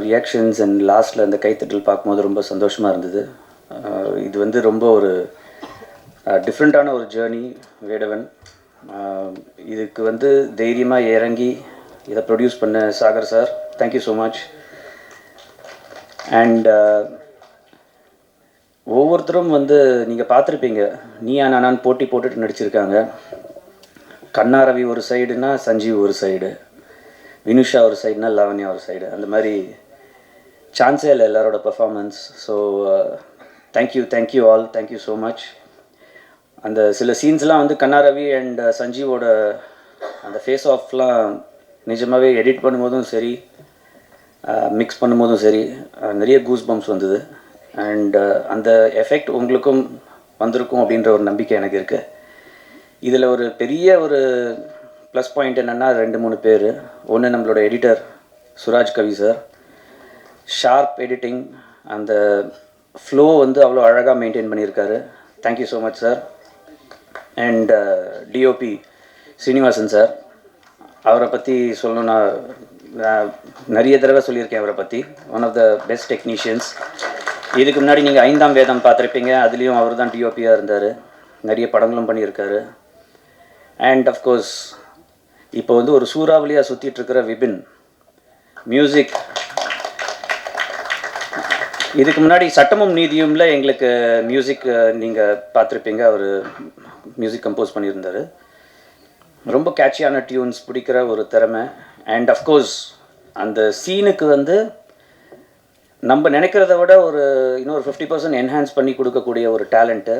Reactions and லாஸ்ட்டில் அந்த கைத்தட்டல் பார்க்கும்போது ரொம்ப சந்தோஷமாக இருந்தது. இது வந்து ரொம்ப ஒரு டிஃப்ரெண்ட்டான ஒரு ஜேர்னி வேடவன். இதுக்கு வந்து தைரியமாக இறங்கி இதை ப்ரொடியூஸ் பண்ண Sagar sir, thank you so much. And ஒவ்வொருத்தரும் வந்து நீங்கள் பார்த்துருப்பீங்க, நீயா நானான்னு போட்டி போட்டுட்டு நடிச்சிருக்காங்க. கண்ணா ரவி ஒரு சைடுனா சஞ்சீவ் ஒரு சைடு, வினுஷா ஒரு சைடுனா லாவண்யா ஒரு சைடு, அந்த மாதிரி சான்ஸே இல்லை எல்லாரோட performance. So thank you all, thank you so much. அந்த சில சீன்ஸ்லாம் வந்து கண்ணா ரவி அண்ட் சஞ்சீவோட அந்த ஃபேஸ் ஆஃப்லாம் நிஜமாகவே எடிட் பண்ணும்போதும் சரி, மிக்ஸ் பண்ணும்போதும் சரி, நிறைய கூஸ் பம்ப்ஸ் வந்தது. அண்ட் அந்த எஃபெக்ட் உங்களுக்கும் வந்திருக்கும் அப்படின்ற ஒரு நம்பிக்கை எனக்கு இருக்குது. இதில் ஒரு பெரிய ஒரு ப்ளஸ் பாயிண்ட் என்னென்னா 2-3 பேர். ஒன்று நம்மளோட editor Suraj Kavi sir, sharp editing, அந்த ஃப்ளோ வந்து அவ்வளோ அழகாக மெயின்டைன் பண்ணியிருக்காரு. Thank you so much sir. And DOP Srinivasan sir, அவரை பற்றி சொல்லணுன்னா நான் நிறைய தடவை சொல்லியிருக்கேன். அவரை பற்றி one of the best technicians. இதுக்கு முன்னாடி நீங்கள் 5ஆம் வேதம் பார்த்துருப்பீங்க, அதுலேயும் அவர் தான் டிஓபியாக இருந்தார். நிறைய படங்களும் பண்ணியிருக்காரு. அண்ட் அஃப்கோர்ஸ் இப்போ வந்து ஒரு சூறாவளியாக சுற்றிட்டுருக்கிற விபின் மியூசிக். இதுக்கு முன்னாடி சட்டமும் நீதியும்ல எங்களுக்கு மியூசிக் நீங்கள் பார்த்துருப்பீங்க, அவர் மியூசிக் கம்போஸ் பண்ணியிருந்தார். ரொம்ப கேட்சியான டியூன்ஸ், பிடிக்கிற ஒரு திறமை. அண்ட் அஃப்கோர்ஸ் அந்த சீனுக்கு வந்து நம்ம நினைக்கிறத விட இன்னொரு 50% என்ஹான்ஸ் பண்ணி கொடுக்கக்கூடிய ஒரு டேலண்ட்டு.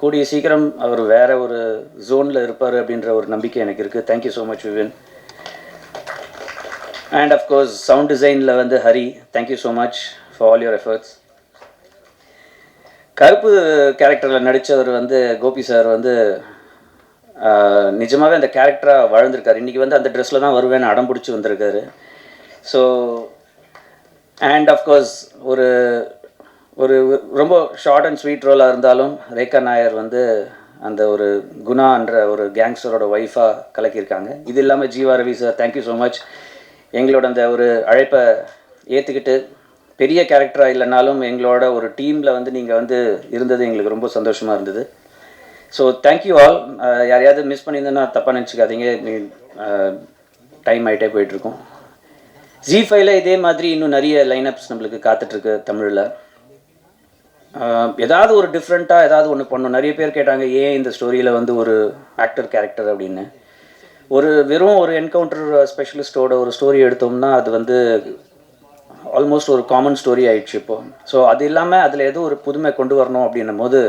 கூடிய சீக்கிரம் அவர் வேறு ஒரு ஜோனில் இருப்பார் அப்படின்ற ஒரு நம்பிக்கை எனக்கு இருக்குது. Thank you so much Vivin. And of course sound டிசைனில் வந்து Hari, thank you so much for all your efforts. கருப்பு கேரக்டரில் நடித்தவர் வந்து கோபி சார் வந்து நிஜமாகவே அந்த கேரக்டராக வாழ்ந்திருக்காரு. இன்றைக்கி வந்து அந்த ட்ரெஸ்ஸில் தான் வருவேன்னு அடம் பிடிச்சி வந்திருக்காரு. ஸோ அண்ட் அஃப்கோர்ஸ் ஒரு ஒரு ரொம்ப ஷார்ட் அண்ட் ஸ்வீட் ரோலாக இருந்தாலும் ரேகா நாயர் வந்து அந்த ஒரு குணான்ற ஒரு கேங்ஸ்டரோட ஒய்ஃபாக கலக்கியிருக்காங்க. இது இல்லாமல் Jeeva Ravi sir, thank you so much. எங்களோட அந்த ஒரு அழைப்பை ஏற்றுக்கிட்டு பெரிய கேரக்டராக இல்லைனாலும் எங்களோட ஒரு டீமில் வந்து நீங்கள் வந்து இருந்தது எங்களுக்கு ரொம்ப சந்தோஷமாக இருந்தது. So thank you all. யாரையாவது மிஸ் பண்ணியிருந்தேன்னா தப்பாக நினச்சிக்காதீங்க, டைம் ஆகிட்டே போயிட்டுருக்கோம். ஜி5ல இதே மாதிரி இன்னும் நிறைய லைனப்ஸ் நம்மளுக்கு காத்துட்ருக்கு தமிழில். ஏதாவது ஒரு டிஃப்ரெண்ட்டாக ஏதாவது ஒன்று பண்ணணும். நிறைய பேர் கேட்டாங்க, ஏன் இந்த ஸ்டோரியில் வந்து ஒரு ஆக்டர் கேரக்டர் அப்படின்னு. வெறும் ஒரு என்கவுண்டர் ஸ்பெஷலிஸ்ட்டோட ஒரு ஸ்டோரி எடுத்தோம்னா அது வந்து ஆல்மோஸ்ட் ஒரு காமன் ஸ்டோரி ஆயிடுச்சு இப்போது. ஸோ அது இல்லாமல் அதில் ஏதோ ஒரு புதுமை கொண்டு வரணும் அப்படின்னும் போது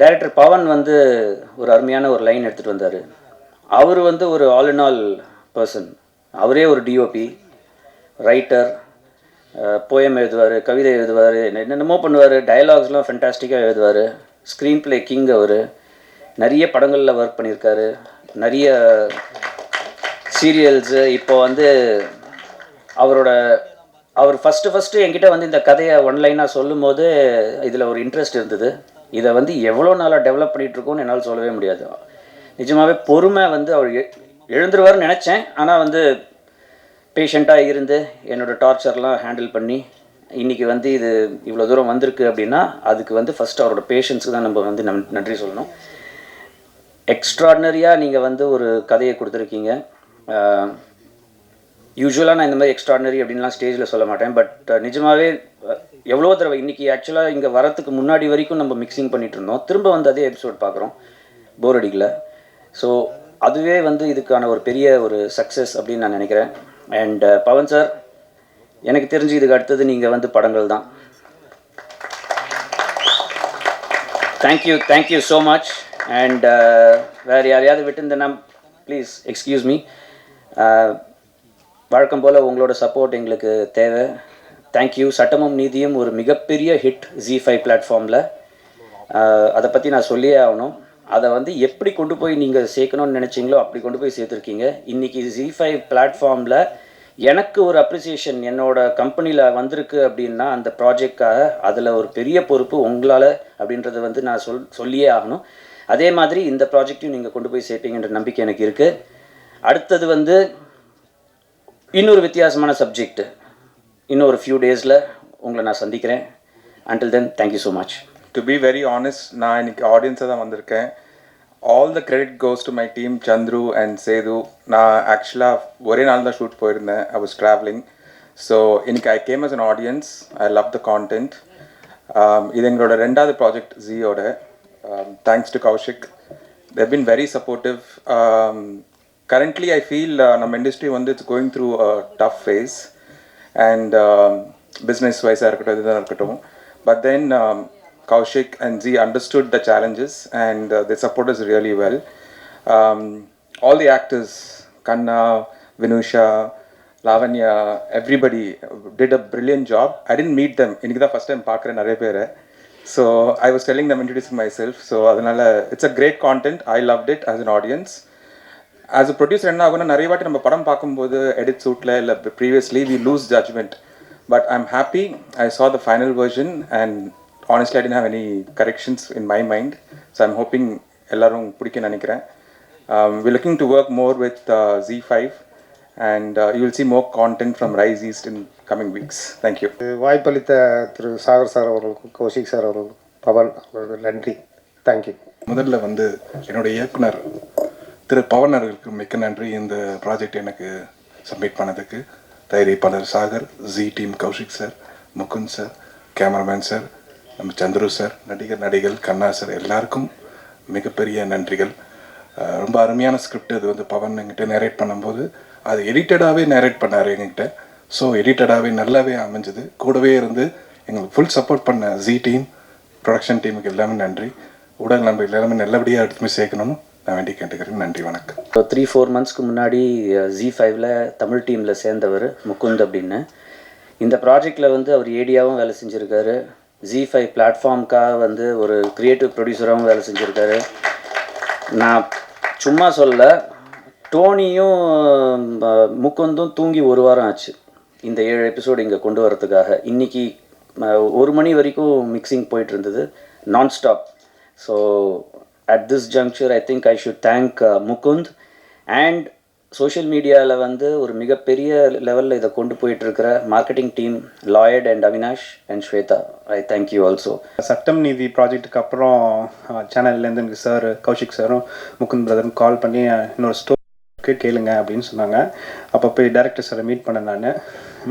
டைரக்டர் பவன் வந்து ஒரு அருமையான ஒரு லைன் எடுத்துகிட்டு வந்தார். அவர் வந்து ஒரு ஆல் இன் ஆல் பர்சன். அவரே ஒரு டிஓபி, ரைட்டர், போயம் எழுதுவார், கவிதை எழுதுவார், என்னென்னமோ பண்ணுவார், டயலாக்ஸ்லாம் ஃபென்டாஸ்டிக்காக எழுதுவார், ஸ்க்ரீன் ப்ளே கிங். அவர் நிறைய படங்களில் ஒர்க் பண்ணியிருக்காரு, நிறைய சீரியல்ஸு. இப்போ வந்து அவர் ஃபஸ்ட்டு என்கிட்ட வந்து இந்த கதையை ஒன்லைனாக சொல்லும் போது இதில் ஒரு இன்ட்ரெஸ்ட் இருந்தது. இதை வந்து எவ்வளோ நாளாக டெவலப் பண்ணிகிட்ருக்கோன்னு என்னால் சொல்லவே முடியாது. நிஜமாகவே பொறுமை வந்து அவர் எழுந்துருவார்னு நினச்சேன். ஆனால் வந்து பேஷண்ட்டாக இருந்து என்னோடய டார்ச்சர்லாம் ஹேண்டில் பண்ணி இன்றைக்கி வந்து இது இவ்வளோ தூரம் வந்திருக்கு அப்படின்னா அதுக்கு வந்து ஃபஸ்ட்டு அவரோட பேஷன்ஸுக்கு தான் நம்ம வந்து நன்றி சொல்லணும். எக்ஸ்ட்ராடினரியாக நீங்கள் வந்து ஒரு கதையை கொடுத்துருக்கீங்க. யூஸ்வலாக நான் இந்த மாதிரி எக்ஸ்ட்ராடினரி அப்படின்லாம் ஸ்டேஜில் சொல்ல மாட்டேன். பட் நிஜமாகவே எவ்வளோ தடவை இன்றைக்கி ஆக்சுவலாக இங்கே வரத்துக்கு முன்னாடி வரைக்கும் நம்ம மிக்சிங் பண்ணிகிட்டு இருந்தோம். திரும்ப வந்து அதே எபிசோட் பார்க்குறோம், போர் அடிக்கல. ஸோ அதுவே வந்து இதுக்கான ஒரு பெரிய ஒரு சக்ஸஸ் அப்படின்னு நான் நினைக்கிறேன். அண்ட் பவன் சார், எனக்கு தெரிஞ்சு இதுக்கு அடுத்தது நீங்கள் வந்து படங்கள் தான். Thank you so much. அண்ட் வேறு யாரையாவது விட்டுருந்தேன்னா ப்ளீஸ் எக்ஸ்கியூஸ் மீ. வழக்கம் போல் உங்களோட சப்போர்ட் எங்களுக்கு தேவை. தேங்க்யூ. சட்டமும் நீதியும் ஒரு மிகப்பெரிய ஹிட் ஜி5 பிளாட்ஃபார்மில். அதை பற்றி நான் சொல்லியே ஆகணும். அதை வந்து எப்படி கொண்டு போய் நீங்கள் சேர்க்கணும்னு நினச்சிங்களோ அப்படி கொண்டு போய் சேர்த்துருக்கீங்க. இன்றைக்கி ஜி5 பிளாட்ஃபார்மில் எனக்கு ஒரு அப்ரிசியேஷன் என்னோடய கம்பெனியில் வந்திருக்கு அப்படின்னா அந்த ப்ராஜெக்டாக அதில் ஒரு பெரிய பொறுப்பு உங்களால் அப்படின்றத வந்து நான் சொல்லியே ஆகணும். அதே மாதிரி இந்த ப்ராஜெக்டையும் நீங்கள் கொண்டு போய் சேர்ப்பீங்கன்ற நம்பிக்கை எனக்கு இருக்குது. அடுத்தது வந்து இன்னொரு வித்தியாசமான சப்ஜெக்ட், இன்னும் ஒரு ஃபியூ டேஸில் உங்களை நான் சந்திக்கிறேன். until then thank you so much. To be very honest, நான் இன்னைக்கு ஆடியன்ஸாக தான் வந்திருக்கேன். All the credit goes to my team, Chandru and Sedu. நான் ஆக்சுவலாக ஒரே நாள் தான் ஷூட் போயிருந்தேன். I was traveling. So இன்னைக்கு I came as an audience. I love the content. இது எங்களோட ரெண்டாவது project ஜியோட. Thanks to Kaushik. They've been very supportive. Currently I feel நம்ம இண்டஸ்ட்ரி வந்து it's going through a tough phase. And business வைஸாக இருக்கட்டும் இதுதான் இருக்கட்டும். But then Kaushik and Z understood the challenges and they support us really well. All the actors, Kanna, Vinusha, Lavanya, everybody did a brilliant job. I didn't meet them. Iniki da first time paakren nare pera. So I was telling them, introducing myself. So adanala it's a great content. I loved it as an audience. As a producer enna aguna nariya vaati நம்ம படம் பாக்கும்போது edit shootல இல்ல previously we lose judgment. But I'm happy. I saw the final version and honestly I didn't have any corrections in my mind. So I'm hoping ellarum pudikku nenikiren. We're looking to work more with Z5 and you will see more content from Rise East in coming weeks. Thank you. வாய்ப்பளித்த திரு Sagar sir அவர்களுக்கும் Kaushik sir அவர்களுக்கும் பவன் அவர்களுக்கு நன்றி. Thank you. முதல்ல வந்து என்னுடைய இயக்குனர் திரு பவன் அவர்களுக்கு மிக்க நன்றி. இந்த ப்ராஜெக்ட் எனக்கு சப்மிட் பண்ணதுக்கு தயாரிப்பாளர் Sagar, G team Kaushik sir, Mukund sir, cameraman sir, நம்ம சந்துரு சார், நடிகர்கள் கண்ணா சார், எல்லாருக்கும் மிகப்பெரிய நன்றிகள். ரொம்ப அருமையான ஸ்கிரிப்ட். அது வந்து பவன் என்கிட்ட நேரேட் பண்ணும்போது அது எடிட்டடாகவே நேரேட் பண்ணார் எங்ககிட்ட. ஸோ எடிட்டடாகவே நல்லாவே அமைஞ்சது. கூடவே இருந்து எங்களுக்கு ஃபுல் சப்போர்ட் பண்ண ஜி டீம், ப்ரொடக்ஷன் டீமுக்கு எல்லாமே நன்றி. ஊடக நண்பர்கள் எல்லாமே நல்லபடியாக எடுத்துமே சேர்க்கணும்னு நான் வேண்டி கேட்டுக்கிறேன். நன்றி, வணக்கம். 3-4 மந்த்ஸ்க்கு முன்னாடி Z5ல தமிழ் டீமில் சேர்ந்தவர் முகுந்த் அப்படின்னு. இந்த ப்ராஜெக்டில் வந்து அவர் ஏடியாவும் வேலை செஞ்சுருக்காரு. Z5 பிளாட்ஃபார்முக்காக வந்து ஒரு க்ரியேட்டிவ் ப்ரொடியூசராகவும் வேலை செஞ்சுருக்காரு. நான் சும்மா சொல்ல, டோனியும் முகுந்தும் தூங்கி ஒரு வாரம் ஆச்சு இந்த 7 எபிசோடு இங்கே கொண்டு வரதுக்காக. இன்றைக்கி 1 மணி வரைக்கும் மிக்சிங் போயிட்டு இருந்தது nonstop. So at this juncture I think I should thank Mukund and social மீடியாவில் வந்து ஒரு மிகப்பெரிய லெவலில் இதை கொண்டு போயிட்டுருக்கிற marketing team Lloyd and Avinash and Swetha. I thank you also. சட்டம் நீதி ப்ராஜெக்ட்டுக்கு அப்புறம் சேனல்லேருந்து எனக்கு சார் கௌஷிக் சாரும் முகுந்த் பிரதரும் கால் பண்ணி இன்னொரு ஸ்டோரி கேளுங்க அப்படின்னு சொன்னாங்க. அப்போ போய் டேரக்டர் சாரை மீட் பண்ணேன். நான்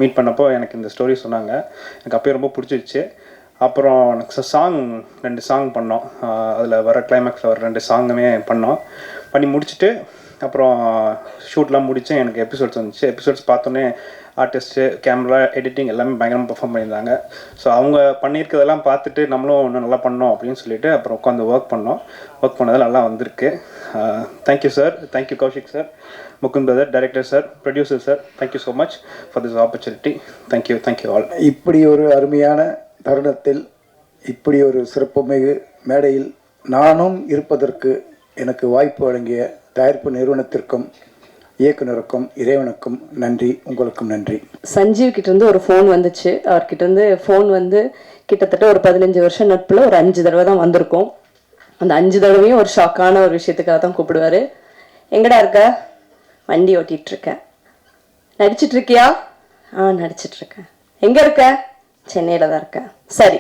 மீட் பண்ணப்போ எனக்கு இந்த ஸ்டோரி சொன்னாங்க. எனக்கு அப்போயே ரொம்ப பிடிச்சிருச்சு. அப்புறம் எனக்கு சாங் 2 சாங் பண்ணோம். அதில் வர கிளைமேக்ஸில் வர 2 சாங்குமே பண்ணி முடிச்சுட்டு அப்புறம் ஷூட்லாம் முடித்தேன். எனக்கு எபிசோட்ஸ் வந்துச்சு. எபிசோட்ஸ் பார்த்தோன்னே ஆர்டிஸ்ட்டு, கேமரா, எடிட்டிங் எல்லாமே பயங்கரமாக பெர்ஃபார்ம் பண்ணியிருந்தாங்க. ஸோ அவங்க பண்ணியிருக்கிறதெல்லாம் பார்த்துட்டு நம்மளும் இன்னும் நல்லா பண்ணோம் அப்படின்னு சொல்லிட்டு அப்புறம் உட்காந்து ஒர்க் பண்ணது நல்லா வந்திருக்கு. Thank you sir, thank you Kaushik sir, Mukund brother, director sir, producer sir, thank you so much for this opportunity. Thank you all. இப்படி ஒரு அருமையான தருணத்தில், இப்படி ஒரு சிறப்புமிகு மேடையில் நானும் இருப்பதற்கு எனக்கு வாய்ப்பு வழங்கிய தயாரிப்பு நிறுவனத்திற்கும் இயக்குனருக்கும் இறைவனுக்கும் நன்றி. உங்களுக்கும் நன்றி. சஞ்சீவ் கிட்டேருந்து ஒரு ஃபோன் வந்துச்சு. அவர்கிட்டருந்து ஃபோன் வந்து கிட்டத்தட்ட ஒரு 15 வருஷம் நட்பில் ஒரு 5 தடவை தான் வந்திருக்கோம். அந்த 5 தடவையும் ஒரு ஷாக்கான ஒரு விஷயத்துக்காக தான் கூப்பிடுவார். எங்கடா இருக்க? வண்டி ஓட்டிகிட்ருக்கேன். நடிச்சிட்ருக்கியா? நடிச்சிட்ருக்கேன். எங்கே இருக்க? சென்னையில் தான் இருக்கேன். சரி.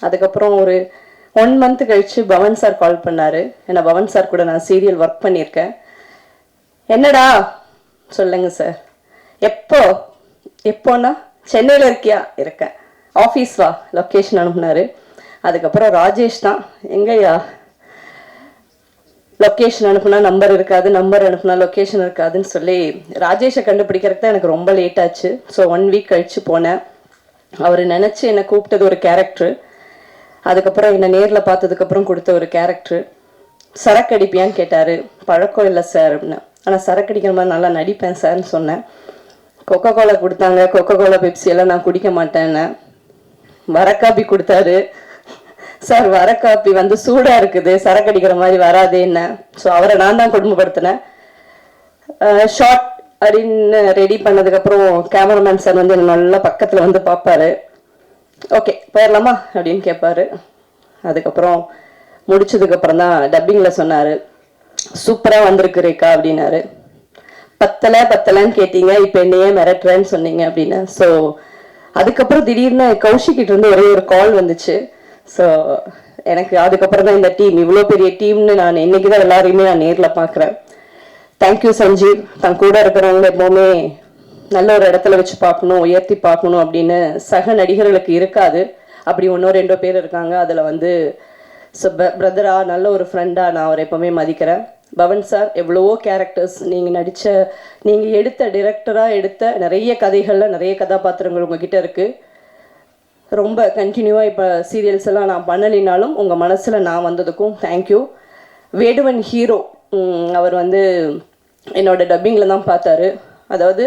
அதுக்கப்புறம் ஒரு 1 மந்த் கழித்து பவன் சார் கால் பண்ணார். ஏன்னா பவன் சார் கூட நான் சீரியல் ஒர்க் பண்ணியிருக்கேன். என்னடா? சொல்லுங்க சார். எப்போன்னா சென்னையில் இருக்கியா? இருக்கேன். ஆஃபீஸ் வா, லொக்கேஷன் அனுப்புனாரு. அதுக்கப்புறம் ராஜேஷ் தான், எங்கய்யா லொக்கேஷன் அனுப்புனா நம்பர் இருக்காது, நம்பர் அனுப்புனா லொக்கேஷன் இருக்காதுன்னு சொல்லி ராஜேஷை கண்டுபிடிக்கிறதுக்கு தான் எனக்கு ரொம்ப லேட் ஆச்சு. ஸோ 1 வீக் கழித்து போனேன். அவர் நினச்சி என்னை கூப்பிட்டது ஒரு கேரக்டரு. அதுக்கப்புறம் என்னை நேரில் பார்த்ததுக்கப்புறம் கொடுத்த ஒரு கேரக்டரு. சரக்கு அடிப்பியான்னு கேட்டார். பழக்கம் இல்லை சார் அப்படின்னு. ஆனால் சரக்கு அடிக்கிற மாதிரி நல்லா நடிப்பேன் சார்னு சொன்னேன். கொக்கோ கோலா கொடுத்தாங்க. கொக்கோ கோலா பெப்சி எல்லாம் நான் குடிக்க மாட்டேன்னு. வர காப்பி கொடுத்தாரு. சார் வர காப்பி வந்து சூடாக இருக்குது, சரக்கு அடிக்கிற மாதிரி வராதே என்ன. ஸோ அவரை நான் தான் கொடுமைப்படுத்தினேன். ஷார்ட் அப்படின்னு ரெடி பண்ணதுக்கப்புறம் கேமராமேன் சார் வந்து என்ன நல்லா பக்கத்தில் வந்து பார்ப்பாரு. ஓகே போயிடலாமா அப்படின்னு கேட்பாரு. அதுக்கப்புறம் முடிச்சதுக்கப்புறம் தான் டப்பிங்கில் சொன்னார், சூப்பராக வந்திருக்கு ரேக்கா அப்படின்னாரு. பத்தலைன்னு கேட்டீங்க, இப்போ என்னையே மிரட்டுறேன்னு சொன்னீங்க அப்படின்னு. ஸோ அதுக்கப்புறம் திடீர்னு கௌஷிக்கிட்ட இருந்து ஒரே ஒரு கால் வந்துச்சு. ஸோ எனக்கு அதுக்கப்புறம் தான் இந்த டீம், இவ்வளோ பெரிய டீம்னு நான் இன்னைக்கு தான் எல்லாரையுமே நான் நேரில் பார்க்குறேன். தேங்க்யூ சஞ்சீவ். தன் கூட இருக்கிறவங்க எப்போவுமே நல்ல ஒரு இடத்துல வச்சு பார்க்கணும், உயர்த்தி பார்க்கணும் அப்படின்னு சக நடிகர்களுக்கு இருக்காது. அப்படி 1-2 பேர் இருக்காங்க. அதில் வந்து பிரதரா, நல்ல ஒரு ஃப்ரெண்டாக நான் அவரை எப்போவுமே மதிக்கிறேன். பவன் சார், எவ்வளவோ கேரக்டர்ஸ் நீங்கள் எடுத்த டிரெக்டராக எடுத்த நிறைய கதைகளில் நிறைய கதாபாத்திரங்கள் உங்ககிட்ட இருக்குது. ரொம்ப கண்டினியூவாக இப்போ சீரியல்ஸ் எல்லாம் நான் பண்ணலினாலும் உங்கள் மனசில் நான் வந்ததுக்கும் தேங்க்யூ. வேடுவன் ஹீரோ, அவர் வந்து என்னோட டப்பிங்கில் தான் பார்த்தாரு. அதாவது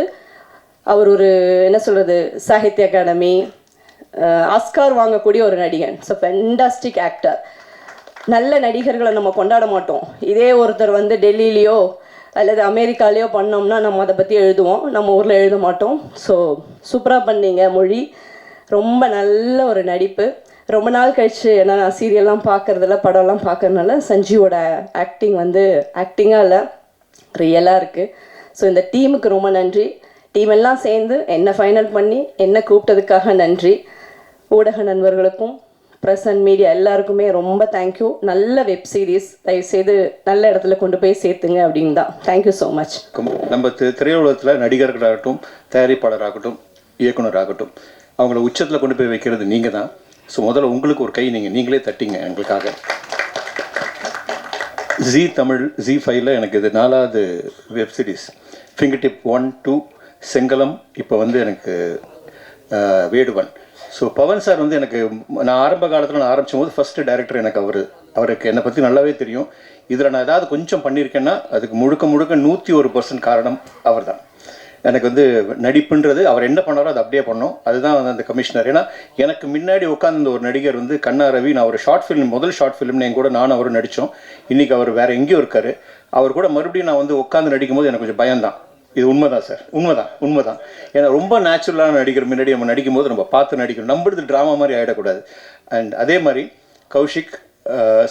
அவர் ஒரு என்ன சொல்கிறது, சாகித்ய அகாடமி, ஆஸ்கார் வாங்கக்கூடிய ஒரு நடிகன். So fantastic actor. நல்ல நடிகர்களை நம்ம கொண்டாட மாட்டோம். இதே ஒருத்தர் வந்து டெல்லியிலையோ அல்லது அமெரிக்காலேயோ பண்ணோம்னா நம்ம அதை பற்றி எழுதுவோம், நம்ம ஊரில் எழுத மாட்டோம். ஸோ சூப்பராக பண்ணீங்க மொழி. ரொம்ப நல்ல ஒரு நடிப்பு. ரொம்ப நாள் கழிச்சு, ஏன்னா நான் சீரியல்லாம் பார்க்குறதில்ல, படம்லாம் பார்க்கறதுனால சஞ்சீவோட ஆக்டிங் வந்து ஆக்டிங்காக இல்லை, ரியலாக இருக்குது. ஸோ இந்த டீமுக்கு ரொம்ப நன்றி. டீம் எல்லாம் சேர்ந்து என்ன ஃபைனல் பண்ணி என்ன கூப்பிட்டதுக்காக நன்றி. ஊடக நண்பர்களுக்கும் ப்ரெஸ் அண்ட் மீடியா எல்லாருக்குமே ரொம்ப தேங்க்யூ. நல்ல வெப் சீரிஸ், தயவுசெய்து நல்ல இடத்துல கொண்டு போய் சேர்த்துங்க அப்படின்னு தான். Thank you so much. நம்ம திரையுலகத்தில் நடிகர்களாகட்டும், தயாரிப்பாளராகட்டும், இயக்குனராகட்டும், அவங்கள உச்சத்தில் கொண்டு போய் வைக்கிறது நீங்கள் தான். ஸோ முதல்ல உங்களுக்கு ஒரு கை நீங்களே தட்டிங்க எங்களுக்காக. ஜி தமிழ், ஜி5ல எனக்கு இது 4வது வெப் சீரிஸ். ஃபிங்கர்டிப் 1, 2, செங்கலம், இப்போ வந்து எனக்கு வேடுவன். ஸோ பவன் சார் வந்து எனக்கு, நான் ஆரம்ப காலத்தில் நான் ஆரம்பிக்கும் போது ஃபஸ்ட்டு டைரக்டர் எனக்கு அவருக்கு என்னை பற்றி நல்லாவே தெரியும். இதில் நான் ஏதாவது கொஞ்சம் பண்ணியிருக்கேன்னா அதுக்கு முழுக்க 101% காரணம் அவர் தான். எனக்கு வந்து நடிப்புன்றது அவர் என்ன பண்ணாரோ அது அப்படியே பண்ணோம். அதுதான் வந்து அந்த கமிஷனர். ஏன்னா எனக்கு முன்னாடி உட்காந்து ஒரு நடிகர் வந்து கண்ணா ரவி, நான் ஒரு ஷார்ட் ஃபிலிம், முதல் ஷார்ட் ஃபிலிம்னு என் கூட நானும் அவரும் நடித்தோம். இன்றைக்கி அவர் வேறு எங்கேயோ இருக்கார். அவர் கூட மறுபடியும் நான் வந்து உட்காந்து நடிக்கும்போது எனக்கு கொஞ்சம் பயம்தான். இது உண்மைதான் சார், உண்மைதான். ஏன்னா ரொம்ப நேச்சுரலான நடிகர் முன்னாடி நம்ம நடிக்கும்போது நம்ம பார்த்து நடிக்கணும், நம்புறது ட்ராமா மாதிரி ஆகிடக்கூடாது. அண்ட் அதே மாதிரி கௌஷிக்,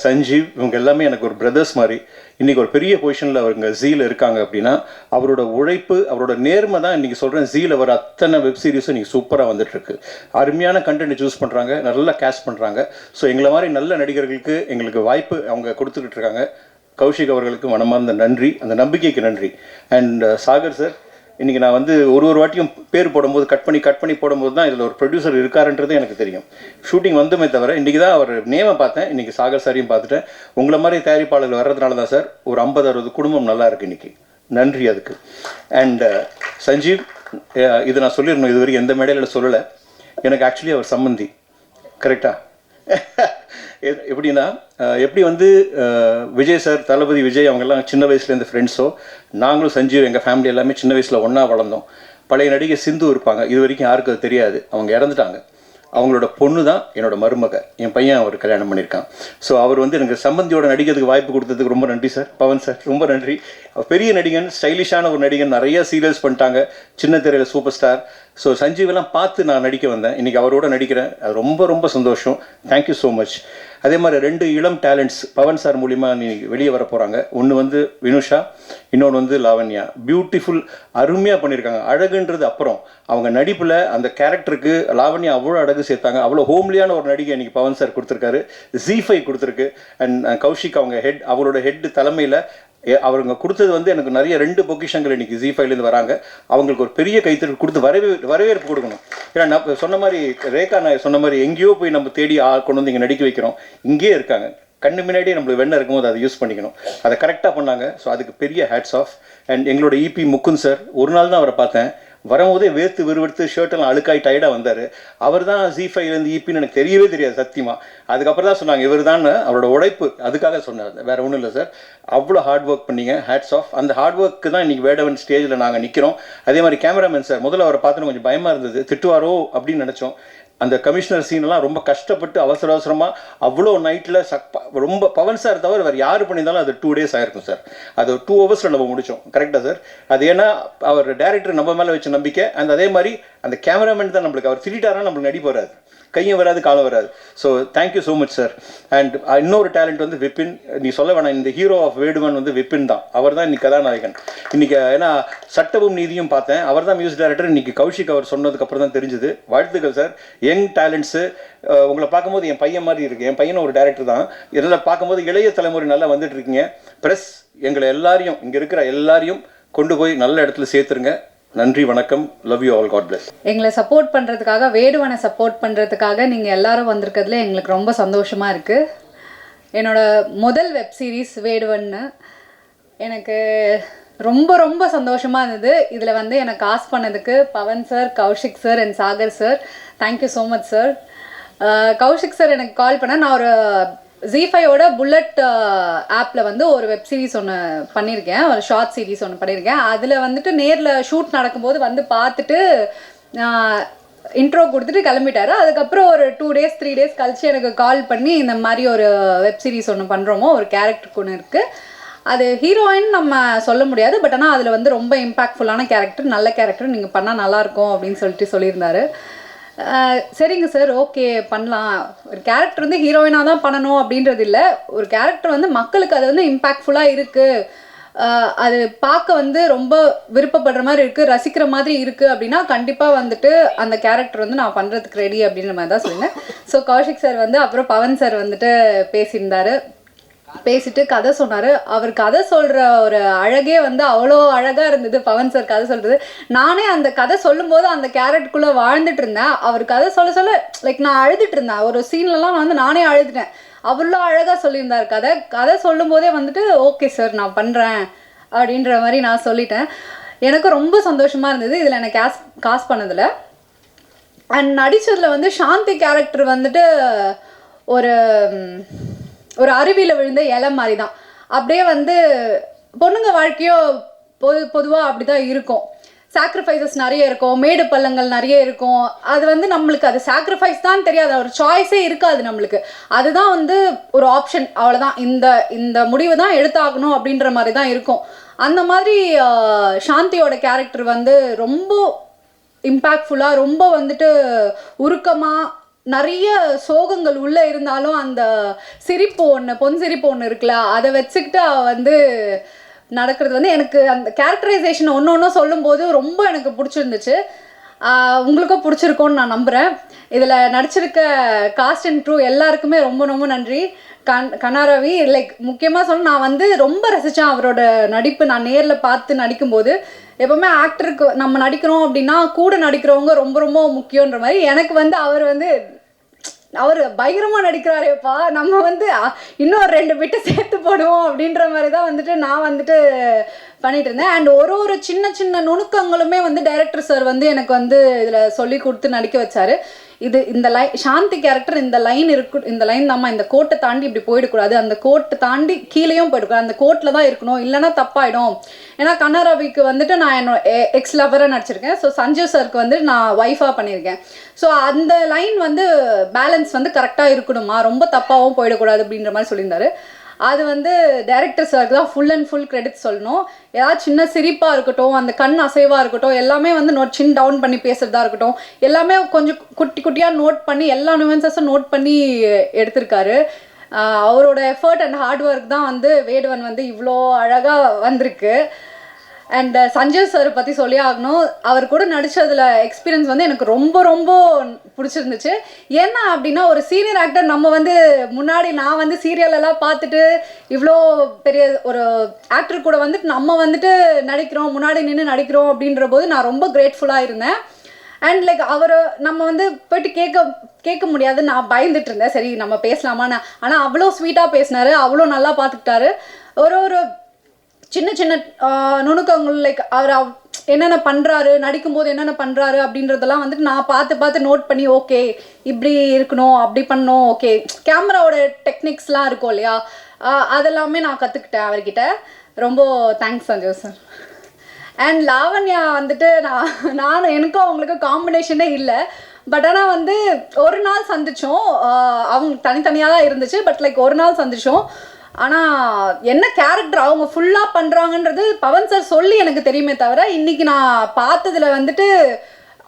சஞ்சீவ், இவங்க எல்லாமே எனக்கு ஒரு பிரதர்ஸ் மாதிரி. இன்றைக்கி ஒரு பெரிய பொசிஷனில் அவங்க ஜீல இருக்காங்க அப்படின்னா அவரோட உழைப்பு, அவரோட நேர்மை தான். இன்றைக்கி சொல்கிறேன், ஜீல வர அத்தனை வெப் சீரிஸும் இன்றைக்கி சூப்பராக வந்துட்டுருக்கு. அருமையான கண்டென்ட் சூஸ் பண்ணுறாங்க, நல்லா கேஸ்ட் பண்ணுறாங்க. ஸோ எங்களை மாதிரி நல்ல நடிகர்களுக்கு எங்களுக்கு வாய்ப்பு அவங்க கொடுத்துக்கிட்டு இருக்காங்க. கௌஷிக் அவர்களுக்கு மனமார்ந்த நன்றி, அந்த நம்பிக்கைக்கு நன்றி. அண்ட் சாகர் சார், இன்றைக்கி நான் வந்து ஒரு வாட்டியும் பேர் போடும்போது கட் பண்ணி போடும்போது தான் இதில் ஒரு ப்ரொடியூசர் இருக்காருன்றது எனக்கு தெரியும். ஷூட்டிங் வந்துமே தவிர இன்றைக்கி தான் அவர் நேமை பார்த்தேன். இன்றைக்கி சாகர் சாரையும் பார்த்துட்டேன். உங்களை மாதிரி தயாரிப்பாளர்கள் வர்றதுனால தான் சார் ஒரு 50-60 குடும்பம் நல்லா இருக்குது இன்றைக்கி. நன்றி அதுக்கு. அண்ட் சஞ்சீவ், இது நான் சொல்லிடணும், இது வரைக்கும் எந்த மேடையில் சொல்லலை. எனக்கு ஆக்சுவலி அவர் சம்மந்தி. கரெக்டாக? எப்படின்னா, எப்படி வந்து விஜய் சார், தளபதி விஜய் அவங்கெல்லாம் சின்ன வயசுலேருந்து ஃப்ரெண்ட்ஸோ, நாங்களும் சஞ்சீவ் எங்கள் ஃபேமிலி எல்லாமே சின்ன வயசில் ஒன்றா வளர்ந்தோம். பழைய நடிகை சிந்து இருப்பாங்க, இது வரைக்கும் யாருக்கும் அது தெரியாது, அவங்க இறந்துட்டாங்க. அவங்களோட பொண்ணு தான் என்னோட மருமக, என் பையன் அவர் கல்யாணம் பண்ணியிருக்கான். ஸோ அவர் வந்து எனக்கு சம்பந்தியோட நடிக்கிறதுக்கு வாய்ப்பு கொடுத்ததுக்கு ரொம்ப நன்றி சார். பவன் சார் ரொம்ப நன்றி. பெரிய நடிகன், ஸ்டைலிஷான ஒரு நடிகன், நிறைய சீரியல்ஸ் பண்ணிட்டாங்க, சின்ன திரையில் சூப்பர் ஸ்டார். ஸோ சஞ்சீவெல்லாம் பார்த்து நான் நடிக்க வந்தேன், இன்றைக்கி அவரோட நடிக்கிறேன். அது ரொம்ப சந்தோஷம். Thank you so much. அதே மாதிரி 2 இளம் டேலண்ட்ஸ் பவன் சார் மூலிமா நீ வெளியே வர போகிறாங்க. ஒன்று வந்து வினுஷா, இன்னொன்று வந்து லாவண்யா. பியூட்டிஃபுல், அருமையாக பண்ணியிருக்காங்க. அழகுன்றது அப்புறம், அவங்க நடிப்பில் அந்த கேரக்டருக்கு லாவண்யா அவ்வளோ அழகு சேர்த்தாங்க. அவ்வளோ ஹோம்லியான ஒரு நடிகை இன்றைக்கி பவன் சார் கொடுத்துருக்காரு, ஜி5 கொடுத்துருக்கு. அண்ட் கௌஷிக் அவங்க அவரோட ஹெட் தலைமையில் அவருங்க கொடுத்தது வந்து எனக்கு நிறைய 2 பொக்கிஷங்கள் இன்றைக்கி ஜி5லேருந்து வராங்க. அவங்களுக்கு ஒரு பெரிய கைத்தறி கொடுத்து வரவேற்பு கொடுக்கணும். ஏன்னா நான் சொன்ன மாதிரி, ரேகா நான் சொன்ன மாதிரி, எங்கேயோ போய் நம்ம தேடி கொண்டு வந்து இங்கே நடிக்க வைக்கிறோம். இங்கேயே இருக்காங்க, கண்ணு முன்னாடியே நம்மளுக்கு வெண்ணெய் இருக்கும்போது அதை யூஸ் பண்ணிக்கணும். அதை கரெக்டாக பண்ணாங்க. ஸோ அதுக்கு பெரிய ஹேட்ஸ் ஆஃப். அண்ட் எங்களோட இபி முகுந்த் சார், ஒரு நாள் தான் அவரை பார்த்தேன். வரும்போதே விறுவிறுத்து ஷர்ட்டெல்லாம் அழுக்காய் டயர்டாக வந்தார். அவர் தான் ஜி5லேருந்து இபின்னு எனக்கு தெரியவே தெரியாது சத்தியமாக. அதுக்கப்புறம் தான் சொன்னாங்க இவர் தான். அவரோட உழைப்பு அதுக்காக சொன்னார், வேறு ஒன்றும் இல்லை சார். அவ்வளோ ஹார்ட் ஒர்க் பண்ணீங்க, ஹேட்ஸ் ஆஃப். அந்த ஹார்ட் ஒர்க்கு தான் இன்றைக்கி வேடவன் ஸ்டேஜில் நாங்கள் நிற்கிறோம். அதே மாதிரி கேமராமேன் சார், முதல்ல அவரை பார்த்துன்னு கொஞ்சம் பயமாக இருந்தது, திட்டுவாரோ அப்படின்னு நினச்சோம். அந்த கமிஷனர் சீனெல்லாம் ரொம்ப கஷ்டப்பட்டு அவசரமாக அவ்வளோ நைட்டில் ரொம்ப பவன் சார் தவிர வேறு யார் பண்ணியிருந்தாலும் அது 2 days ஆகிருக்கும் சார். அது 2 hours நம்ம முடித்தோம். கரெக்டாக சார்? அது ஏன்னா அவர் டேரக்டர் நம்ம மேலே வச்ச நம்பிக்கை. அதே மாதிரி அந்த கேமராமேன் தான் நம்மளுக்கு, அவர் திட்டாரா நம்மளுக்கு நடிப்பு வராது. கையும் வராது காலம் வராது. So thank you so much sir. And இன்னொரு டேலண்ட் வந்து விபின். நீ சொல்ல வேணாம், இந்த ஹீரோ ஆஃப் வேடுவன் வந்து விபின் தான். அவர் தான் இன்னைக்கு கதாநாயகன். இன்னைக்கு ஏன்னா சட்டமும் நீதியும் பார்த்தேன், அவர் தான் மியூசிக் டைரக்டர். இன்னைக்கு கௌஷிக் அவர் சொன்னதுக்கப்புறம் தான் தெரிஞ்சுது. வாழ்த்துக்கள் சார். யங் டேலண்ட்ஸு உங்களை பார்க்கும்போது என் பையன் மாதிரி இருக்குது. என் பையனும் ஒரு டேரக்டர் தான். இதெல்லாம் பார்க்கும்போது இளைய தலைமுறை நல்லா வந்துட்டு இருக்கீங்க. ப்ரெஸ் எங்களை எல்லாரையும், இங்கே இருக்கிற எல்லாரையும் கொண்டு போய் நல்ல இடத்துல சேர்த்துருங்க. நன்றி, வணக்கம். Love you all. God bless. எங்களை சப்போர்ட் பண்ணுறதுக்காக, வேடுவனை சப்போர்ட் பண்ணுறதுக்காக நீங்கள் எல்லாரும் வந்திருக்கிறதுல எங்களுக்கு ரொம்ப சந்தோஷமாக இருக்குது. என்னோட முதல் வெப் சீரிஸ் வேடுவன்னு எனக்கு ரொம்ப ரொம்ப சந்தோஷமாக இருந்தது. இதில் வந்து எனக்கு காஸ்ட் பண்ணதுக்கு Pavan sir, Kaushik sir and Sagar sir, thank you so much sir. Kaushik sir எனக்கு கால் பண்ண, நான் ஒரு ZEE5ஓட புல்லட் ஆப்பில் வந்து ஒரு வெப் சீரிஸ் ஒன்று பண்ணியிருக்கேன், ஒரு ஷார்ட் சீரிஸ் ஒன்று பண்ணியிருக்கேன். அதில் வந்துட்டு நேரில் ஷூட் நடக்கும்போது வந்து பார்த்துட்டு இன்ட்ரோ கொடுத்துட்டு கிளம்பிட்டாரு. அதுக்கப்புறம் ஒரு 2 days 3 days கழிச்சு எனக்கு கால் பண்ணி இந்த மாதிரி ஒரு வெப் சீரிஸ் ஒன்று பண்ணுறோமோ, ஒரு கேரக்டருக்கு ஒன்று இருக்குது, அது ஹீரோயின் நம்ம சொல்ல முடியாது, பட் ஆனால் அதில் வந்து ரொம்ப இம்பாக்ட்ஃபுல்லான கேரக்டர், நல்ல கேரக்டர், நீங்கள் பண்ணால் நல்லாயிருக்கும் அப்படின்னு சொல்லியிருந்தாரு. சரிங்க சார், ஓகே பண்ணலாம். ஒரு கேரக்டர் வந்து ஹீரோயினாக தான் பண்ணணும் அப்படின்றது இல்லை, ஒரு கேரக்டர் வந்து மக்களுக்கு அது வந்து இம்பாக்ட்ஃபுல்லாக இருக்குது, அது பார்க்க வந்து ரொம்ப விருப்பப்படுற மாதிரி இருக்குது, ரசிக்கிற மாதிரி இருக்குது அப்படின்னா கண்டிப்பாக வந்துட்டு அந்த கேரக்டர் வந்து நான் பண்ணுறதுக்கு ரெடி அப்படின்ற மாதிரி தான் சொல்லியிருந்தேன். ஸோ கௌஷிக் சார் வந்து அப்புறம் பவன் சார் வந்துட்டு பேசியிருந்தார். பேசிட்டு கதை சொன்னார். அவர் கதை சொல்கிற ஒரு அழகே வந்து அவ்வளோ அழகாக இருந்தது. பவன் சார் கதை சொல்கிறது, நானே அந்த கதை சொல்லும்போது அந்த கேரக்டருக்குள்ளே வாழ்ந்துட்டு இருந்தேன். அவர் கதை சொல்ல லைக் நான் அழுதுட்டு இருந்தேன். ஒரு சீன்லலாம் வந்து நானே அழுதுட்டேன். அவ்வளோ அழகாக சொல்லியிருந்தார். கதை சொல்லும் போதே வந்துட்டு ஓகே சார் நான் பண்ணுறேன் அப்படின்ற மாதிரி நான் சொல்லிட்டேன். எனக்கு ரொம்ப சந்தோஷமாக இருந்தது இதில் எனக்கு காஸ்ட் பண்ணதில். அண்ட் நடித்ததில் வந்து சாந்தி கேரக்டர் வந்துட்டு ஒரு அருவியில் விழுந்த இலை மாதிரி தான். அப்படியே வந்து பொண்ணுங்க வாழ்க்கையோ பொதுவாக அப்படி தான் இருக்கும். சாக்ரிஃபைசஸ் நிறைய இருக்கும், மேடு பள்ளங்கள் நிறைய இருக்கும். அது வந்து நம்மளுக்கு அது சாக்ரிஃபைஸ் தான் தெரியாது, ஒரு சாய்ஸே இருக்காது நம்மளுக்கு. அதுதான் வந்து ஒரு ஆப்ஷன், அவ்வளோதான். இந்த முடிவு தான் எடுத்தாகணும் அப்படின்ற மாதிரி தான் இருக்கும். அந்த மாதிரி சாந்தியோட கேரக்டர் வந்து ரொம்ப இம்பேக்ட்ஃபுல்லாக, ரொம்ப வந்துட்டு உருக்கமாக, நிறைய சோகங்கள் உள்ளே இருந்தாலும் அந்த சிரிப்பு ஒன்று, பொன் சிரிப்பு ஒன்று இருக்குல்ல, அதை வச்சுக்கிட்டு வந்து நடக்கிறது வந்து எனக்கு அந்த கேரக்டரைசேஷன் ஒன்று ஒன்றும் சொல்லும்போது ரொம்ப எனக்கு பிடிச்சிருந்துச்சு. உங்களுக்கும் பிடிச்சிருக்கோன்னு நான் நம்புகிறேன். இதில் நடிச்சிருக்க காஸ்ட் அண்ட் க்ரூ எல்லாருக்குமே ரொம்ப ரொம்ப நன்றி. கனாரவி லைக் முக்கியமாக சொல்ல, நான் வந்து ரொம்ப ரசித்தேன் அவரோட நடிப்பு. நான் நேரில் பார்த்து நடிக்கும்போது எப்போவுமே ஆக்டருக்கு நம்ம நடிக்கிறோம் அப்படின்னா கூட நடிக்கிறவங்க ரொம்ப ரொம்ப முக்கியன்ற மாதிரி எனக்கு வந்து அவர் பயங்கரமாக நடிக்கிறாரேப்பா, நம்ம வந்து இன்னும் 2 பிட்டு சேர்த்து போடுவோம் அப்படின்ற மாதிரி தான் வந்துட்டு நான் வந்துட்டு பண்ணிட்டு இருந்தேன். அண்ட் ஒரு சின்ன சின்ன நுணுக்கங்களுமே வந்து டைரக்டர் சார் வந்து எனக்கு வந்து இதில் சொல்லி கொடுத்து நடிக்க வச்சாரு. இந்த லைன் சாந்தி கேரக்டர், இந்த லைன் இருக்கு, இந்த லைன் நம்ம இந்த கோட்டை தாண்டி இப்படி போயிடக்கூடாது, அந்த கோட்டை தாண்டி கீழேயும் போயிடக்கூடாது, அந்த கோட்டில் தான் இருக்கணும், இல்லைன்னா தப்பாயிடும். ஏன்னா கண்ணாரவிக்கு வந்துட்டு நான் என்னோட எக்ஸ் லவராக நடிச்சிருக்கேன். ஸோ சஞ்சீவ் சாருக்கு வந்து நான் ஒய்ஃபாக பண்ணியிருக்கேன். ஸோ அந்த லைன் வந்து பேலன்ஸ் வந்து கரெக்டாக இருக்கணுமா, ரொம்ப தப்பாகவும் போயிடக்கூடாது அப்படின்ற மாதிரி சொல்லியிருந்தாரு. அது வந்து டைரக்டர் சாருக்கு தான் ஃபுல் அண்ட் ஃபுல் கிரெடிட் சொல்லணும். ஏதாவது சின்ன சிரிப்பாக இருக்கட்டும், அந்த கண் அசைவாக இருக்கட்டும், எல்லாமே வந்து சின் டவுன் பண்ணி பேசுகிறதா இருக்கட்டும், எல்லாமே கொஞ்சம் குட்டி குட்டியாக நோட் பண்ணி எல்லா நுவன்சஸும் நோட் பண்ணி எடுத்திருக்காரு. அவரோட எஃபர்ட் அண்ட் ஹார்ட் ஒர்க் தான் வந்து வேடுவன் வந்து இவ்வளோ அழகாக வந்திருக்கு. அண்ட் சஞ்சீவ் சார் பற்றி சொல்லி ஆகணும். அவர் கூட நடித்ததில் எக்ஸ்பீரியன்ஸ் வந்து எனக்கு ரொம்ப ரொம்ப பிடிச்சிருந்துச்சு. ஏன்னா அப்படின்னா ஒரு சீனியர் ஆக்டர் நம்ம வந்து முன்னாடி நான் வந்து சீரியலெல்லாம் பார்த்துட்டு இவ்வளோ பெரிய ஒரு ஆக்டர் கூட வந்துட்டு நம்ம வந்துட்டு நடிக்கிறோம், முன்னாடி நின்று நடிக்கிறோம் அப்படின்ற போது நான் ரொம்ப கிரேட்ஃபுல்லாக இருந்தேன். அண்ட் லைக் அவர் நம்ம வந்து போய்ட்டு கேட்க முடியாது, நான் பயந்துட்டு இருந்தேன், சரி நம்ம பேசலாமான்னு. ஆனால் அவ்வளோ ஸ்வீட்டாக பேசினார், அவ்வளோ நல்லா பார்த்துக்கிட்டாரு. ஒரு சின்ன சின்ன நுணுக்கங்கள் லைக் அவர் என்னென்ன பண்ணுறாரு, நடிக்கும்போது என்னென்ன பண்ணுறாரு அப்படின்றதெல்லாம் வந்துட்டு நான் பார்த்து நோட் பண்ணி ஓகே இப்படி இருக்கணும், அப்படி பண்ணணும், ஓகே கேமராவோட டெக்னிக்ஸ்லாம் இருக்கும் இல்லையா, அதெல்லாமே நான் கற்றுக்கிட்டேன் அவர்கிட்ட. ரொம்ப thanks Sanjeev sir. And Lavanya வந்துட்டு நானும் எனக்கும் அவங்களுக்கு காம்பினேஷனே இல்லை. பட் ஆனால் வந்து ஒரு நாள் சந்தித்தோம், அவங்க தனித்தனியாக தான் இருந்துச்சு, பட் லைக் ஒரு நாள் சந்தித்தோம். ஆனால் என்ன கேரக்டர் அவங்க ஃபுல்லாக பண்ணுறாங்கன்றது பவன் சார் சொல்லி எனக்கு தெரியுமே தவிர, இன்றைக்கி நான் பார்த்ததில் வந்துட்டு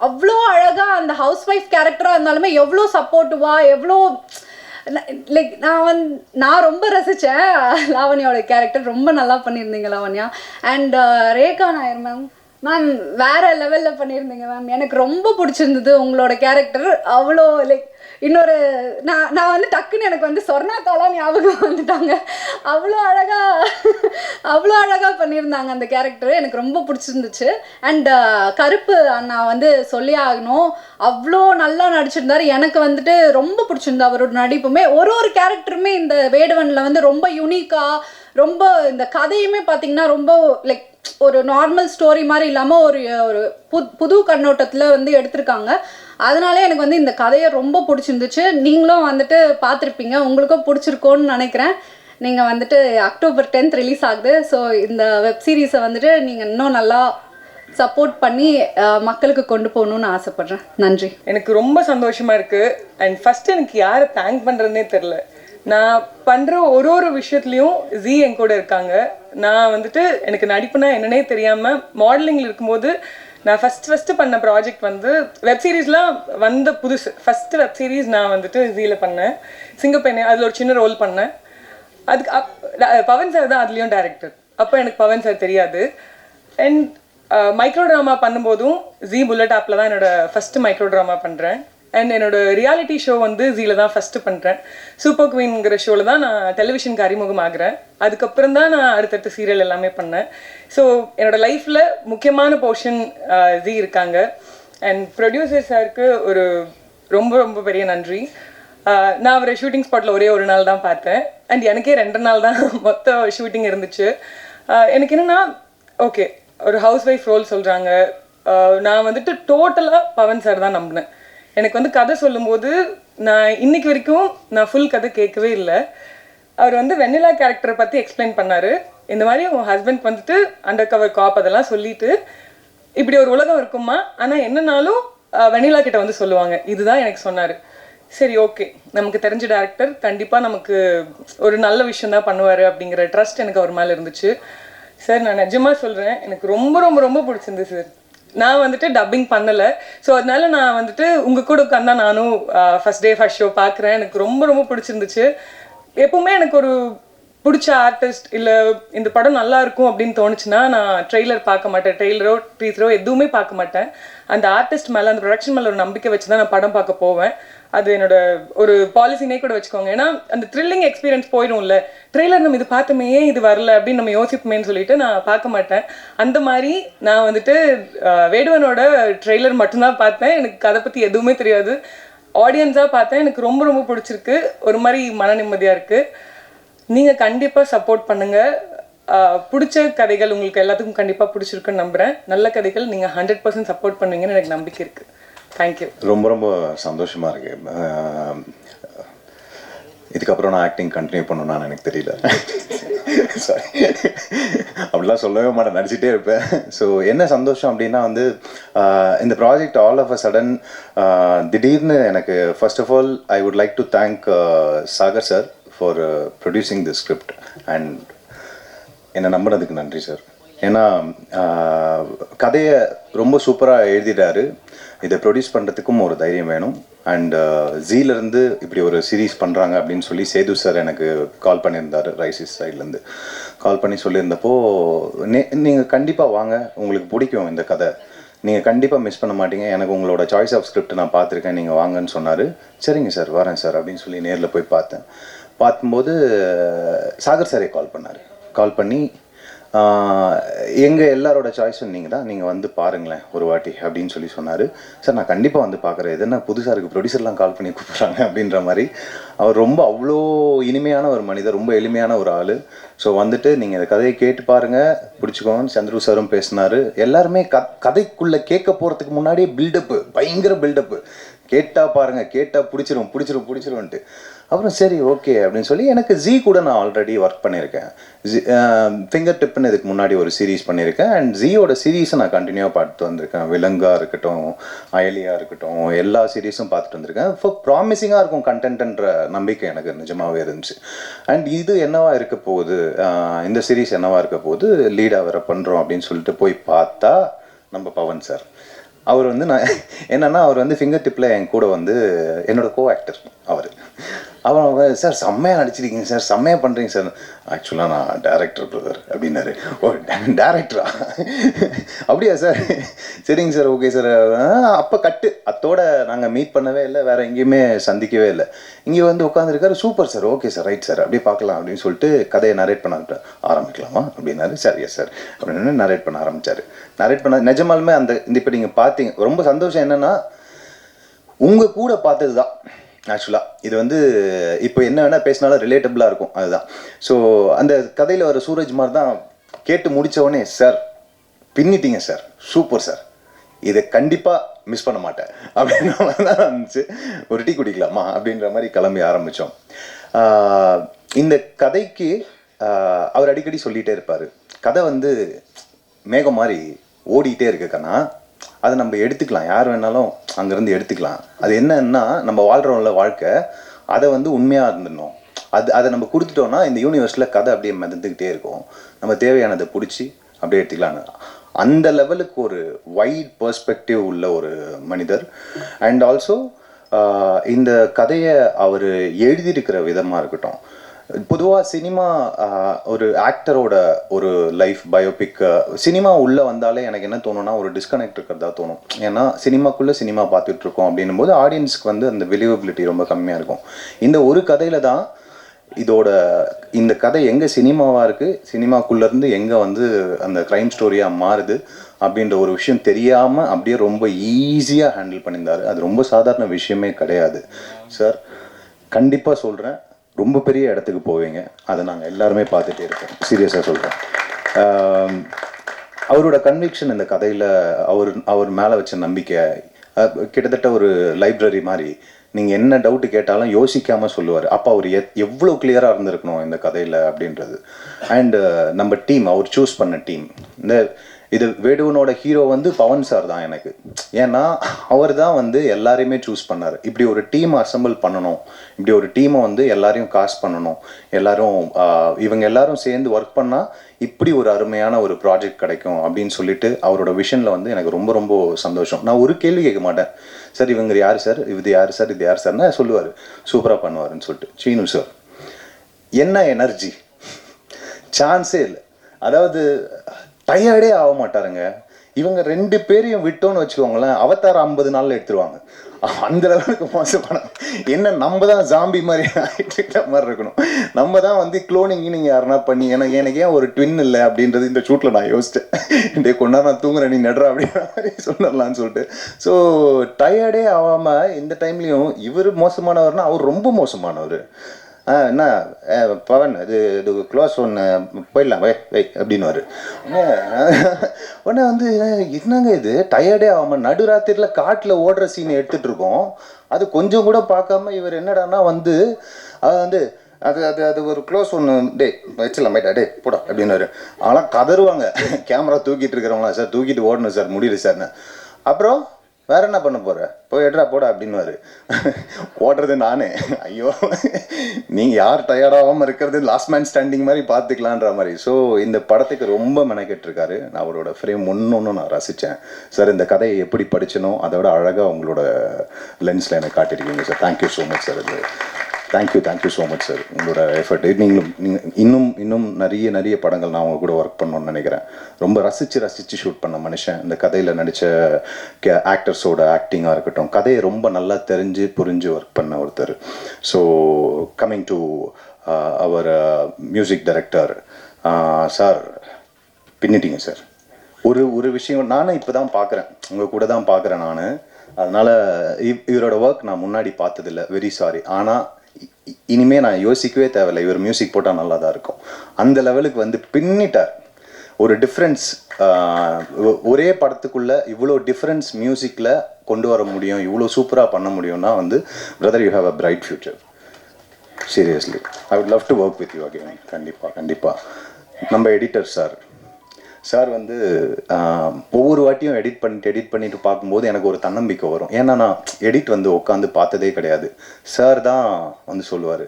அவ்வளோ அழகாக அந்த ஹவுஸ் ஒய்ஃப் கேரக்டராக இருந்தாலுமே எவ்வளோ சப்போர்ட்டிவாக எவ்வளோ லைக் நான் ரொம்ப ரசித்தேன் லாவண்யாவோட கேரக்டர். ரொம்ப நல்லா பண்ணியிருந்தீங்க லாவண்யா. அண்ட் ரேகா நாயர் மேம் வேறு லெவலில் பண்ணியிருந்தீங்க மேம். எனக்கு ரொம்ப பிடிச்சிருந்தது உங்களோட கேரக்டர். அவ்வளோ லைக் இன்னொரு நான் டக்குன்னு எனக்கு சொர்ணாக்காலாம் ஞாபகம் வந்துட்டாங்க. அவ்வளோ அழகாக பண்ணியிருந்தாங்க அந்த கேரக்டர். எனக்கு ரொம்ப பிடிச்சிருந்துச்சு. அண்ட் கருப்பு அண்ணா சொல்லி ஆகணும், அவ்வளோ நல்லா நடிச்சிருந்தார். எனக்கு ரொம்ப பிடிச்சிருந்தா அவரோட நடிப்புமே. ஒரு கேரக்டருமே இந்த வேடுவனில் ரொம்ப யூனிக்காக, ரொம்ப இந்த கதையுமே பார்த்திங்கன்னா ரொம்ப லைக் ஒரு நார்மல் ஸ்டோரி மாதிரி இல்லாமல் ஒரு புது கண்ணோட்டத்தில் எடுத்திருக்காங்க. அதனாலே எனக்கு இந்த கதையை ரொம்ப பிடிச்சிருந்துச்சு. நீங்களும் பார்த்துருப்பீங்க, உங்களுக்கும் பிடிச்சிருக்கோன்னு நினைக்கிறேன். நீங்கள் அக்டோபர் 10th ரிலீஸ் ஆகுது. ஸோ இந்த வெப் சீரிஸை நீங்கள் இன்னும் நல்லா சப்போர்ட் பண்ணி மக்களுக்கு கொண்டு போகணுன்னு ஆசைப்பட்றேன். நன்றி. எனக்கு ரொம்ப சந்தோஷமாக இருக்குது. அண்ட் ஃபஸ்ட்டு எனக்கு யாரை தேங்க் பண்ணுறதுனே தெரில. நான் பண்ணுற ஒரு விஷயத்துலையும் ஜீ என் கூட இருக்காங்க. நான் எனக்கு நடிப்புனா என்னன்னே தெரியாமல் மாடலிங்கில் இருக்கும்போது நான் ஃபஸ்ட்டு பண்ண ப்ராஜெக்ட் வெப் சீரிஸ்லாம் வந்த புதுசு. ஃபஸ்ட்டு வெப் சீரிஸ் நான் ஜீயில் பண்ணேன், சிங்கப்பெண்ணே. அதில் ஒரு சின்ன ரோல் பண்ணேன். அதுக்கு பவன் சார் தான் அதுலேயும் டைரக்டர். அப்போ எனக்கு பவன் சார் தெரியாது. அண்ட் மைக்ரோ ட்ராமா பண்ணும்போதும் ஜீ புல்லட் ஆப்பில் தான் என்னோடய ஃபஸ்ட்டு மைக்ரோ ட்ராமா பண்ணுறேன். அண்ட் என்னோடய ரியாலிட்டி ஷோ ஜீயில் தான் ஃபஸ்ட்டு பண்ணுறேன். சூப்பர் குவீன்ங்கிற ஷோவில் தான் நான் டெலிவிஷனுக்கு அறிமுகம் ஆகிறேன். அதுக்கப்புறம் தான் நான் அடுத்தடுத்த சீரியல் எல்லாமே பண்ணேன். ஸோ என்னோடய லைஃப்பில் முக்கியமான போர்ஷன் ஜீ இருக்காங்க. அண்ட் ப்ரொடியூசர் சாருக்கு ஒரு ரொம்ப ரொம்ப பெரிய நன்றி. நான் அவரை ஷூட்டிங் ஸ்பாட்டில் ஒரே ஒரு நாள் தான் பார்த்தேன். அண்ட் எனக்கே 2 நாள் தான் மொத்த ஷூட்டிங் இருந்துச்சு. எனக்கு என்னென்னா, ஓகே ஒரு ஹவுஸ் ஒய்ஃப் ரோல் சொல்கிறாங்க. நான் டோட்டலாக பவன் சார் தான் நம்பினேன். எனக்கு கதை சொல்லும்போது நான் இன்னைக்கு வரைக்கும் நான் ஃபுல் கதை கேட்கவே இல்லை. அவர் வெண்ணிலா கேரக்டரை பற்றி எக்ஸ்பிளைன் பண்ணார். இந்த மாதிரி உங்கள் ஹஸ்பண்ட் அண்டர் கவர் காப் அதெல்லாம் சொல்லிட்டு இப்படி ஒரு உலகம் இருக்குமா, ஆனால் என்னன்னாலும் வெண்ணிலா கிட்ட சொல்லுவாங்க, இதுதான் எனக்கு சொன்னார். சரி ஓகே, நமக்கு தெரிஞ்ச டேரக்டர் கண்டிப்பாக நமக்கு ஒரு நல்ல விஷயம் தான் பண்ணுவார் அப்படிங்கிற ட்ரஸ்ட் எனக்கு அவர் மேலே இருந்துச்சு. சார் நான் நிஜமாக சொல்கிறேன், எனக்கு ரொம்ப ரொம்ப ரொம்ப பிடிச்சிருந்துது சார். நான் டப்பிங் பண்ணலை. ஸோ அதனால நான் உங்கள் கூட உட்காந்தா நானும் ஃபஸ்ட் டே ஃபஸ்ட் ஷோ பார்க்குறேன். எனக்கு ரொம்ப ரொம்ப பிடிச்சிருந்துச்சு. எப்பவுமே எனக்கு ஒரு பிடிச்ச ஆர்டிஸ்ட் இல்லை இந்த படம் நல்லா இருக்கும் அப்படின்னு தோணுச்சுன்னா நான் ட்ரெய்லர் பார்க்க மாட்டேன். ட்ரெய்லரோ டீசரோ எதுவுமே பார்க்க மாட்டேன். அந்த ஆர்டிஸ்ட் மேலே, அந்த ப்ரொடக்ஷன் மேலே ஒரு நம்பிக்கை வச்சு தான் நான் படம் பார்க்க போவேன். அது என்னோட ஒரு பாலிசினே கூட வச்சுக்கோங்க. ஏன்னா அந்த த்ரில்லிங் எக்ஸ்பீரியன்ஸ் போயிடும்ல. ட்ரெய்லர் நம்ம இது பார்த்தோமே இது வரல அப்படின்னு நம்ம யோசிப்போமேன்னு சொல்லிட்டு நான் பார்க்க மாட்டேன். அந்த மாதிரி நான் வேடுவனோட ட்ரெய்லர் மட்டும்தான் பார்த்தேன். எனக்கு அதை பற்றி எதுவுமே தெரியாது. ஆடியன்ஸாக பார்த்தேன். எனக்கு ரொம்ப ரொம்ப பிடிச்சிருக்கு. ஒரு மாதிரி மன நிம்மதியாக இருக்குது. நீங்கள் கண்டிப்பாக சப்போர்ட் பண்ணுங்கள். பிடிச்ச கதைகள் உங்களுக்கு எல்லாத்துக்கும் கண்டிப்பாக பிடிச்சிருக்குன்னு நம்புகிறேன். நல்ல கதைகள் நீங்கள் 100% சப்போர்ட் பண்ணுவீங்கன்னு எனக்கு நம்பிக்கை இருக்குது. தேங்க்யூ. ரொம்ப ரொம்ப சந்தோஷமாக இருக்குது. இதுக்கப்புறம் நான் ஆக்டிங் கண்டினியூ பண்ணணும்னு எனக்கு தெரியல. சாரி, அப்படிலாம் சொல்லவே மாட்டேன், நடிச்சிட்டே இருப்பேன். ஸோ என்ன சந்தோஷம் அப்படின்னா இந்த project all of a sudden திடீர்னு எனக்கு first of all I would like to thank Sagar sir for producing the script and என்னை நம்பினதுக்கு நன்றி சார். ஏன்னா கதையை ரொம்ப சூப்பராக எழுதிட்டாரு. இதை ப்ரொடியூஸ் பண்ணுறதுக்கும் ஒரு தைரியம் வேணும். அண்ட் ஜீலேருந்து இப்படி ஒரு சீரீஸ் பண்ணுறாங்க அப்படின்னு சொல்லி சேது சார் எனக்கு கால் பண்ணியிருந்தார். ரைசிஸ் சைட்லேருந்து கால் பண்ணி சொல்லியிருந்தப்போ, நீங்கள் கண்டிப்பாக வாங்க, உங்களுக்கு பிடிக்கும் இந்த கதை, நீங்கள் கண்டிப்பாக மிஸ் பண்ண மாட்டீங்க, எனக்கு உங்களோட சாய்ஸ் ஆஃப் ஸ்கிரிப்ட் நான் பார்த்துருக்கேன், நீங்கள் வாங்கன்னு சொன்னார். சரிங்க சார் வரேன் சார் அப்படின்னு சொல்லி நேரில் போய் பார்த்தேன். பார்க்கும்போது சாகர் சாரே கால் பண்ணி எங்கள் எல்லாரோட சாய்ஸும் நீங்கள் தான், நீங்கள் பாருங்களேன் ஒரு வாட்டி அப்படின்னு சொல்லி சொன்னார். சார் நான் கண்டிப்பாக பார்க்குறேன், இது என்ன புதுசாக இருக்குது, ப்ரொடியூசர்லாம் கால் பண்ணி கூப்பிட்றாங்க அப்படின்ற மாதிரி. அவர் ரொம்ப அவ்வளோ இனிமையான ஒரு மனிதர், ரொம்ப எளிமையான ஒரு ஆள். ஸோ நீங்கள் இந்த கதையை கேட்டு பாருங்கள், பிடிச்சிக்கோன்னு சந்துரு சாரும் பேசினார். எல்லாருமே கதைக்குள்ளே கேட்க போகிறதுக்கு முன்னாடியே பில்டப்பு, பயங்கர பில்டப்பு. கேட்டால் பாருங்கள், கேட்டால் பிடிச்சிரும்ன்ட்டு. அப்புறம் சரி ஓகே அப்படின்னு சொல்லி, எனக்கு ஜீ கூட நான் ஆல்ரெடி ஒர்க் பண்ணியிருக்கேன். ஃபிங்கர் டிப்புன்னு இதுக்கு முன்னாடி ஒரு சீரீஸ் பண்ணியிருக்கேன். அண்ட் ஜீயோட சீரீஸை நான் கண்டினியூவாக பார்த்துட்டு வந்திருக்கேன். விலங்காக இருக்கட்டும், அயலியாக இருக்கட்டும், எல்லா சீரீஸும் பார்த்துட்டு வந்திருக்கேன். இப்போ ப்ராமிசிங்காக இருக்கும் கண்டென்ட்ன்ற நம்பிக்கை எனக்கு நிஜமாகவே இருந்துச்சு. அண்ட் இது என்னவா இருக்க போகுது, இந்த சீரீஸ் என்னவா இருக்க போகுது, லீடாக வேறு பண்ணுறோம் அப்படின்னு சொல்லிட்டு போய் பார்த்தா நம்ம பவன் சார். அவர் வந்து நான் என்னென்னா அவர் வந்து ஃபிங்கர் டிப்பில் என் கூட வந்து என்னோடய கோ ஆக்டர் அவர் சார் செம்மையாக நடிச்சிருக்கீங்க சார், செம்மையாக பண்ணுறீங்க சார். ஆக்சுவலாக நான் டேரக்டர் பிரதர் அப்படின்னாரு. ஓ டேரக்டரா, அப்படியா சார், சரிங்க சார், ஓகே சார். அப்போ கட்டு அத்தோட நாங்கள் மீட் பண்ணவே இல்லை, வேறு எங்கேயுமே சந்திக்கவே இல்லை. இங்கே வந்து உட்காந்துருக்காரு. Super sir, okay sir, right sir, அப்படியே பார்க்கலாம் அப்படின்னு சொல்லிட்டு கதையை நரேட் பண்ண ஆரம்பிக்கலாமா அப்படின்னாரு. சரி எஸ் சார் அப்படின்னு நரேட் பண்ண ஆரம்பித்தார். நரேட் பண்ண நிஜமாலுமே அந்த இப்போ நீங்கள் பார்த்தீங்க, ரொம்ப சந்தோஷம் என்னென்னா உங்கள் கூட பார்த்தது தான். ஆக்சுவலாக இது வந்து இப்போ என்ன வேணால் பேசினாலும் ரிலேட்டபிளாக இருக்கும், அதுதான். ஸோ அந்த கதையில் வர சூரஜ் மாதிரி தான் கேட்டு முடித்தவொடனே சார் பின்னிட்டீங்க சார், சூப்பர் சார், இதை கண்டிப்பாக மிஸ் பண்ண மாட்டேன் அப்படின்ற மாதிரி தான் இருந்துச்சு. ஒரு டீ குடிக்கலாமா அப்படின்ற மாதிரி கிளம்பி ஆரம்பித்தோம். இந்த கதைக்கு அவர் அடிக்கடி சொல்லிகிட்டே இருப்பார், கதை வந்து மேகம் மாதிரி ஓடிக்கிட்டே இருக்கு கண்ணா, அதை நம்ம எடுத்துக்கலாம், யார் வேணாலும் அங்கேருந்து எடுத்துக்கலாம். அது என்னன்னா நம்ம வாழ்கிறோம்ல வாழ்க்கை, அதை வந்து உண்மையாக இருந்துடணும். அதை நம்ம கொடுத்துட்டோன்னா இந்த யூனிவர்ஸில் கதை அப்படியே மிதந்துக்கிட்டே இருக்கும், நம்ம தேவையானதை பிடிச்சி அப்படியே எடுத்துக்கலான்னு. அந்த லெவலுக்கு ஒரு வைட் பெர்ஸ்பெக்டிவ் உள்ள ஒரு மனிதர். அண்ட் ஆல்சோ இந்த கதையை அவர் எழுதியிருக்கிற விதமாக இருக்கட்டும், பொதுவாக சினிமா ஒரு ஆக்டரோட ஒரு லைஃப் பயோபிக் சினிமா உள்ளே வந்தாலே எனக்கு என்ன தோணுன்னா ஒரு டிஸ்கனெக்ட் இருக்கிறதா தோணும். ஏன்னா சினிமாக்குள்ளே சினிமா பார்த்துட்ருக்கோம் அப்படின்னும் போது ஆடியன்ஸ்க்கு வந்து அந்த பிலீவபிலிட்டி ரொம்ப கம்மியாக இருக்கும். இந்த ஒரு கதையில் தான் இந்த கதை எங்கே சினிமாவாக இருக்குது, சினிமாக்குள்ளேருந்து எங்கே வந்து அந்த க்ரைம் ஸ்டோரியாக மாறுது அப்படின்ற ஒரு விஷயம் தெரியாமல் அப்படியே ரொம்ப ஈஸியாக ஹேண்டில் பண்ணியிருந்தார். அது ரொம்ப சாதாரண விஷயமே கிடையாது சார். கண்டிப்பாக சொல்கிறேன், ரொம்ப பெரிய இடத்துக்கு போவீங்க, அதை நாங்கள் எல்லாருமே பார்த்துட்டே இருக்கோம், சீரியஸாக சொல்கிறேன். அவரோட கன்விக்ஷன் இந்த கதையில் அவர் மேலே வச்ச நம்பிக்கை கிட்டத்தட்ட ஒரு லைப்ரரி மாதிரி. நீங்கள் என்ன டவுட்டு கேட்டாலும் யோசிக்காமல் சொல்லுவார். அப்போ அவர் எவ்வளோ கிளியராக இருந்திருக்கணும் இந்த கதையில் அப்படின்றது. அண்டு நம்ம டீம், அவர் சூஸ் பண்ண டீம், இது வேடுவனோட ஹீரோ வந்து பவன் சார் தான் எனக்கு. ஏன்னா அவர் தான் வந்து எல்லாரையுமே சூஸ் பண்ணார். இப்படி ஒரு டீம் அசம்பிள் பண்ணணும், இப்படி ஒரு டீமை வந்து எல்லாரையும் காஸ்ட் பண்ணணும், இவங்க எல்லாரும் சேர்ந்து ஒர்க் பண்ணால் இப்படி ஒரு அருமையான ஒரு ப்ராஜெக்ட் கிடைக்கும் அப்படின்னு சொல்லிட்டு அவரோட விஷனில் வந்து எனக்கு ரொம்ப ரொம்ப சந்தோஷம். நான் ஒரு கேள்வி கேட்க மாட்டேன், சார் இவங்க யார் சார், இது யார் சார், இது யார் சார்னா சொல்லுவார், சூப்பராக பண்ணுவாருன்னு சொல்லிட்டு. சீனு சார் என்ன எனர்ஜி, சான்ஸே இல்லை. அதாவது டயர்டே ஆக மாட்டாருங்க. இவங்க 2 பேரையும் விட்டோன்னு வச்சுக்கோங்களேன், அவதார் 50 நாளில் எடுத்துருவாங்க. அந்த லெவலுக்கு மோசமான என்ன, நம்ம தான் ஜாம்பி மாதிரி ஆகிட்டு மாதிரி இருக்கணும், நம்ம தான் வந்து க்ளோனிங் நீங்கள் யாருன்னா பண்ணி எனக்கு ஏன் ஒரு ட்வின் இல்லை அப்படின்றது இந்த ஷூட்டில் நான் யோசித்தேன். டே கொண்டா நான் தூங்குறேன், நீ நடுறா அப்படின்ற மாதிரி சொன்னலான்னு சொல்லிட்டு. ஸோ டயர்டே ஆகாமல் இந்த டைம்லேயும் இவர் மோசமானவர்னா அவர் ரொம்ப மோசமானவர். என்ன பவன் இது க்ளோஸ் ஒன்று போயிடலாம் வை அப்படின்னுவார். உடனே வந்து என்னங்க இது டயர்டே ஆகாமல் நடுராத்திரியில் காட்டில் ஓடுற சீன் எடுத்துகிட்டு இருக்கோம், அது கொஞ்சம் கூட பார்க்காம இவர் என்னடானா வந்து வந்து அது ஒரு க்ளோஸ் ஒன்று டே வச்சிடலாம் பைட்டா டே போடா அப்படின்னாரு. ஆனால் கதறுவாங்க கேமரா தூக்கிட்டு இருக்கிறவங்களா, சார் தூக்கிட்டு ஓடணும் சார், முடியல சார்னு. அப்புறம் வேற என்ன பண்ண போகிற, போய் எடுறா போடா அப்படின்னுவாரு. ஓடுறது நானே, ஐயோ நீங்கள் யார் டயர்டாகாமல் இருக்கிறது லாஸ்ட் மேன் ஸ்டாண்டிங் மாதிரி பார்த்துக்கலான்ற மாதிரி. ஸோ இந்த படத்துக்கு ரொம்ப மெனக்கெட்டிருக்காரு. நான் அவரோட ஃப்ரேம் ஒன்று நான் ரசித்தேன் சார். இந்த கதையை எப்படி படிச்சனோ அதை விட அழகாக உங்களோட லென்ஸில் எனக்கு காட்டியிருக்கீங்க sir. Thank you so much sir. இது தேங்க்யூ ஸோ மச் சார், உங்களோட எஃபர்ட். நீங்கள் இன்னும் நிறைய படங்கள் நான் அவங்க கூட ஒர்க் பண்ணணும்னு நினைக்கிறேன். ரொம்ப ரசித்து ஷூட் பண்ண மனுஷன். இந்த கதையில் நடித்த ஆக்டர்ஸோட ஆக்டிங்காக இருக்கட்டும், கதையை ரொம்ப நல்லா புரிஞ்சு ஒர்க் பண்ண ஒருத்தர். So coming to our music director sir, பின்னிட்டீங்க சார். ஒரு விஷயம் நானும் இப்போ தான் பார்க்குறேன், உங்கள் கூட தான் பார்க்குறேன் நான். அதனால் இவரோட ஒர்க் நான் முன்னாடி பார்த்ததில்லை, வெரி சாரி. ஆனால் இனிமேல் நான் யோசிக்கவே தேவையில்லை, இவர் மியூசிக் போட்டால் நல்லா தான் இருக்கும். அந்த லெவலுக்கு வந்து பின்னிட்டார். ஒரு டிஃப்ரென்ஸ், ஒரே படத்துக்குள்ளே இவ்வளோ டிஃப்ரென்ஸ் மியூசிக்கில் கொண்டு வர முடியும், இவ்வளோ சூப்பராக பண்ண முடியும்னா வந்து brother you have a bright future. Seriously I would love to work with you again. கண்டிப்பாக நம்ம எடிட்டர் சார் வந்து ஒவ்வொரு வாட்டியும் எடிட் பண்ணிட்டு பார்க்கும்போது எனக்கு ஒரு தன்னம்பிக்கை வரும். ஏன்னா நான் எடிட் வந்து உட்காந்து பார்த்ததே கிடையாது. சார் தான் வந்து சொல்லுவார்,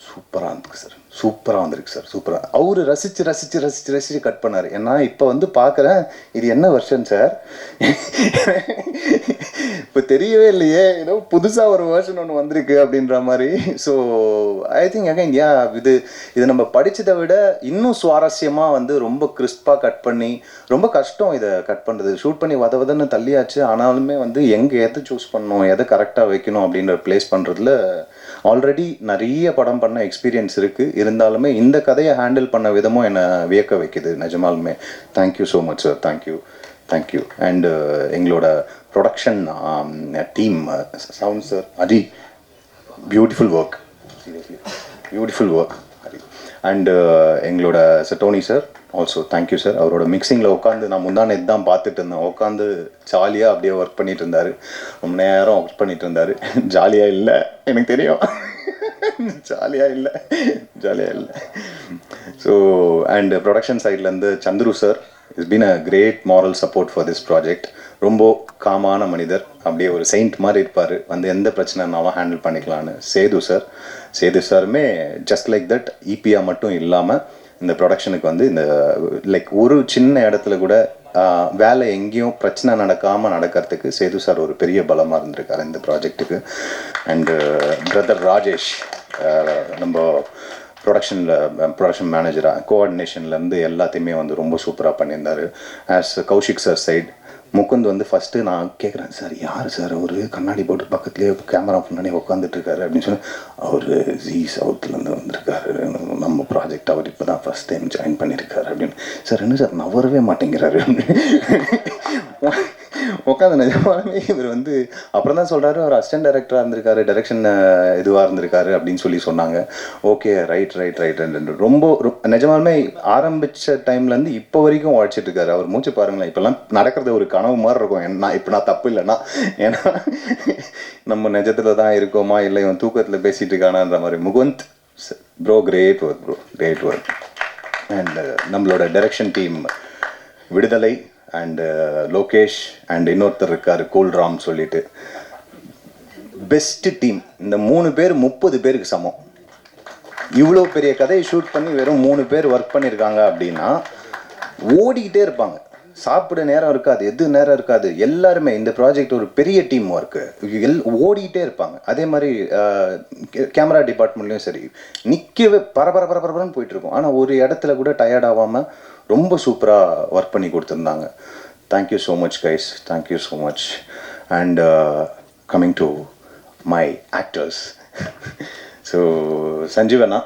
சூப்பராக இருந்துருக்கு சார், சூப்பராக வந்திருக்கு சார், சூப்பராக. அவர் ரசித்து கட் பண்ணார். ஏன்னா இப்போ வந்து பார்க்குறேன், இது என்ன வெர்ஷன் சார், இப்போ தெரியவே இல்லையே, ஏதோ புதுசாக ஒரு வெர்ஷன் ஒன்று வந்திருக்கு அப்படின்ற மாதிரி. ஸோ ஐ திங்க் அகைன் இது நம்ம படித்ததை விட இன்னும் சுவாரஸ்யமாக வந்து ரொம்ப கிறிஸ்பாக கட் பண்ணி, ரொம்ப கஷ்டம் இதை கட் பண்ணுறது. ஷூட் பண்ணி வதன்னு தள்ளியாச்சு, ஆனாலுமே வந்து எங்கே எதை சூஸ் பண்ணணும், எதை கரெக்டாக வைக்கணும் அப்படின்ற ப்ளேஸ் பண்ணுறதுல ஆல்ரெடி நிறைய படம் பண்ண எக்ஸ்பீரியன்ஸ் இருக்குது. இருந்தாலுமே இந்த கதையை ஹேண்டில் பண்ண விதமும் என்னை வியக்க வைக்குது நிஜமாலுமே. Thank you so much sir, thank you. And எங்களோட production team, sound sir, Aji, beautiful work, seriously beautiful work Aji. And எங்களோட Tony sir also thank you sir. அவரோட மிக்சிங்கில் உட்காந்து நான் முந்தானே தான் பார்த்துட்டு இருந்தேன், உட்காந்து ஜாலியாக அப்படியே ஒர்க் பண்ணிட்டு இருந்தார், ரொம்ப நேரம் ஒர்க் பண்ணிட்டு இருந்தார். ஜாலியாக இல்லை எனக்கு தெரியும், ஜாலியாக இல்லை. ஸோ அண்ட் ப்ரொடக்ஷன் சைட்லேருந்து Chandru sir is been a great moral support for this project. ரொம்ப காமான மனிதர், அப்படியே ஒரு செயின்ட் மாதிரி இருப்பார், வந்து எந்த பிரச்சனைனாலும் ஹேண்டில் பண்ணிக்கலான்னு. சேது சாருமே ஜஸ்ட் லைக் தட், ஈபியா மட்டும் இல்லாமல் இந்த ப்ரொடக்ஷனுக்கு வந்து இந்த லைக் ஒரு சின்ன இடத்துல கூட வேலை எங்கேயும் பிரச்சனை நடக்கிறதுக்கு சேது சார் ஒரு பெரிய பலமாக இருந்திருக்காரு இந்த ப்ராஜெக்ட்டுக்கு. அண்டு பிரதர் ராஜேஷ், நம்ம ப்ரொடக்ஷன் மேனேஜராக கோஆர்டினேஷன்லேருந்து எல்லாத்தையுமே வந்து ரொம்ப சூப்பராக பண்ணியிருந்தார். As Kaushik sir side, Mukund வந்து ஃபஸ்ட்டு நான் கேட்குறேன், சார் யார் சார் அவர், கண்ணாடி போட்டு பக்கத்துலேயே கேமரா முன்னாடி உட்காந்துட்ருக்காரு அப்படின்னு சொல்லி, அவர் ஜி சவுத்துலேருந்து வந்திருக்காரு, நம்ம ப்ராஜெக்ட் அவர் இப்போ தான் ஃபஸ்ட் டைம் ஜாயின் பண்ணியிருக்காரு அப்படின்னு. சார் என்ன சார் நவரவே மாட்டேங்கிறாரு உட்காந்து. நிஜமாலுமே இவர் வந்து அப்புறம் தான் சொல்கிறாரு, அவர் அசிஸ்டன்ட் டைரக்டராக இருந்திருக்காரு, டைரக்ஷன் இதுவாக இருந்திருக்காரு அப்படின்னு சொல்லி சொன்னாங்க. Okay right. ரொம்ப நிஜமாலுமே ஆரம்பித்த டைம்லேருந்து இப்போ வரைக்கும் உழைச்சிட்டு இருக்காரு. அவர் மூச்சு பாருங்களேன், இப்போல்லாம் நடக்கிறது ஒரு கனவு மாதிரி இருக்கும். நான் தப்பு இல்லைன்னா, ஏன்னா நம்ம நிஜத்தில் தான் இருக்கோமா இல்லை இவன் தூக்கத்தில் பேசிகிட்டு இருக்கானான்ற மாதிரி. Mukund bro, great work. And நம்மளோட direction team Viduthalai and Lokesh and இன்னொருத்தர் இருக்கார் கூல்ராம் சொல்லிட்டு, பெஸ்ட்டு டீம். இந்த 3 பேர் 30 பேருக்கு சமம். இவ்வளோ பெரிய கதையை ஷூட் பண்ணி வெறும் 3 பேர் ஒர்க் பண்ணியிருக்காங்க அப்படின்னா ஓடிக்கிட்டே இருப்பாங்க, சாப்பிட நேரம் இருக்காது, எது நேரம் இருக்காது. எல்லாருமே இந்த ப்ராஜெக்ட் ஒரு பெரிய டீம் ஒர்க்கு, ஓடிக்கிட்டே இருப்பாங்க. அதே மாதிரி கேமரா டிபார்ட்மெண்ட்லேயும் சரி, நிற்கவே பரபரன்னு போயிட்டுருக்கோம். ஆனால் ஒரு இடத்துல கூட டயர்ட் ஆகாமல் ரொம்ப சூப்பராக ஒர்க் பண்ணி கொடுத்துருந்தாங்க. Thank you so much guys, thank you so much. And coming to my actors, so Sanjeevana,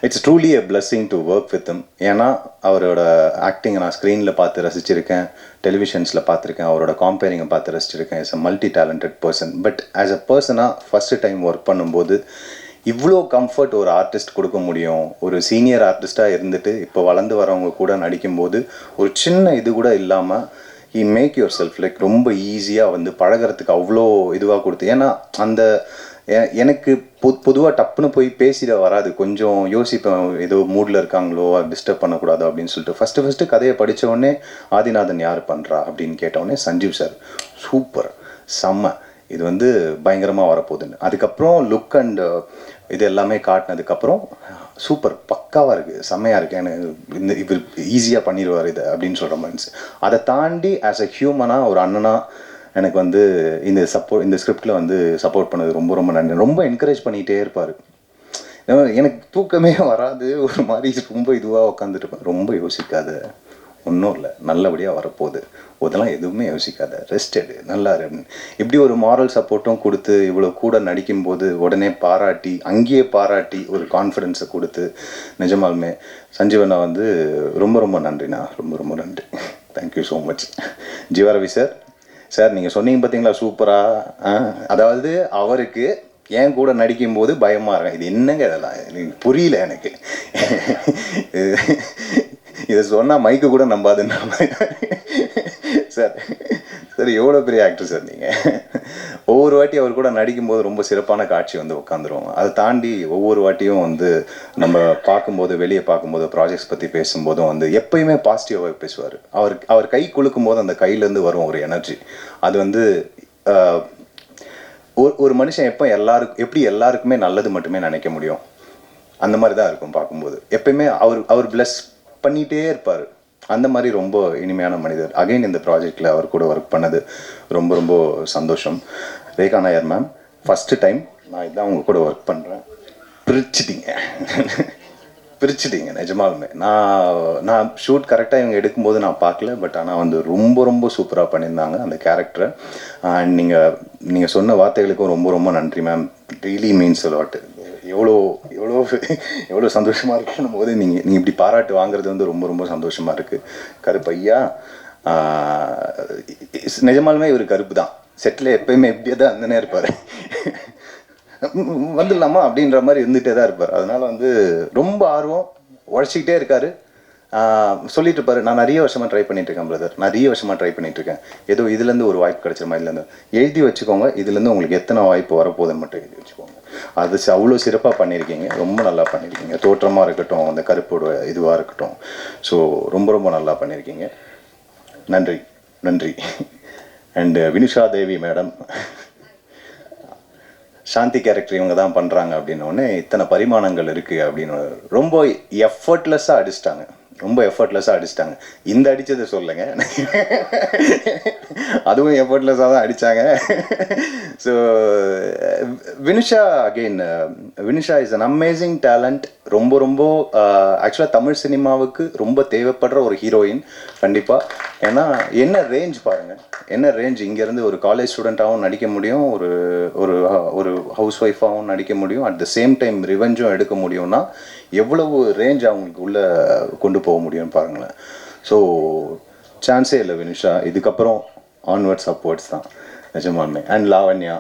it's truly a blessing to work with him. ஏன்னா அவரோட ஆக்டிங்கை நான் ஸ்க்ரீனில் பார்த்து ரசிச்சிருக்கேன், டெலிவிஷன்ஸில் பார்த்துருக்கேன், அவரோட காம்பேரிங்கை பார்த்து ரசிச்சிருக்கேன். It's a multi talented person. But as a பர்சனாக ஃபஸ்ட்டு டைம் ஒர்க் பண்ணும்போது இவ்வளோ கம்ஃபர்ட் ஒரு ஆர்டிஸ்ட் கொடுக்க முடியும். ஒரு சீனியர் ஆர்டிஸ்ட்டாக இருந்துட்டு இப்போ வளர்ந்து வரவங்க கூட நடிக்கும்போது ஒரு சின்ன இது கூட இல்லாமல் he make yourself like ரொம்ப ஈஸியாக வந்து பழகிறதுக்கு அவ்வளோ இதுவாக கொடுத்து. ஏன்னா அந்த எனக்கு பொதுவாக டப்புன்னு போய் பேசிட வராது, கொஞ்சம் யோசிப்பேன், ஏதோ மூடில் இருக்காங்களோ டிஸ்டர்ப் பண்ணக்கூடாது அப்படின்னு சொல்லிட்டு. ஃபஸ்ட்டு கதையை படித்த உடனே ஆதிநாதன் யார் பண்ணுறா அப்படின்னு கேட்டவுடனே சஞ்சீவ் சார் சூப்பர், செம்ம, இது வந்து பயங்கரமாக வரப்போகுதுன்னு. அதுக்கப்புறம் லுக் அண்ட் இது எல்லாமே காட்டினதுக்கப்புறம் சூப்பர், பக்காவாக இருக்குது, செம்மையாக இருக்குது, எனக்கு இவர் ஈஸியாக பண்ணிடுவார் இதை அப்படின்னு சொல்கிற மாதிரி. அதை தாண்டி ஆஸ் அ ஹியூமனாக ஒரு அண்ணனாக எனக்கு வந்து இந்த ஸ்கிரிப்டில் வந்து சப்போர்ட் பண்ணது ரொம்ப நன்றி. ரொம்ப என்கரேஜ் பண்ணிகிட்டே இருப்பார். எனக்கு தூக்கமே வராது, ஒரு மாதிரி ரொம்ப இதுவாக உட்காந்துருப்பேன். ரொம்ப யோசிக்காத, ஒன்றும் இல்லை, நல்லபடியாக வரப்போகுது, அதெல்லாம் எதுவுமே யோசிக்காத, ரெஸ்ட் எடு, நல்லா இரு. இப்படி ஒரு மாரல் சப்போர்ட்டும் கொடுத்து இவ்வளோ கூட நடிக்கும்போது உடனே பாராட்டி, அங்கேயே பாராட்டி ஒரு கான்ஃபிடென்ஸை கொடுத்து, நிஜமாலுமே சஞ்சீவனா வந்து ரொம்ப நன்றிண்ணா, ரொம்ப நன்றி. Thank you so much. Jeevaravi sir நீங்கள் சொன்னீங்க பார்த்தீங்களா சூப்பராக. அதாவது அவருக்கு என் கூட நடிக்கும்போது பயமாக இருக்கேன், இது என்னங்க இதெல்லாம் எனக்கு புரியல, எனக்கு இதை சொன்னால் மைக்கு கூட நம்பாதுன்னா சார் எவ்வளோ பெரிய ஆக்டர் சார் நீங்கள். ஒவ்வொரு வாட்டி அவர் கூட நடிக்கும்போது ரொம்ப சிறப்பான காட்சி வந்து உட்காந்துரும். அதை தாண்டி ஒவ்வொரு வாட்டியும் வந்து நம்ம பார்க்கும்போது, வெளியே பார்க்கும்போது, ப்ராஜெக்ட்ஸ் பற்றி பேசும்போதும் வந்து எப்பயுமே பாசிட்டிவாக பேசுவார். அவர் கை குலுக்கும் போது அந்த கையிலேருந்து வரும் ஒரு எனர்ஜி. அது வந்து ஒரு மனுஷன் எப்படி எல்லாருக்குமே நல்லது மட்டுமே நினைக்க முடியும். அந்த மாதிரி தான் இருக்கும் பார்க்கும்போது. எப்பயுமே அவர் பிளஸ் பண்ணிகிட்டே இருப்பார். அந்த மாதிரி ரொம்ப இனிமையான மனிதர். அகைன் இந்த ப்ராஜெக்டில் அவர் கூட ஒர்க் பண்ணது ரொம்ப ரொம்ப சந்தோஷம். Rekha Nair ma'am, first time நான் இதான் உங்கள் கூட ஒர்க் பண்ணுறேன். பிரிச்சுட்டீங்க நிஜமாலுமே. நான் ஷூட் கரெக்டாக இவங்க எடுக்கும்போது நான் பார்க்கல, பட் ஆனால் வந்து ரொம்ப ரொம்ப சூப்பராக பண்ணியிருந்தாங்க அந்த கேரக்டரை. அண்ட் நீங்கள் சொன்ன வார்த்தைகளுக்கும் ரொம்ப ரொம்ப நன்றி மேம். Really means lot. எவ்வளோ சந்தோஷமாக இருக்குன்னும் போது நீங்கள் இப்படி பாராட்டு வாங்குறது வந்து ரொம்ப ரொம்ப சந்தோஷமாக இருக்குது. கருப்பையா நிஜமாலுமே இவர் கருப்பு தான். செட்டில் எப்பயுமே எப்படியே தான் அந்தனே இருப்பார். வந்துடலாமா அப்படின்ற மாதிரி இருந்துகிட்டே தான் இருப்பார். அதனால் வந்து ரொம்ப ஆர்வம், உழைச்சிக்கிட்டே இருக்கார். சொல்லிட்டு இருப்பாரு, நான் நிறைய வருஷமாக ட்ரை பண்ணிட்டுருக்கேன் பிரதர், நிறைய வருஷமாக ட்ரை பண்ணிட்டுருக்கேன். ஏதோ இதுலேருந்து ஒரு வாய்ப்பு கிடைச்ச மாதிரி இதுலேருந்து எழுதி வச்சுக்கோங்க, இதுலேருந்து உங்களுக்கு எத்தனை வாய்ப்பு வரப்போகுதுன்னு மட்டும் எழுதி வச்சுக்கோங்க. அது அவ்வளோ சிறப்பாக பண்ணியிருக்கீங்க, ரொம்ப நல்லா பண்ணியிருக்கீங்க. தோற்றமாக இருக்கட்டும், அந்த கருப்போட இதுவாக இருக்கட்டும், ஸோ ரொம்ப ரொம்ப நல்லா பண்ணியிருக்கீங்க. நன்றி நன்றி. And Vinusha Devi madam, Shanti character இவங்க தான் பண்ணுறாங்க அப்படின்னோடனே இத்தனை பரிமாணங்கள் இருக்குது அப்படின்னு ரொம்ப எஃபர்ட்லெஸ்ஸாக அடிச்சிட்டாங்க. இந்த அடித்ததை சொல்லுங்க, அதுவும் எஃபர்ட்லெஸ்ஸாக தான் அடித்தாங்க. So Vinusha again, Vinusha is an amazing talent. ரொம்ப ரொம்ப ஆக்சுவலாக தமிழ் சினிமாவுக்கு ரொம்ப தேவைப்படுற ஒரு ஹீரோயின் கண்டிப்பாக. ஏன்னா என்ன ரேஞ்ச் பாருங்கள், என்ன ரேஞ்ச். இங்கேருந்து ஒரு காலேஜ் ஸ்டூடெண்ட்டாகவும் நடிக்க முடியும், ஒரு ஹவுஸ் ஒய்ஃபாகவும் நடிக்க முடியும், அட் த சேம் டைம் ரிவெஞ்சும் எடுக்க முடியும்னா எவ்வளவு ரேஞ்ச் அவங்களுக்கு உள்ளே கொண்டு போக முடியும்னு பாருங்களேன். ஸோ சான்ஸே இல்லை வினுஷா. இதுக்கப்புறம் ஆன்வர்ட்ஸ் அப்வர்ட்ஸ் தான் நிஜமாலுமே. அண்ட் லாவண்யா,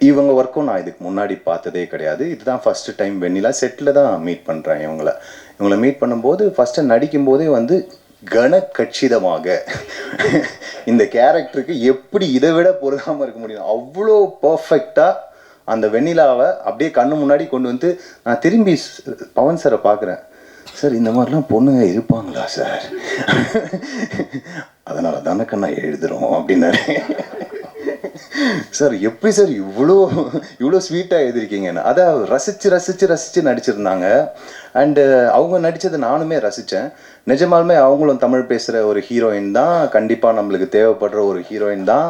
இவங்க ஒர்க்கும் நான் இதுக்கு முன்னாடி பார்த்ததே கிடையாது. இதுதான் ஃபஸ்ட்டு டைம் வெண்ணிலா செட்டில் தான் மீட் பண்ணுறேன். இவங்களை மீட் பண்ணும்போது ஃபஸ்ட்டு நடிக்கும்போதே வந்து கனகச்சிதமாக இந்த கேரக்டருக்கு எப்படி இதை விட பொருளாமல் இருக்க முடியும், அவ்வளோ பர்ஃபெக்டாக அந்த வெண்ணிலாவை அப்படியே கண்ணு முன்னாடி கொண்டு வந்து நான் திரும்பி பவன் சாரை பார்க்குறேன். சார் இந்த மாதிரிலாம் பொண்ணுங்க இருப்பாங்களா சார், அதனால தானே கண்ணா எழுதுகிறோம் அப்படின்னாரு. சார் எப்படி சார் இவ்வளோ ஸ்வீட்டாக எழுதிருக்கீங்கன்னு. அதை ரசித்து நடிச்சிருந்தாங்க. அண்டு அவங்க நடித்ததை நானுமே ரசித்தேன். நிஜமாலுமே அவங்களும் தமிழ் பேசுகிற ஒரு ஹீரோயின் தான், கண்டிப்பாக நம்மளுக்கு தேவைப்படுற ஒரு ஹீரோயின் தான்.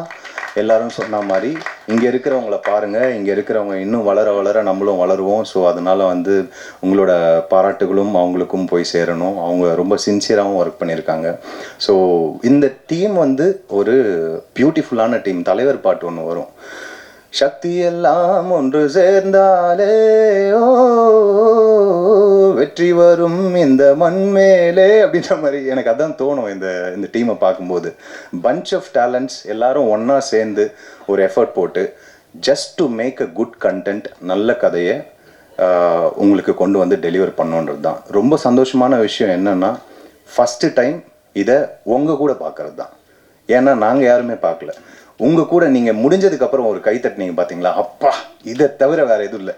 எல்லாரும் சொன்ன மாதிரி இங்கே இருக்கிறவங்கள பாருங்கள், இங்கே இருக்கிறவங்க இன்னும் வளர வளர நம்மளும் வளருவோம். ஸோ அதனால் வந்து உங்களோட பாராட்டுகளும் அவங்களுக்கும் போய் சேரணும். அவங்க ரொம்ப சின்சியராகவும் ஒர்க் பண்ணியிருக்காங்க. ஸோ இந்த டீம் வந்து ஒரு பியூட்டிஃபுல்லான டீம். தலைவர் பாட்டு ஒன்று வரும், சக்தி எல்லாம் ஒன்று சேர்ந்தாலே ஓ வெற்றி வரும் இந்த மண் மேலே அப்படின்ற மாதிரி எனக்கு அதான் தோணும் இந்த டீமை பார்க்கும்போது. பஞ்ச் ஆஃப் டேலண்ட்ஸ் எல்லாரும் ஒன்றா சேர்ந்து ஒரு எஃபர்ட் போட்டு just to make a good content, நல்ல கதையை உங்களுக்கு கொண்டு வந்து டெலிவர் பண்ணுன்றது தான். ரொம்ப சந்தோஷமான விஷயம் என்னென்னா ஃபஸ்ட்டு டைம் இதை உங்கள் கூட பார்க்குறது தான். ஏன்னா நாங்கள் யாருமே பார்க்கல. உங்கள் கூட நீங்கள் முடிஞ்சதுக்கப்புறம் ஒரு கைத்தட்டினீங்க பார்த்தீங்களா, அப்பா இதை தவிர வேறு எதுவும் இல்லை.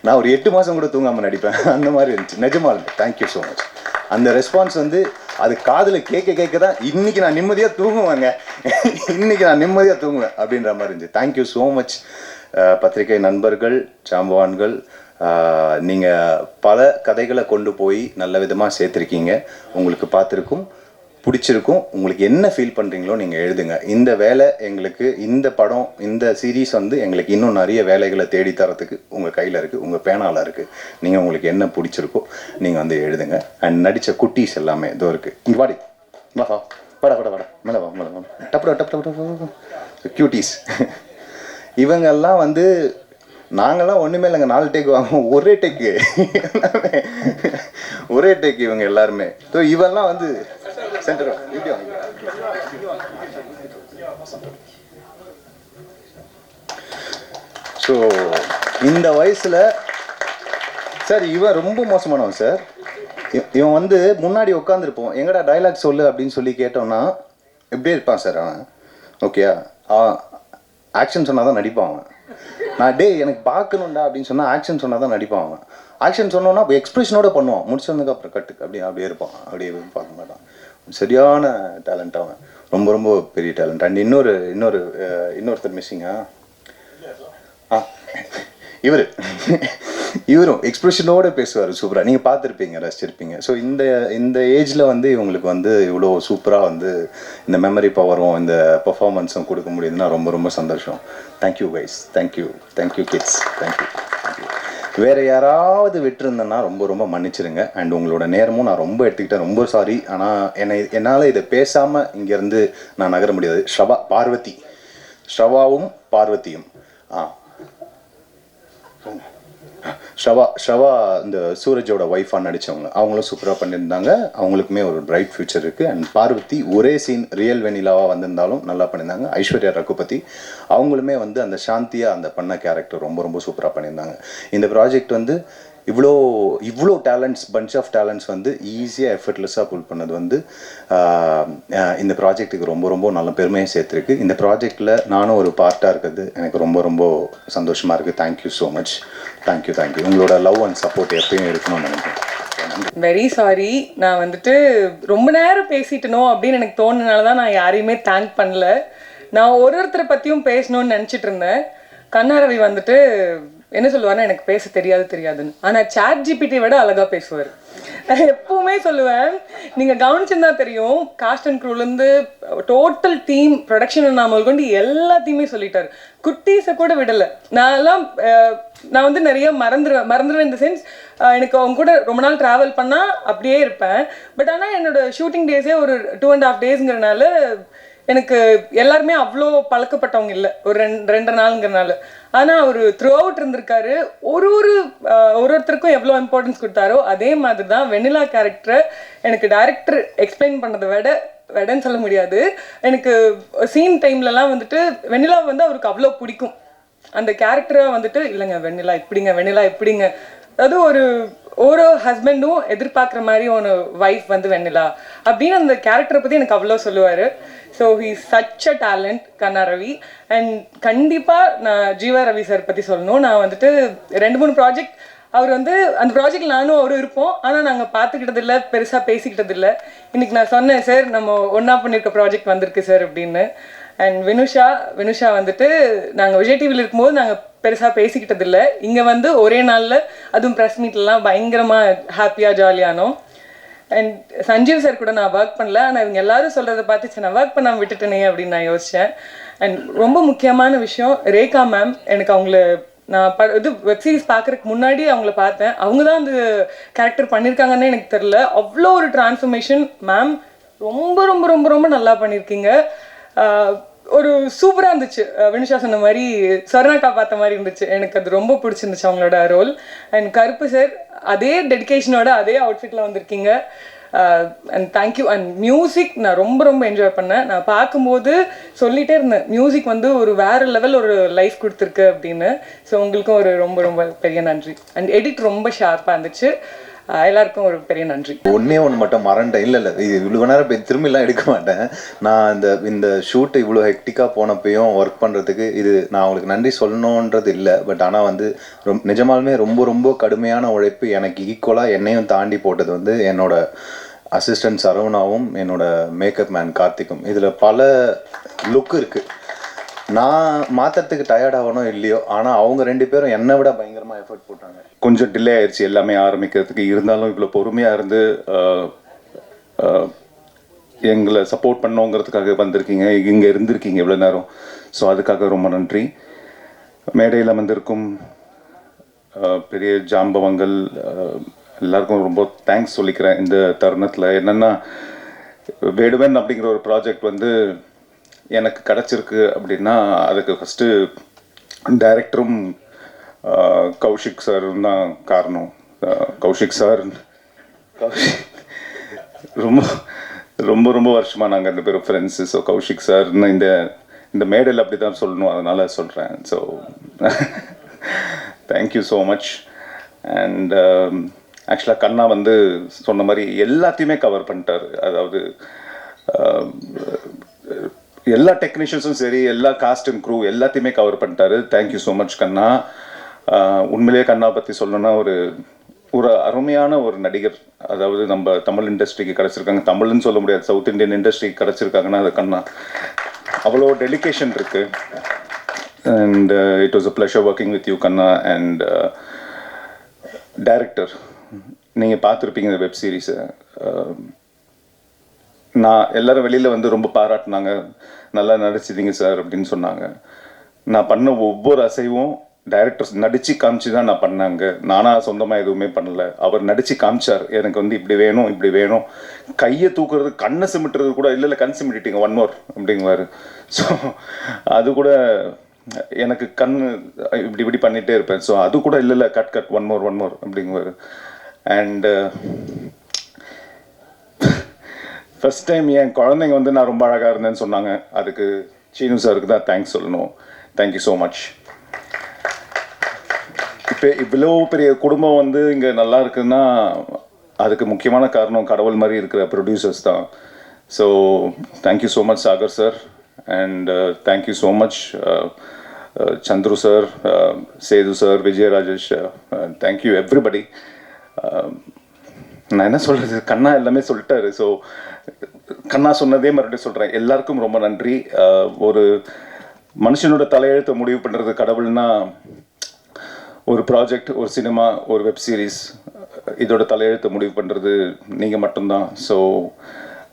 நான் ஒரு 8 மாதம் கூட தூங்காமல் நடிப்பேன், அந்த மாதிரி இருந்துச்சு. நிஜமாக தேங்க்யூ ஸோ மச். அந்த ரெஸ்பான்ஸ் வந்து அது காதில் கேட்க தான் இன்றைக்கி நான் நிம்மதியாக தூங்குவேங்க, அப்படின்ற மாதிரி இருந்துச்சு. தேங்க்யூ ஸோ மச் பத்திரிகை நண்பர்கள், ஜாம்பவான்கள். நீங்கள் பல கதைகளை கொண்டு போய் நல்ல விதமாக சேர்த்துருக்கீங்க. உங்களுக்கு பார்த்துருக்கும், பிடிச்சிருக்கும். உங்களுக்கு என்ன ஃபீல் பண்ணுறீங்களோ நீங்கள் எழுதுங்க. இந்த வேலை எங்களுக்கு, இந்த படம், இந்த சீரீஸ் வந்து எங்களுக்கு இன்னும் நிறைய வேலைகளை தேடி தரத்துக்கு உங்கள் கையில் இருக்குது, உங்கள் பேனாவில் இருக்குது. நீங்கள் உங்களுக்கு என்ன பிடிச்சிருக்கோ நீங்கள் வந்து எழுதுங்க. அண்ட் நடித்த குட்டீஸ் எல்லாமே இதோ இருக்குது. இங்கே வாடி வாடா மேலே வா டப்பு க்யூட்டீஸ். இவங்கெல்லாம் வந்து நாங்கள்லாம் ஒன்றுமே இல்லைங்க, 4 டேக் வாங்குவோம், ஒரே டேக் இவங்க எல்லாருமே. ஸோ இவெல்லாம் வந்து சென்டர் ஸோ இந்த வயசில் சார் இவன் ரொம்ப மோசமானவன் சார். இவன் வந்து முன்னாடி உட்காந்துருப்போம், எங்கடா டைலாக் சொல்லு அப்படின்னு சொல்லி கேட்டோம்னா எப்படியே இருப்பான் சார் அவன். ஓகேயா, ஆக்ஷன் சொன்னால் தான் நடிப்பான் அவன். நான் எனக்கு பார்க்கணுண்டா அப்படின்னு சொன்னால் ஆக்ஷன் சொன்னால் தான் நடிப்பான் அவன். ஆக்ஷன் சொன்னோன்னா எக்ஸ்பிரஷனோட பண்ணுவான், முடிச்சவனுக்கு அப்புறம் கட்டுக்கு அப்படியே இருப்பான், அப்படியே பார்க்க மாட்டான். சரியான டேலண்ட் அவன், ரொம்ப ரொம்ப பெரிய டேலண்ட். அண்ட் இன்னொருத்தர் மிஸ்ஸிங்கா இவர் இவரும் எக்ஸ்பிரஷனோடு பேசுவார் சூப்பராக, நீங்கள் பார்த்துருப்பீங்க, ரசிச்சிருப்பீங்க. ஸோ இந்த ஏஜில் வந்து இவங்களுக்கு வந்து இவ்வளோ சூப்பராக வந்து இந்த மெமரி பவரும் இந்த பர்ஃபார்மன்ஸும் கொடுக்க முடியுதுன்னா ரொம்ப ரொம்ப சந்தோஷம். Thank you guys, thank you kids, thank you. வேறு யாராவது விட்டுருந்தேன்னா ரொம்ப ரொம்ப மன்னிச்சிருங்க. அண்ட் உங்களோட நேரமும் நான் ரொம்ப எடுத்துக்கிட்டேன், ரொம்ப சாரி. ஆனால் என்னால் இதை பேசாமல் இங்கேருந்து நான் நகர முடியாது. ஸ்ரவாவும் பார்வதியும் ஷவா இந்த சூரஜோட ஒய்ஃபாக நடித்தவங்க, அவங்களும் சூப்பராக பண்ணியிருந்தாங்க. அவங்களுக்குமே ஒரு பிரைட் ஃபியூச்சர் இருக்குது. அண்ட் பார்வதி ஒரே சீன் ரியல் வெனிலாவாக வந்திருந்தாலும் நல்லா பண்ணியிருந்தாங்க. ஐஸ்வர்யா ரகுபதி அவங்களுமே வந்து அந்த சாந்தியாக அந்த பண்ண கேரக்டர் ரொம்ப ரொம்ப சூப்பராக பண்ணியிருந்தாங்க. இந்த ப்ராஜெக்ட் வந்து இவ்வளோ டேலண்ட்ஸ், பஞ்ச் ஆஃப் டேலண்ட்ஸ் வந்து ஈஸியாக எஃபர்ட்லெஸ்ஸாக புல் பண்ணது வந்து இந்த ப்ராஜெக்ட்டுக்கு ரொம்ப ரொம்ப நல்ல பெருமையை சேர்த்துருக்கு. இந்த ப்ராஜெக்டில் நானும் ஒரு பார்ட்டாக இருக்கிறது எனக்கு ரொம்ப ரொம்ப சந்தோஷமாக இருக்குது. Thank you so much. தேங்க்யூ. உங்களோட லவ் அண்ட் சப்போர்ட் எப்பயும் இருக்கணும்னு நினைக்கிறேன். வெரி சாரி, நான் வந்துட்டு ரொம்ப நேரம் பேசிட்டனோ அப்படின்னு எனக்கு தோணுனால தான் நான் யாரையுமே தேங்க் பண்ணல. நான் ஒருத்தரை பற்றியும் பேசணும்னு நினச்சிட்டு இருந்தேன். கண்ணாரவி வந்துட்டு என்ன சொல்லுவாருன்னா, எனக்கு பேச தெரியாதுன்னு. ஆனால் சாட் ஜிபிடி விட அழகாக பேசுவார். நான் எப்பவுமே சொல்லுவேன், நீங்கள் கவனிச்சுருந்தா தெரியும், காஸ்ட் அண்ட் க்ரூலேருந்து டோட்டல் டீம் ப்ரொடக்ஷன் நாமல் கொண்டு எல்லாத்தையுமே சொல்லிட்டாரு. குட்டீஸை கூட விடலை. நான் வந்து நிறைய மறந்துடுவேன் இந்த சென்ஸ். எனக்கு அவங்க கூட ரொம்ப நாள் ட்ராவல் பண்ணால் அப்படியே இருப்பேன். பட் ஆனால் என்னோட ஷூட்டிங் டேஸே ஒரு 2.5 டேஸ்ங்கிறனால எனக்கு எல்லாருமே அவ்வளோ பழக்கப்பட்டவங்க இல்லை, ஒரு 2 நாளுங்கிறனால. ஆனால் அவர் த்ரூ அவுட் இருந்திருக்காரு. ஒருத்தருக்கும் எவ்வளோ இம்பார்ட்டன்ஸ் கொடுத்தாரோ அதே மாதிரி தான் வெண்ணிலா கேரக்டரை எனக்கு டைரக்டர் எக்ஸ்பிளைன் பண்ணதை விடன்னு சொல்ல முடியாது. எனக்கு சீன் டைம்லலாம் வந்துட்டு வெண்ணிலா வந்து அவருக்கு அவ்வளோ பிடிக்கும். அந்த கேரக்டரை வந்துட்டு இல்லைங்க வெண்ணிலா இப்படிங்க, அதாவது ஒரு ஹஸ்பண்டும் எதிர்பார்க்குற மாதிரி ஒரு ஒய்ஃப் வந்து வெண்ணிலா அப்படின்னு அந்த கேரக்டரை பற்றி எனக்கு அவ்வளோ சொல்லுவார். So he such a talent கண்ணா ரவி. அண்ட் கண்டிப்பாக நான் ஜீவா ரவி சார் பற்றி சொல்லணும். நான் வந்துட்டு 2-3 ப்ராஜெக்ட் அவர் வந்து அந்த ப்ராஜெக்ட் நானும் அவரும் இருப்போம். ஆனால் நாங்கள் பார்த்துக்கிட்டதில்ல, பெருசாக பேசிக்கிட்டதில்லை. இன்றைக்கி நான் சொன்னேன், சார் நம்ம ஒன்றா பண்ணியிருக்க ப்ராஜெக்ட் வந்திருக்கு சார் அப்படின்னு. அண்ட் வினுஷா வந்துட்டு நாங்கள் விஜய் டிவியில் இருக்கும்போது நாங்கள் பெருசாக பேசிக்கிட்டதில்லை. இங்கே வந்து ஒரே நாளில் அதுவும் ப்ரெஸ் மீட்லலாம் பயங்கரமாக ஹாப்பியாக ஜாலியானோம். அண்ட் சஞ்சீவ் சார் கூட நான் ஒர்க் பண்ணல, ஆனால் இவங்க எல்லாரும் சொல்கிறத பார்த்து நான் ஒர்க் பண்ணாமல் விட்டுட்டேனே அப்படின்னு நான் யோசித்தேன். அண்ட் ரொம்ப முக்கியமான விஷயம், ரேகா மேம். எனக்கு அவங்கள நான் வெப் சீரிஸ் பார்க்குறதுக்கு முன்னாடி அவங்கள பார்த்தேன். அவங்க தான் அந்த கேரக்டர் பண்ணியிருக்காங்கன்னு எனக்கு தெரில. அவ்வளோ ஒரு டிரான்ஸ்ஃபர்மேஷன் மேம். ரொம்ப ரொம்ப ரொம்ப ரொம்ப நல்லா பண்ணியிருக்கீங்க. ஒரு சூப்பராக இருந்துச்சு. வினுஷா சொன்ன மாதிரி சொர்ணாக்கா பார்த்த மாதிரி இருந்துச்சு. எனக்கு அது ரொம்ப பிடிச்சிருந்துச்சு அவங்களோட ரோல். அண்ட் கருப்பு சார் அதே டெடிக்கேஷனோட அதே அவுட்ஃபிட்டில் வந்திருக்கீங்க. And thank you. அண்ட் மியூசிக் நான் ரொம்ப ரொம்ப என்ஜாய் பண்ணேன். நான் பார்க்கும்போது சொல்லிகிட்டே இருந்தேன், மியூசிக் வந்து ஒரு வேறு லெவல் ஒரு லைஃப் கொடுத்துருக்கு அப்படின்னு. ஸோ உங்களுக்கும் ஒரு ரொம்ப ரொம்ப பெரிய நன்றி. அண்ட் எடிட் ரொம்ப ஷார்ப்பாக இருந்துச்சு. எல்லாருக்கும் ஒரு பெரிய நன்றி. ஒன்றே மட்டும் மறந்துட்டேன். இல்லை இது இவ்வளோ நேரம் திரும்பிலாம் எடுக்க மாட்டேன். நான் இந்த ஷூட்டு இவ்வளோ ஹெக்டிக்காக போனப்பையும் ஒர்க் பண்ணுறதுக்கு இது நான் அவங்களுக்கு நன்றி சொல்லணுன்றது இல்லை. பட் ஆனால் வந்து நிஜமாலுமே ரொம்ப ரொம்ப கடுமையான உழைப்பு எனக்கு ஈக்குவலாக என்னையும் தாண்டி போட்டது வந்து என்னோட அசிஸ்டன்ட் சரவணாவும் என்னோட மேக்கப் மேன் கார்த்திக்கும். இதில் பல லுக் இருக்குது. நான் மாற்றுறதுக்கு டயர்ட் ஆகணும் இல்லையோ, ஆனால் அவங்க 2 பேரும் என்னை விட பயங்கரமாக எஃபர்ட் போட்டாங்க. கொஞ்சம் டிலே ஆயிடுச்சு எல்லாமே ஆரம்பிக்கிறதுக்கு. இருந்தாலும் இவ்வளோ பொறுமையாக இருந்து எங்களை சப்போர்ட் பண்ணோங்கிறதுக்காக வந்திருக்கீங்க, இங்கே இருந்திருக்கீங்க இவ்வளோ நேரம். ஸோ அதுக்காக ரொம்ப நன்றி. மேடையில் வந்திருக்கும் பெரிய ஜாம்பவங்கள் எல்லாருக்கும் ரொம்ப தேங்க்ஸ் சொல்லிக்கிறேன். இந்த தருணத்தில் என்னென்னா, வேடுவன் அப்படிங்கிற ஒரு ப்ராஜெக்ட் வந்து எனக்கு கிடச்சிருக்கு அப்படின்னா அதுக்கு ஃபஸ்ட்டு டைரக்டரும் கௌஷிக் சாரும் தான் காரணம். கௌஷிக் ரொம்ப ரொம்ப ரொம்ப வருஷமாக நாங்கள் 2 பேரும் ஃப்ரெண்ட்ஸு. ஸோ கௌஷிக் சார்னு இந்த மேடையில் அப்படி தான் சொல்லணும், அதனால் சொல்கிறேன். So thank you so much. And ஆக்சுவலாக கண்ணா வந்து சொன்ன மாதிரி எல்லாத்தையுமே கவர் பண்ணிட்டார். அதாவது எல்லா டெக்னீஷியன்ஸும் சரி, எல்லா காஸ்ட் அண்ட் க்ரூ எல்லாத்தையுமே கவர் பண்ணிட்டாரு. தேங்க்யூ ஸோ மச் கண்ணா. உண்மையிலேயே கண்ணா பற்றி சொல்லணும்னா ஒரு அருமையான ஒரு நடிகர். அதாவது நம்ம தமிழ் இண்டஸ்ட்ரிக்கு கிடச்சிருக்காங்க, தமிழ்னு சொல்ல முடியாது, சவுத் இண்டியன் இண்டஸ்ட்ரிக்கு கிடச்சிருக்காங்கன்னா அது கண்ணா. அவ்வளோ டெடிக்கேஷன் இருக்குது. And it was a pleasure working with you கண்ணா. அண்ட் டைரக்டர், நீங்கள் பார்த்துருப்பீங்க இந்த வெப் சீரிஸை. நான் எல்லோரும் வெளியில் வந்து ரொம்ப பாராட்டினாங்க, நல்லா நடிச்சிட்டீங்க சார் அப்படின்னு சொன்னாங்க. நான் பண்ண ஒவ்வொரு அசைவும் டைரக்டர்ஸ் நடித்து காமிச்சு தான் நான் பண்ணாங்க. நானாக சொந்தமாக எதுவுமே பண்ணலை. அவர் நடித்து காமிச்சார், எனக்கு வந்து இப்படி வேணும் இப்படி வேணும். கையை தூக்குறது, கண்ணை சிமிட்டுறது கூட இல்லை கண் சிமிட்டிட்டீங்க 1 more அப்படிங்குவார். ஸோ அது கூட எனக்கு கண் இப்படி இப்படி பண்ணிகிட்டே இருப்பேன். ஸோ அது கூட இல்லை கட் 1 more அப்படிங்குவார். அண்டு ஃபஸ்ட் டைம் என் குழந்தைங்க வந்து நான் ரொம்ப அழகாக இருந்தேன்னு சொன்னாங்க. அதுக்கு சீனு சாருக்கு தான் தேங்க்ஸ் சொல்லணும். Thank you so much. இப்போ இவ்வளோ பெரிய குடும்பம் வந்து இங்கே நல்லா இருக்குன்னா அதுக்கு முக்கியமான காரணம் கடவுள் மாதிரி இருக்கிற ப்ரொடியூசர்ஸ் தான். So thank you so much Sagar sir, and thank you so much Chandru sir, Sethu sir, Vijaya Rajesh, thank you everybody. நான் என்ன சொல்கிறது, கண்ணா எல்லாமே சொல்லிட்டாரு. ஸோ கண்ணா சொன்னதே மறுபடியும் சொல்கிறேன், எல்லாருக்கும் ரொம்ப நன்றி. ஒரு மனுஷனோட தலையெழுத்தை முடிவு பண்ணுறது கடவுள்னா, ஒரு ப்ராஜெக்ட், ஒரு சினிமா, ஒரு வெப் சீரிஸ், இதோட தலையெழுத்தை முடிவு பண்ணுறது நீங்கள் மட்டும்தான். ஸோ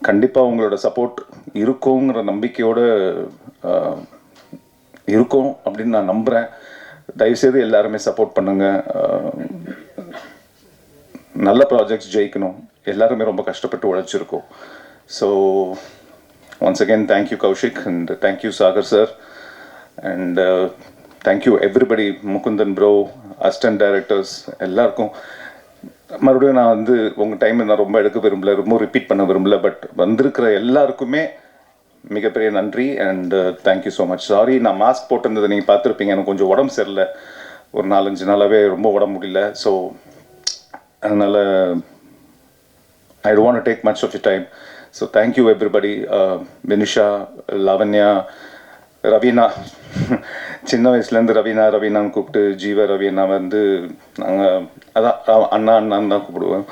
கண்டிப்பாக உங்களோட சப்போர்ட் இருக்குங்கிற நம்பிக்கையோடு இருக்கும் அப்படின்னு நான் நம்புகிறேன். தயவுசெய்து எல்லாருமே சப்போர்ட் பண்ணுங்கள். நல்ல ப்ராஜெக்ட்ஸ் ஜெயிக்கணும். எல்லாருமே ரொம்ப கஷ்டப்பட்டு உழைச்சிருக்கோம். So once again thank you Kaushik, and thank you Sagar sir, and thank you everybody, Mukundan bro, assistant directors எல்லாருக்கும். மறுபடியும் நான் வந்து உங்கள் டைம் நான் ரொம்ப எடுக்க விரும்பல, ரொம்ப ரிப்பீட் பண்ண விரும்பல. பட் வந்திருக்கிற எல்லாருக்குமே மிகப்பெரிய நன்றி, and thank you so much. Sorry, நான் மாஸ்க் போட்டிருந்ததை நீங்கள் பார்த்துருப்பீங்க. எனக்கு கொஞ்சம் உடம்பு சரியில்லை, ஒரு 4-5 நாளாகவே ரொம்ப உடம்பு முடியல. ஸோ அதனால் I don't want to take much of your time. So thank you everybody. Vinisha, Lavanya, Ravina. சின்ன வயசுலேருந்து ரவீனான்னு கூப்பிட்டு ஜீவ ரவீனா வந்து நாங்கள் அதான் அண்ணான்னு தான் கூப்பிடுவோம்.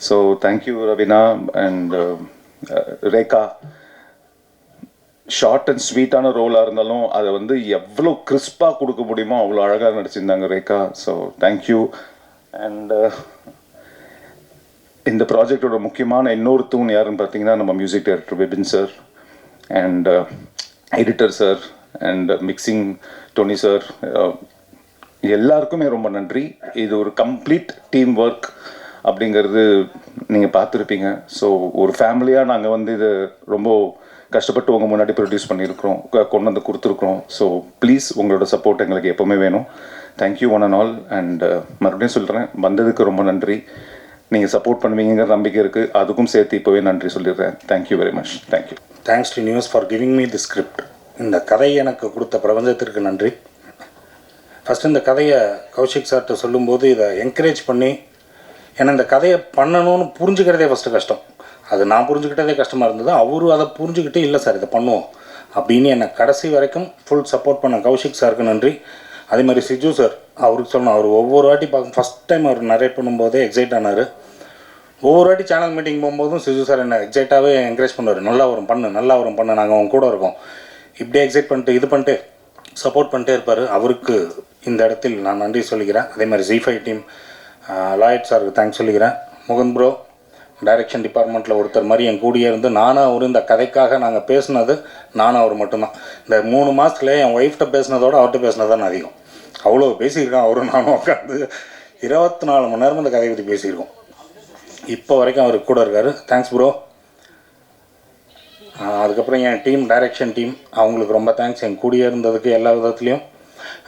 So thank you Raveena. And Rekha, short and ஸ்வீட்டான ரோலாக இருந்தாலும் அதை வந்து எவ்வளோ கிறிஸ்பாக கொடுக்க முடியுமோ அவ்வளோ அழகாக நடிச்சிருந்தாங்க ரேகா. So thank you. அண்ட் இந்த ப்ராஜெக்டோட முக்கியமான இன்னொரு தூண் யாருன்னு பார்த்தீங்கன்னா நம்ம music director Vipin sir, and editor sir, and mixing Tony sir. எல்லாருக்குமே ரொம்ப நன்றி. இது ஒரு கம்ப்ளீட் டீம் ஒர்க் அப்படிங்கிறது நீங்கள் பார்த்துருப்பீங்க. ஸோ ஒரு ஃபேமிலியாக நாங்கள் வந்து இதை ரொம்ப கஷ்டப்பட்டு உங்கள் முன்னாடி ப்ரொடியூஸ் பண்ணியிருக்கிறோம், கொண்டு வந்து கொடுத்துருக்குறோம். ஸோ ப்ளீஸ் உங்களோட சப்போர்ட் எங்களுக்கு எப்போவுமே வேணும். Thank you one and all. And மறுபடியும் சொல்கிறேன், வந்ததுக்கு ரொம்ப நன்றி. நீங்கள் சப்போர்ட் பண்ணுவீங்கிற நம்பிக்கை இருக்குது. அதுக்கும் சேர்த்து இப்போவே நன்றி சொல்லிடுறேன். Thank you very much. Thank you. Thanks to news for giving me the script. இந்த கதையை எனக்கு கொடுத்த பிரபஞ்சத்திற்கு நன்றி. ஃபஸ்ட்டு இந்த கதையை கௌஷிக் சார்கிட்ட சொல்லும்போது இதை என்கரேஜ் பண்ணி, ஏன்னா இந்த கதையை பண்ணணும்னு புரிஞ்சுக்கிறதே ஃபஸ்ட்டு கஷ்டம். அது நான் புரிஞ்சுக்கிட்டதே கஷ்டமாக இருந்தது. அவரும் அதை புரிஞ்சுக்கிட்டு இல்லை சார் இதை பண்ணுவோம் அப்படின்னு என்னை கடைசி வரைக்கும் ஃபுல் சப்போர்ட் பண்ண கௌஷிக் சாருக்கு நன்றி. அதே மாதிரி சிஜு சார், அவருக்கு சொல்லணும், அவர் ஒவ்வொரு வாட்டி ஃபஸ்ட் டைம் அவர் நரேட் பண்ணும்போதே எக்ஸைட் ஆனார். ஒவ்வொரு வாட்டி சேனல் மீட்டிங் போகும்போதும் சிஜு சார் என்னை எக்ஸைட்டாகவே என்கரேஜ் பண்ணுவார். நல்லா வரும் பண்ணு, நாங்கள் அவங்க கூட இருக்கோம். இப்படியே எக்ஸைட் பண்ணிட்டு இது பண்ணிட்டு சப்போர்ட் பண்ணிட்டே இருப்பார். அவருக்கு இந்த இடத்தில் நான் நன்றி சொல்லிக்கிறேன். அதே மாதிரி Z5 டீம், லாயட் சாருக்கு தேங்க்ஸ் சொல்லிக்கிறேன். முகுந்த் ப்ரோ, டைரக்ஷன் டிபார்ட்மெண்ட்டில் ஒருத்தர் மாதிரி என் கூடியே இருந்து நானும் அவரும் இந்த கதைக்காக நாங்கள் பேசுனது நானும் அவர் மட்டும்தான். இந்த 3 மாதத்துல என் ஒய்ஃப்கிட்ட பேசினதோட அவர்கிட்ட பேசினது தான் அதிகம். அவ்வளோ பேசியிருக்கோம் அவரும் நானும் உட்காந்து 24 மணி நேரம் இந்த கதையை பற்றி பேசியிருக்கோம். இப்போ வரைக்கும் அவர் கூட இருக்கார். Thanks bro. அதுக்கப்புறம் என் டீம், டைரக்ஷன் டீம், அவங்களுக்கு ரொம்ப தேங்க்ஸ் என் கூடியே இருந்ததுக்கு எல்லா விதத்துலேயும்.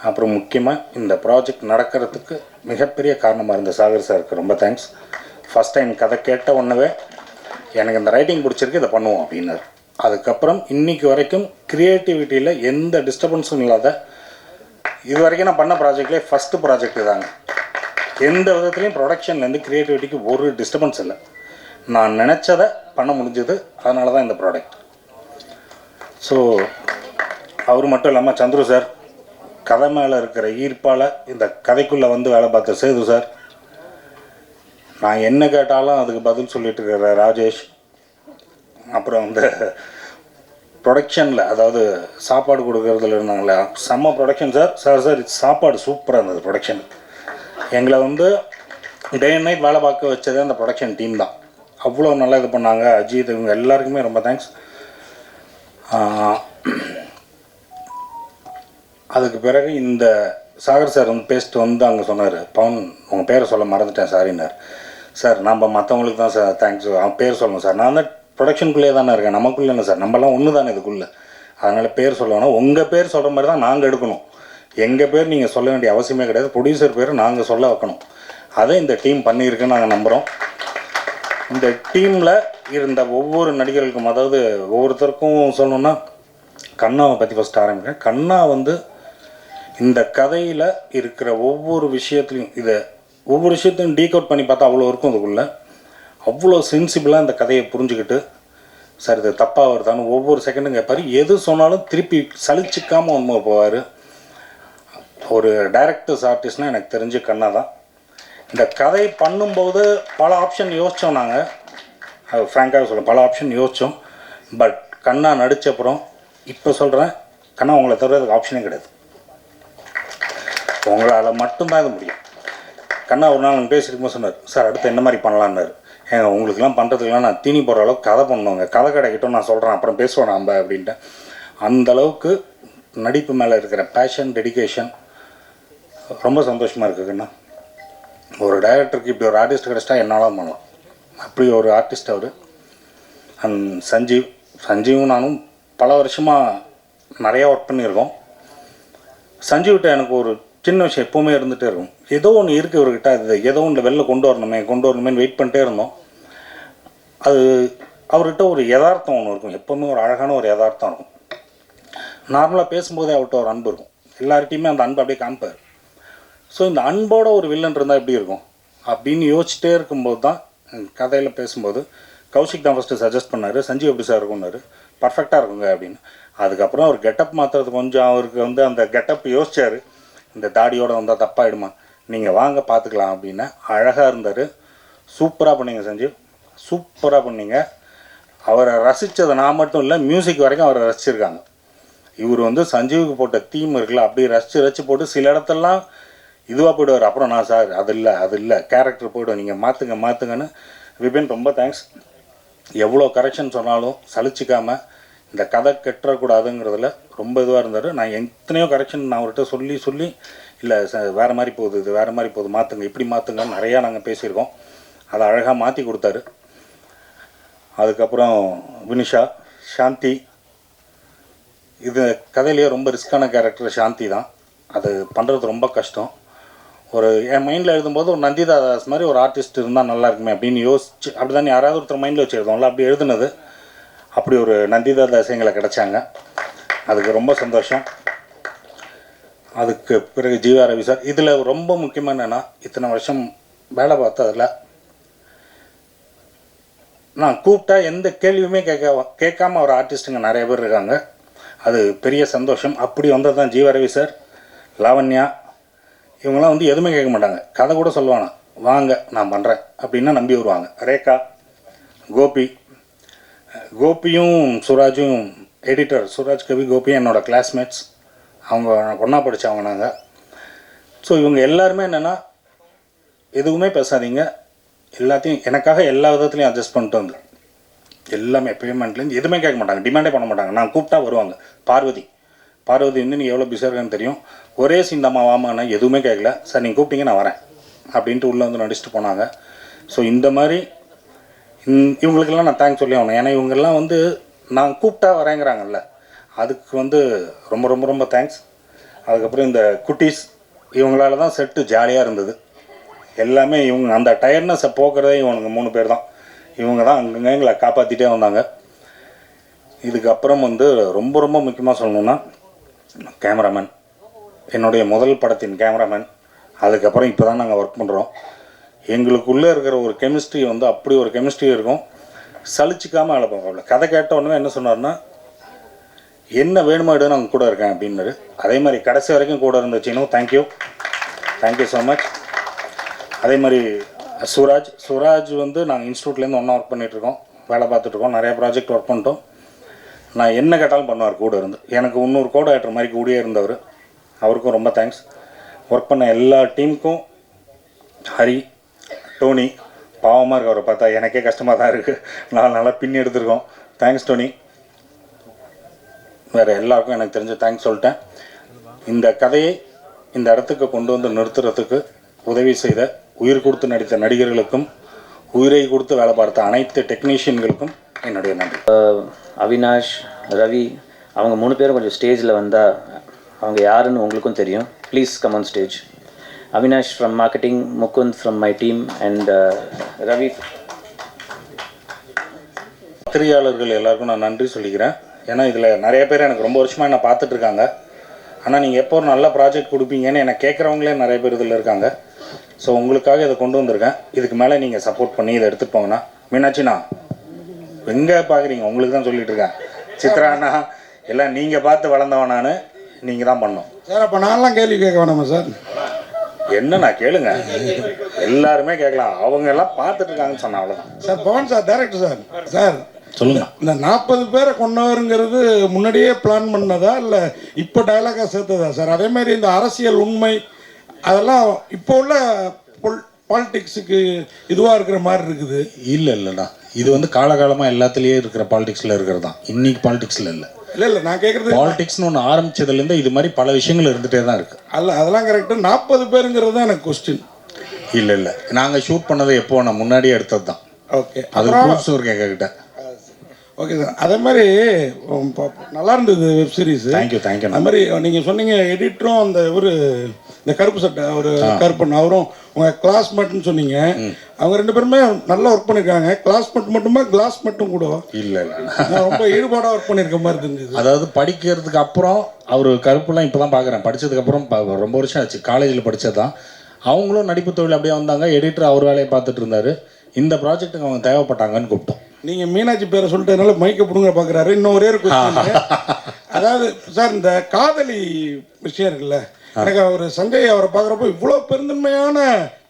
அப்புறம் முக்கியமாக இந்த ப்ராஜெக்ட் நடக்கிறதுக்கு மிகப்பெரிய காரணமாக இருந்த சாகர் சாருக்கு ரொம்ப தேங்க்ஸ். ஃபஸ்ட் டைம் கதை கேட்ட உடனே எனக்கு இந்த ரைட்டிங் பிடிச்சிருக்கு, இதை பண்ணுவோம் அப்படின்னாரு. அதுக்கப்புறம் இன்றைக்கி வரைக்கும் க்ரியேட்டிவிட்டியில் எந்த டிஸ்டர்பன்ஸும் இல்லாத, இது வரைக்கும் நான் பண்ண ப்ராஜெக்ட்லேயே ஃபஸ்ட்டு ப்ராஜெக்ட் தாங்க. எந்த விதத்துலேயும் ப்ரொடக்ஷன்லேருந்து க்ரியேட்டிவிட்டிக்கு ஒரு டிஸ்டர்பன்ஸ் இல்லை. நான் நினச்சதை பண்ண முடிஞ்சது. அதனால தான் இந்த ப்ராடக்ட். ஸோ அவர் மட்டும் இல்லாமல் சந்துரு சார், கதை மேலே இருக்கிற ஈர்ப்பால் இந்த கதைக்குள்ளே வந்து வேலை பார்த்த சேது சார், நான் என்ன கேட்டாலும் அதுக்கு பதில் சொல்லிட்டு இருக்கிற ராஜேஷ், அப்புறம் இந்த ப்ரொடக்ஷனில் அதாவது சாப்பாடு கொடுக்கறதுல இருந்தாங்களே செம்ம ப்ரொடக்ஷன் சார். சார் இது சாப்பாடு சூப்பராக இருந்தது ப்ரொடக்ஷன். எங்களை வந்து டே அண்ட் நைட் வேலை பார்க்க வச்சதே அந்த ப்ரொடக்ஷன் டீம் தான். அவ்வளோ நல்லா இது பண்ணாங்க. அஜித் இவங்க எல்லாருக்குமே ரொம்ப தேங்க்ஸ். அதுக்கு பிறகு இந்த சாகர் சார் வந்து பேசிட்டு வந்து அங்கே சொன்னார், பவன் உங்கள் பேரை சொல்ல மறந்துட்டேன் சாரின்னார். சார் நம்ம மற்றவங்களுக்கு தான் சார் தேங்க்ஸ், அவன் பேர் சொல்லணும் சார். நான் தான் ப்ரொடக்ஷனுக்குள்ளே தானே இருக்கேன், நமக்குள்ளே இல்லை சார், நம்மலாம் ஒன்று தானே இதுக்குள்ளே, அதனால் பேர் சொல்லணும். உங்கள் பேர் சொல்கிற மாதிரி தான் நாங்கள் எடுக்கணும். எங்கள் பேர் நீங்கள் சொல்ல வேண்டிய அவசியமே கிடையாது. ப்ரொடியூசர் பேர் நாங்கள் சொல்ல வைக்கணும். அதை இந்த டீம் பண்ணியிருக்குன்னு நாங்கள் நம்புகிறோம். இந்த டீமில் இருந்த ஒவ்வொரு நடிகர்களுக்கும், அதாவது ஒவ்வொருத்தருக்கும் சொல்லணுன்னா கண்ணாவை பற்றி ஃபஸ்ட்டு ஆரம்பிக்கிறேன். கண்ணா வந்து இந்த கதையில் இருக்கிற ஒவ்வொரு விஷயத்துலையும் ஒவ்வொரு விஷயத்தையும் டீகோட் பண்ணி பார்த்தா அவ்வளோ இருக்கும். அதுக்குள்ளே அவ்வளோ சென்சிபிளாக இந்த கதையை புரிஞ்சுக்கிட்டு, சார் இது தப்பாக வருதான்னு ஒவ்வொரு செகண்டும் கேட்பார். எது சொன்னாலும் திருப்பி சலிச்சிக்காமல் உண்மை போவார். ஒரு டைரக்டர்ஸ் ஆர்டிஸ்ட்னால் எனக்கு தெரிஞ்சு கண்ணா தான். இந்த கதை பண்ணும்போது பல ஆப்ஷன் யோசித்தோம் நாங்கள், அது ஃப்ராங்காக சொல்ல பல ஆப்ஷன் யோசித்தோம். பட் கண்ணா நடித்தப்புறம் இப்போ சொல்கிறேன், கண்ணா உங்களை தவிர அதுக்கு ஆப்ஷனே கிடையாது, உங்களால் மட்டும்தான் இது முடியும். கண்ணா ஒரு நாள் நாங்கள் பேசிட்டு சொன்னார், சார் அடுத்து என்ன மாதிரி பண்ணலான்னாரு. ஏங்க உங்களுக்குலாம் பண்ணுறதுக்கெலாம் நான் தீனி போடுற அளவுக்கு கதை பண்ணுவாங்க, கதை கிடைக்கட்டும் நான் சொல்கிறேன் அப்புறம் பேசுவோம் நம்ம அப்படின்ட்டு. அந்தளவுக்கு நடிப்பு மேலே இருக்கிற பேஷன், டெடிகேஷன் ரொம்ப சந்தோஷமாக இருக்குதுண்ணா. ஒரு டைரக்டருக்கு இப்படி ஒரு ஆர்டிஸ்ட் கிடச்சிட்டா என்னாலும் பண்ணலாம், அப்படி ஒரு ஆர்டிஸ்ட் அவர். அண்ட் சஞ்சீவும் நானும் பல வருஷமாக நிறையா ஒர்க் பண்ணியிருக்கோம். சஞ்சீவ்கிட்ட எனக்கு ஒரு சின்ன விஷயம் எப்போவுமே இருந்துகிட்டே இருக்கும், ஏதோ ஒன்று இருக்குது இவர்கிட்ட, அது ஏதோ ஒன்று வெளில கொண்டு வரணுமேனு வெயிட் பண்ணிட்டே இருந்தோம். அது அவர்கிட்ட ஒரு யதார்த்தம் ஒன்று இருக்கும், எப்போவுமே ஒரு அழகான ஒரு யதார்த்தம் இருக்கும். நார்மலாக பேசும்போதே அவர்கிட்ட ஒரு அன்பு இருக்கும், எல்லார்ட்டையுமே அந்த அன்பு அப்படியே காமிப்பார். ஸோ இந்த அன்போட ஒரு வில்லன் இருந்தால் எப்படி இருக்கும் அப்படின்னு யோசிச்சிட்டே இருக்கும்போது தான் கதையில் பேசும்போது கௌஷிக் தான் ஃபஸ்ட்டு சஜஸ்ட் பண்ணார், சஞ்சீவ் எப்படி சார் இருக்கும்னாரு. பர்ஃபெக்டாக இருக்குங்க அப்படின்னு. அதுக்கப்புறம் அவர் கெட்டப் மாற்றுறது கொஞ்சம் அவருக்கு வந்து அந்த கெட்டப் யோசிச்சார், இந்த தாடியோடு வந்தால் தப்பாயிடுமா, நீங்கள் வாங்க பார்த்துக்கலாம் அப்படின்னு. அழகாக இருந்தார். சூப்பராக பண்ணீங்க சஞ்சீவ், சூப்பராக பண்ணீங்க. அவரை ரசித்தது நான் மட்டும் இல்லை, மியூசிக் வரைக்கும் அவரை ரசிச்சிருக்காங்க. இவர் வந்து சஞ்சீவுக்கு போட்ட தீம் இருக்குல்ல, அப்படி ரசித்து போட்டு சில இடத்துலலாம் இதுவாக போய்டுவார். அப்புறம் நான் சார் அது இல்லை கேரக்டர் போய்டும், நீங்கள் மாற்றுங்கன்னு. விபின் ரொம்ப தேங்க்ஸ். எவ்வளோ கரெக்ஷன் சொன்னாலும் சலிச்சிக்காமல் இந்த கதை கெட்டக்கூடாதுங்கிறதுல ரொம்ப இதுவாக இருந்தார். நான் எத்தனையோ கரெக்ஷன் நான் அவர்கிட்ட சொல்லி இல்லை வேறு மாதிரி போகுது, இது வேறு மாதிரி போகுது, மாற்றுங்க இப்படி மாற்றுங்கன்னு நிறையா நாங்கள் பேசியிருக்கோம். அதை அழகாக மாற்றி கொடுத்தாரு. அதுக்கப்புறம் வினிஷா, சாந்தி, இது கதையிலேயே ரொம்ப ரிஸ்க்கான கேரக்டர் சாந்தி தான். அது பண்ணுறது ரொம்ப கஷ்டம். என் மைண்டில் எழுதும்போது ஒரு நந்திதா தாஸ் மாதிரி ஒரு ஆர்டிஸ்ட் இருந்தால் நல்லா இருக்குமே அப்படின்னு யோசிச்சு, அப்படி தான் யாராவது ஒருத்தர் மைண்டில் வச்சு எழுதுவோம்ல, அப்படி எழுதுனது. அப்படி ஒரு நந்திதா தாஸ் எங்களை கிடச்சாங்க, அதுக்கு ரொம்ப சந்தோஷம். அதுக்கு பிறகு ஜீவா ரவி சார். இதில் ரொம்ப முக்கியமாக என்னென்னா, இத்தனை வருஷம் வேலை பார்த்ததில் நான் கூப்பிட்டா எந்த கேள்வியுமே கேட்காம ஒரு ஆர்டிஸ்ட்டுங்க நிறைய பேர் இருக்காங்க. அது பெரிய சந்தோஷம். அப்படி வந்தது தான் ஜீவா ரவி சார், லாவண்யா, இவங்களாம் வந்து எதுவுமே கேட்க மாட்டாங்க, கதை கூட சொல்லுவாங்க, வாங்க நான் பண்ணுறேன் அப்படின்னா நம்பி வருவாங்க. ரேகா, கோபியும் சுராஜும், எடிட்டர் சுராஜ் கவி, கோபியும் என்னோடய கிளாஸ்மேட்ஸ், அவங்க ஒன்றா படித்தவங்க நாங்கள். ஸோ இவங்க எல்லாருமே என்னென்னா, எதுவுமே பேசாதீங்க, எல்லாத்தையும் எனக்காக எல்லா விதத்துலையும் அட்ஜஸ்ட் பண்ணிட்டு வந்து எல்லாமே பேமெண்ட்லேருந்து எதுவுமே கேட்க மாட்டாங்க, டிமாண்டே பண்ண மாட்டாங்க. நான் கூப்பிட்டா வருவாங்க. பார்வதி வந்து நீ எவ்வளோ பிஸியாக இருக்கேன்னு தெரியும், ஒரே சீந்தம்மா வாமானா எதுவுமே கேட்கல, சார் நீங்கள் கூப்பிட்டீங்க நான் வரேன் அப்படின்ட்டு உள்ளே வந்து நடிச்சுட்டு போனாங்க. ஸோ இந்த மாதிரி இவங்களுக்கெல்லாம் நான் தேங்க்ஸ் சொல்லி ஆகணும். ஏன்னா இவங்கெல்லாம் வந்து நான் கூப்பிட்டா வரேங்கிறாங்கல்ல, அதுக்கு வந்து ரொம்ப ரொம்ப ரொம்ப தேங்க்ஸ். அதுக்கப்புறம் இந்த குட்டீஸ், இவங்களால தான் செட்டு ஜாலியாக இருந்தது. எல்லாமே இவங்க அந்த டயர்னஸை போக்குறதே இவனுங்க 3 பேர் தான். இவங்க தான் அங்கங்கே எங்களை காப்பாற்றிட்டே வந்தாங்க. இதுக்கப்புறம் வந்து ரொம்ப ரொம்ப முக்கியமாக சொல்லணுன்னா, கேமராமேன், என்னுடைய முதல் படத்தின் கேமராமேன். அதுக்கப்புறம் இப்போ தான் நாங்கள் ஒர்க் பண்ணுறோம். எங்களுக்குள்ளே இருக்கிற ஒரு கெமிஸ்ட்ரி வந்து அப்படி ஒரு கெமிஸ்ட்ரி இருக்கும், சலிச்சிக்காமல் வேலை பார்ப்போம். கதை கேட்ட உடனே என்ன சொன்னார்னா, என்ன வேணுமோ எடு நான் கூட இருக்கேன் அப்படின்னாரு. அதே மாதிரி கடைசி வரைக்கும் கூட இருந்துச்சுன்னு தேங்க்யூ ஸோ மச். அதே மாதிரி சுராஜ் வந்து நாங்கள் இன்ஸ்டியூட்லேருந்து ஒன்றா ஒர்க் பண்ணிகிட்ருக்கோம், வேலை பார்த்துட்ருக்கோம், நிறையா ப்ராஜெக்ட் ஒர்க் பண்ணிட்டோம். நான் என்ன கேட்டாலும் பண்ணுவார் கூட இருந்து, எனக்கு இன்னொரு கோட் ஆக்டர் மாதிரி கூடயே இருந்தவர். அவருக்கும் ரொம்ப தேங்க்ஸ். ஒர்க் பண்ண எல்லா டீமுக்கும், ஹரி, டோனி பாவமாக இருக்கு அவரை பார்த்தா, எனக்கே கஷ்டமாக தான் இருக்குது. நல்லா பின்னி எடுத்திருக்கோம். தேங்க்ஸ் டோனி. வேறு எல்லாருக்கும் எனக்கு தெரிஞ்ச தேங்க்ஸ் சொல்லிட்டேன். இந்த கதையை இந்த இடத்துக்கு கொண்டு வந்து நிறுத்துறதுக்கு உதவி செய்த, உயிர் கொடுத்து நடித்த நடிகர்களுக்கும், உயிரை கொடுத்து வேலை பார்த்த அனைத்து டெக்னீஷியன்களுக்கும் என்னுடைய நன்றி. அவினாஷ், ரவி அவங்க 3 பேரும் கொஞ்சம் ஸ்டேஜில் வந்தால் அவங்க யாருன்னு உங்களுக்கும் தெரியும். Please come on stage. Avinash from marketing, Mukund from my team and Ravi. பத்திரிகையாளர்கள் எல்லாருக்கும் நான் நன்றி சொல்லிக்கிறேன். ஏன்னா இதில் நிறைய பேர் எனக்கு ரொம்ப வருஷமாக என்ன பார்த்துட்ருக்காங்க. ஆனால் நீங்கள் எப்போ ஒரு நல்ல ப்ராஜெக்ட் கொடுப்பீங்கன்னு எனக்கு கேட்குறவங்களே நிறைய பேர் இதில் இருக்காங்க. ஸோ உங்களுக்காக இதை கொண்டு வந்திருக்கேன். இதுக்கு மேலே நீங்கள் சப்போர்ட் பண்ணி இதை எடுத்துகிட்டு போங்கண்ணா. மீனாட்சிண்ணா எங்கே பார்க்குறீங்க? உங்களுக்கு தான் சொல்லிட்டு இருக்கேன். சித்ராண்ணா எல்லாம் நீங்கள் பார்த்து வளர்ந்தவன் நான், நீங்கள் தான் பண்ணோம் சார். அப்போ நான்லாம் கேள்வி கேட்க வேணாமா சார்? என்னண்ணா கேளுங்க, எல்லாருமே கேட்கலாம். அவங்க எல்லாம் பார்த்துட்டு இருக்காங்கன்னு சொன்னேன், அவ்வளோதான். Sir Pavan sir, director sir. Sir சொல்லுங்க. இந்த 40 பேரை கொண்டவருங்கிறது முன்னாடியே பிளான் பண்ணதா இல்லை இப்போ டைலாகாக சேர்த்ததா சார்? அதே மாதிரி இந்த அரசியல் உண்மை அதெல்லாம் இப்போ உள்ள பாலிடிக்ஸுக்கு இதுவாக இருக்கிற மாதிரி இருக்குது. இல்லைண்ணா, இது வந்து காலகாலமாக எல்லாத்துலேயே இருக்கிற பாலிடிக்ஸில் இருக்கிறது தான். இன்னைக்கு பாலிடிக்ஸில் இல்லை நான் கேட்குறது பாலிடிக்ஸ்னு ஒன்று ஆரம்பிச்சதுலேருந்து இது மாதிரி பல விஷயங்கள் இருந்துகிட்டே தான் இருக்குது. அதெல்லாம் கரெக்டு. 40 பேருங்கிறது தான் எனக்கு கொஸ்டின். இல்லை நாங்கள் ஷூட் பண்ணதை எப்போ நான் முன்னாடியே எடுத்தது தான். ஓகே, அது ப்ரூஃப்ஸும் இருக்கு எங்ககிட்ட. Okay sir. அதே மாதிரி நல்லா இருந்தது வெப் சீரிஸ். தேங்க்யூ. அது மாதிரி நீங்கள் சொன்னீங்க எடிட்டரும் அந்த இந்த கருப்பு சட்டை ஒரு கருப்பன் அவரும் உங்கள் கிளாஸ்மேட்னு சொன்னீங்க. அவங்க 2 பேருமே நல்லா ஒர்க் பண்ணியிருக்காங்க. கிளாஸ்மேட் மட்டுமா கிளாஸ் மட்டும் கூட? இல்லை ரொம்ப ஈடுபாடாக ஒர்க் பண்ணியிருக்க மாதிரி இருந்தது. அதாவது படிக்கிறதுக்கு அப்புறம் அவர் கருப்புலாம் இப்போ தான் பார்க்குறேன். படித்ததுக்கப்புறம் ரொம்ப வருஷம் ஆச்சு, காலேஜில் படித்தது தான். அவங்களும் நடிப்பு தொழில் அப்படியே வந்தாங்க. எடிட்டர் அவர் வேலையை பார்த்துட்டு இருந்தார். இந்த ப்ராஜெக்ட்டுக்கு அவங்க தேவைப்பட்டாங்கன்னு கூப்பிட்டோம். நீங்கள் மீனாட்சி பேரை சொல்லிட்டதுனால மைக்கை பிடுங்க பார்க்குறாரு. இன்னும் ஒரே ஒரு கொஸ்டின். அதாவது சார் இந்த காதலி விஷயம் இருக்குல்ல, எனக்கு அவர் சஞ்சய் அவரை பார்க்குறப்போ இவ்வளோ பெருந்தன்மையான